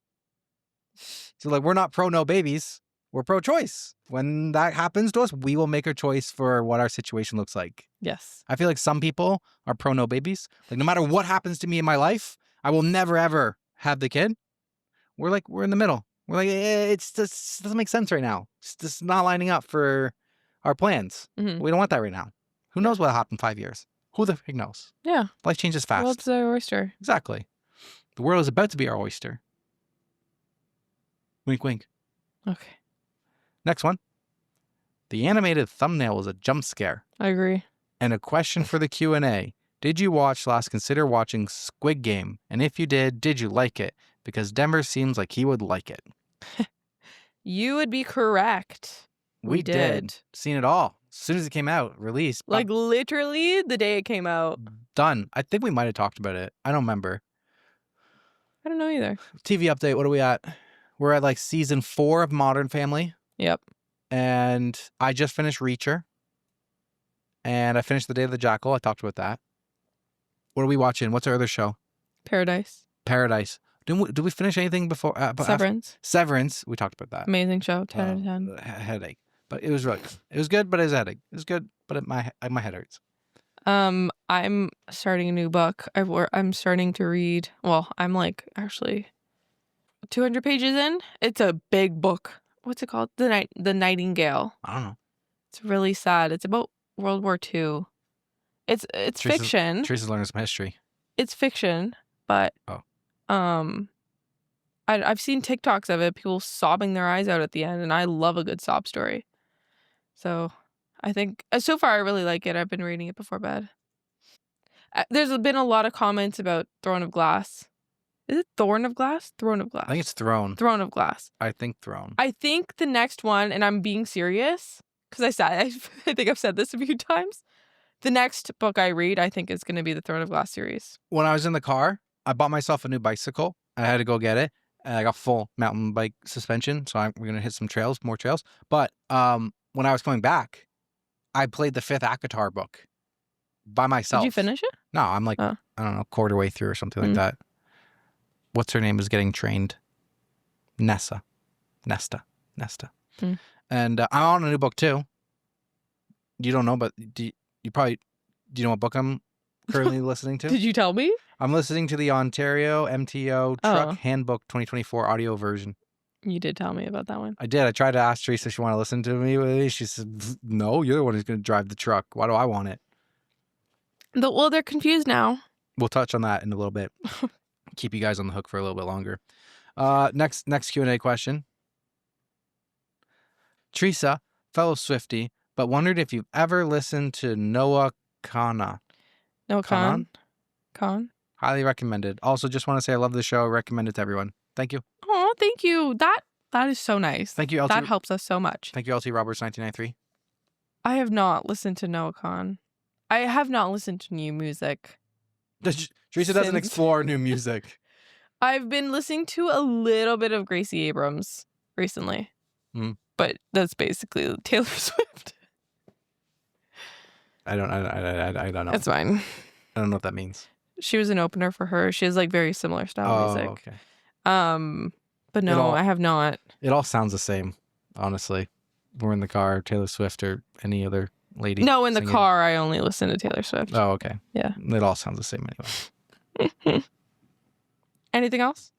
So we're not pro-no babies. We're pro-choice. When that happens to us, we will make a choice for what our situation looks like. Yes. I feel like some people are pro-no babies. No matter what happens to me in my life, I will never, ever have the kid. We're in the middle. We're it just doesn't make sense right now. It's just not lining up for our plans. Mm-hmm. We don't want that right now. Who knows what'll happen in 5 years? Who the heck knows? Yeah. Life changes fast. Well, it's our oyster. Exactly. The world is about to be our oyster. Wink, wink. Okay. Next one. The animated thumbnail was a jump scare. I agree. And a question for the Q&A. Did you consider watching Squid Game? And if you did you like it? Because Denver seems like he would like it. You would be correct. We did. Seen it all. As soon as it came out, released. Literally the day it came out. Done. I think we might have talked about it. I don't remember. I don't know either. TV update. What are we at? We're at season 4 of Modern Family. Yep. And I just finished Reacher. And I finished The Day of the Jackal. I talked about that. What are we watching? What's our other show? Paradise. Did we finish anything before? Severance. Severance. We talked about that. Amazing show. 10 out of 10. Headache. But it was really good. It was good, but it was a headache. It was good, but my head hurts. I'm starting a new book. I'm starting to read. Well, I'm actually 200 pages in. It's a big book. What's it called? The Nightingale. I don't know. It's really sad. It's about World War II. It's fiction. Teresa's learning some history. It's fiction, but I've seen TikToks of it, people sobbing their eyes out at the end, and I love a good sob story. So I think so far I really like it. I've been reading it before bed. There's been a lot of comments about Throne of Glass. Is it Thorn of Glass? Throne of Glass. I think it's Throne. Throne of Glass. I think Throne. I think the next one, and I'm being serious, because I think I've said this a few times. The next book I read, I think, is going to be the Throne of Glass series. When I was in the car, I bought myself a new bicycle. I had to go get it. And I got full mountain bike suspension, so we're going to hit some more trails. But when I was coming back, I played the 5th ACOTAR book by myself. Did you finish it? No, I'm I don't know, quarter way through or something like that. What's her name is getting trained? Nesta. And I'm on a new book too. You don't know, but do you know what book I'm currently listening to? Did you tell me? I'm listening to the Ontario MTO Truck Handbook 2024 audio version. You did tell me about that one. I did. I tried to ask Teresa if she wanted to listen to me. She said, no, you're the one who's going to drive the truck. Why do I want it? Well, they're confused now. We'll touch on that in a little bit. Keep you guys on the hook for a little bit longer. Next Q&A question. Teresa, fellow Swiftie, but wondered if you've ever listened to Noah Kahan. Noah Kahan? Kahan? Highly recommended. Also, just want to say I love the show. Recommend it to everyone. Thank you. Oh, thank you. That is so nice. Thank you, LT. That helps us so much. Thank you, LT Roberts 1993. I have not listened to Noah Khan. I have not listened to new music. Teresa doesn't explore new music. I've been listening to a little bit of Gracie Abrams recently. But that's basically Taylor Swift. I don't know. It's fine. I don't know what that means. She was an opener for her. She has like very similar style music. Okay. But no, I have not. It all sounds the same, honestly. We're in the car, Taylor Swift or any other lady. No, in the singing. car I only listen to Taylor Swift. Oh, okay. Yeah. It all sounds the same anyway. Anything else?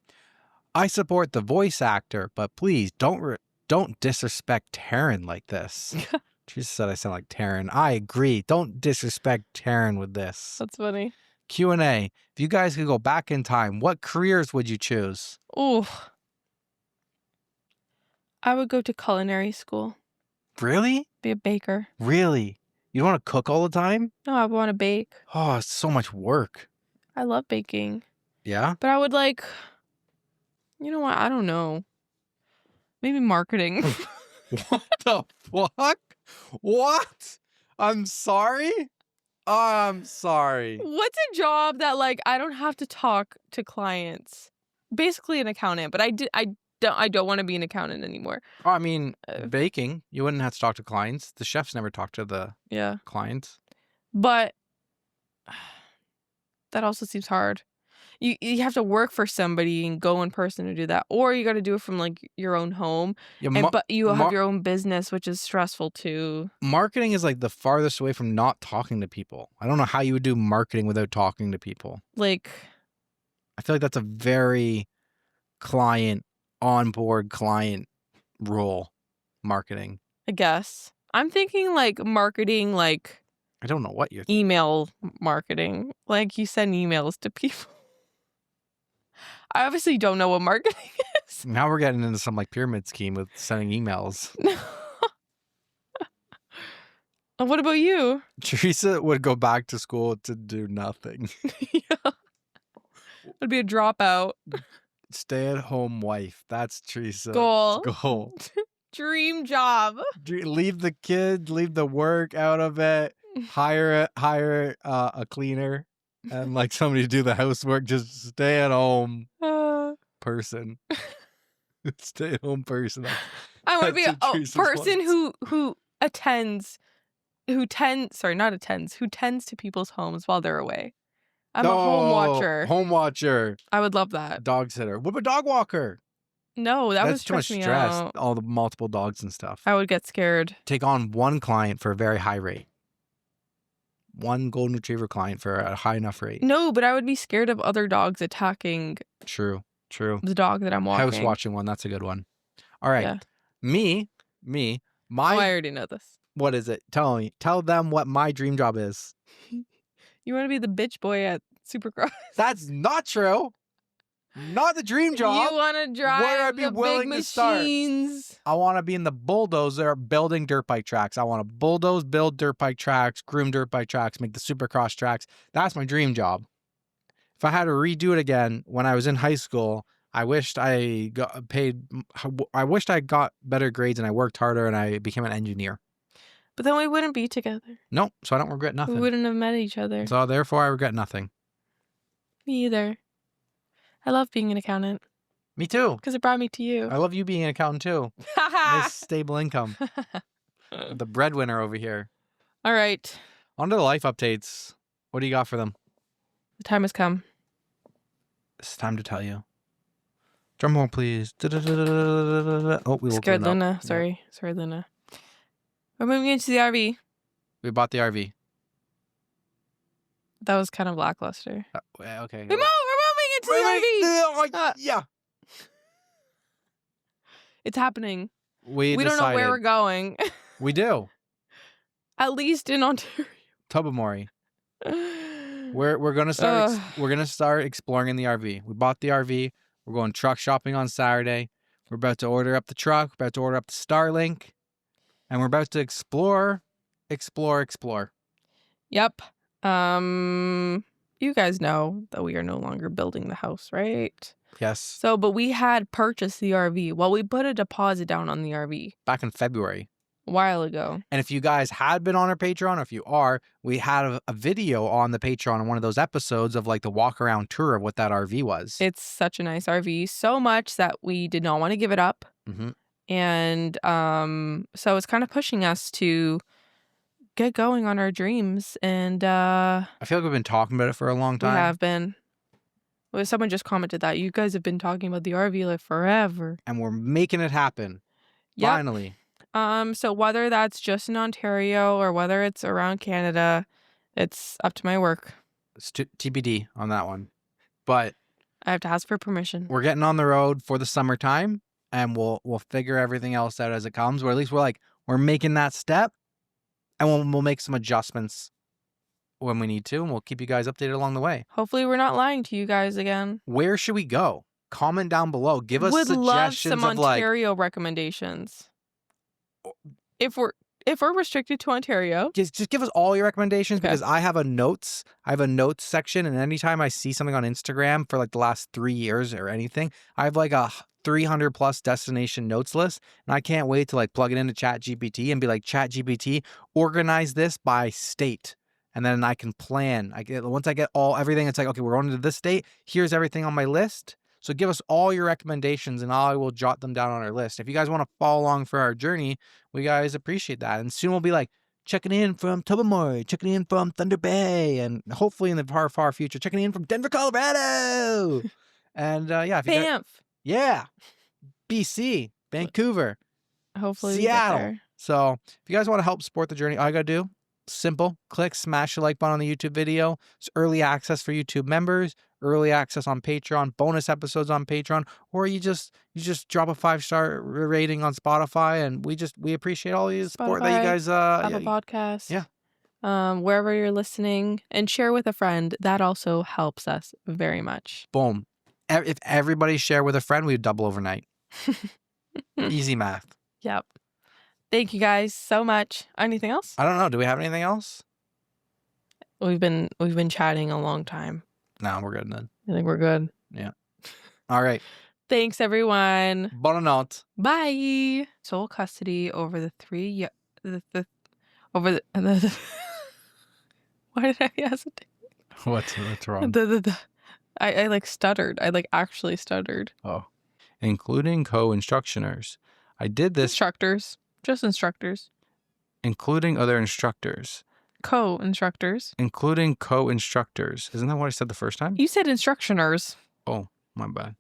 I support the voice actor, but please don't disrespect Taryn like this. Teresa said I sound like Taryn. I agree. Don't disrespect Taryn with this. That's funny. Q&A. If you guys could go back in time, what careers would you choose? Ooh. I would go to culinary school. Really? Be a baker. Really? You don't want to cook all the time? No, I want to bake. Oh, it's so much work. I love baking. Yeah? But I would like, you know what? I don't know. Maybe marketing. What the fuck? What? I'm sorry? I'm sorry. What's a job that like I don't have to talk to clients? Basically an accountant, but I don't want to be an accountant anymore. Oh, I mean, baking, you wouldn't have to talk to clients. The chefs never talk to the clients. But that also seems hard. You have to work for somebody and go in person to do that, or you got to do it from like your own home. Yeah, but you have your own business, which is stressful too. Marketing is like the farthest away from not talking to people. I don't know how you would do marketing without talking to people. Like, I feel like that's a very on-board client role. Marketing. I guess I'm thinking like marketing, like I don't know what you're thinking. Email marketing. Like you send emails to people. I obviously don't know what marketing is. Now we're getting into some like pyramid scheme with sending emails. What about you? Teresa would go back to school to do nothing. Yeah. Would be a dropout. Stay-at-home wife. That's Teresa's goal. Dream job. Leave the kids, leave the work out of it. Hire a cleaner and like somebody to do the housework. Just stay at home person. Stay at home person. I want to be a person who tends to people's homes while they're away. I'm a home watcher. Home watcher. I would love that. Dog sitter. What about dog walker? No, that That's would too much stress me stress. out. All the multiple dogs and stuff. I would get scared. Take on one client for a very high rate. One golden retriever client for a high enough rate. No, but I would be scared of other dogs attacking. True. The dog that I'm walking. House watching one. That's a good one. All right. Yeah. Me. I already know this. What is it? Tell me. Tell them what my dream job is. You want to be the bitch boy at Supercross? That's not true. Not the dream job. You want to drive the big machines. I want to be in the bulldozer building dirt bike tracks. I want to bulldoze, build dirt bike tracks, groom dirt bike tracks, make the Supercross tracks. That's my dream job. If I had to redo it again when I was in high school, I wished I got paid. I wished I got better grades and I worked harder and I became an engineer. But then we wouldn't be together. Nope. So I don't regret nothing. We wouldn't have met each other. So therefore, I regret nothing. Me either. I love being an accountant. Me too. Because it brought me to you. I love you being an accountant too. Nice stable income. The breadwinner over here. All right. On to the life updates. What do you got for them? The time has come. It's time to tell you. Drum roll, please. Oh, we scared Luna. Sorry, Luna. We're moving into the RV. We bought the RV. That was kind of lackluster. Okay. We're moving into the RV. Yeah. It's happening. We don't know where we're going. We do. At least in Ontario. Tobermory. We're gonna start. We're gonna start exploring in the RV. We bought the RV. We're going truck shopping on Saturday. We're about to order up the truck. We're about to order up the Starlink, and we're about to explore. Yep. you guys know that we are no longer building the house, right? Yes. So, but we had purchased the RV. Well, we put a deposit down on the RV Back in February. a while ago. And if you guys had been on our Patreon, or if you are, we had a video on the Patreon in one of those episodes of like the walk around tour of what that RV was. It's such a nice RV, so much that we did not want to give it up. Mm-hmm. And so it's kind of pushing us to get going on our dreams. And I feel like we've been talking about it for a long time. We have been. Well, someone just commented that you guys have been talking about the RV life forever. And we're making it happen. Yep. Finally. So whether that's just in Ontario or whether it's around Canada, it's up to my work. It's TBD on that one. But I have to ask for permission. We're getting on the road for the summertime, and we'll figure everything else out as it comes. Or at least we're making that step, and we'll make some adjustments when we need to, and we'll keep you guys updated along the way. Hopefully we're not lying to you guys again. Where should we go? Comment down below. Give us Would suggestions love some of Ontario recommendations. If we're restricted to Ontario, just give us all your recommendations, okay. Because I have a notes section, and anytime I see something on Instagram for like the last 3 years or anything, I have like a 300 plus destination notes list, and I can't wait to like plug it into ChatGPT and be like, ChatGPT, organize this by state. And then I can plan. Once I get everything, it's like, okay, we're going to this state. Here's everything on my list. So give us all your recommendations, and I will jot them down on our list. If you guys want to follow along for our journey, we guys appreciate that. And soon we'll be like checking in from Tobermory, checking in from Thunder Bay, and hopefully in the far, far future, checking in from Denver, Colorado. And yeah, Banff. BC, Vancouver, hopefully Seattle. We get there. So if you guys want to help support the journey, all you got to do, simple, smash the like button on the YouTube video. It's early access for YouTube members, early access on Patreon, bonus episodes on Patreon, or you just drop a 5-star rating on Spotify, and we appreciate all the support that you guys Apple Podcast. Yeah. Wherever you're listening, and share with a friend. That also helps us very much. Boom. If everybody share with a friend, we'd double overnight. Easy math. Yep. Thank you guys so much. Anything else? I don't know. Do we have anything else? We've been chatting a long time. No, we're good then. I think we're good. Yeah. All right. Thanks, everyone. Bonne notte. Bye. Sole custody over the over the Why did I hesitate? What's wrong? I like stuttered. I like actually stuttered. Oh. Including co-instructioners. I did this. Instructors. Just instructors. Including other instructors. Co-instructors. Including co-instructors. Isn't that what I said the first time? You said instructioners. Oh, my bad.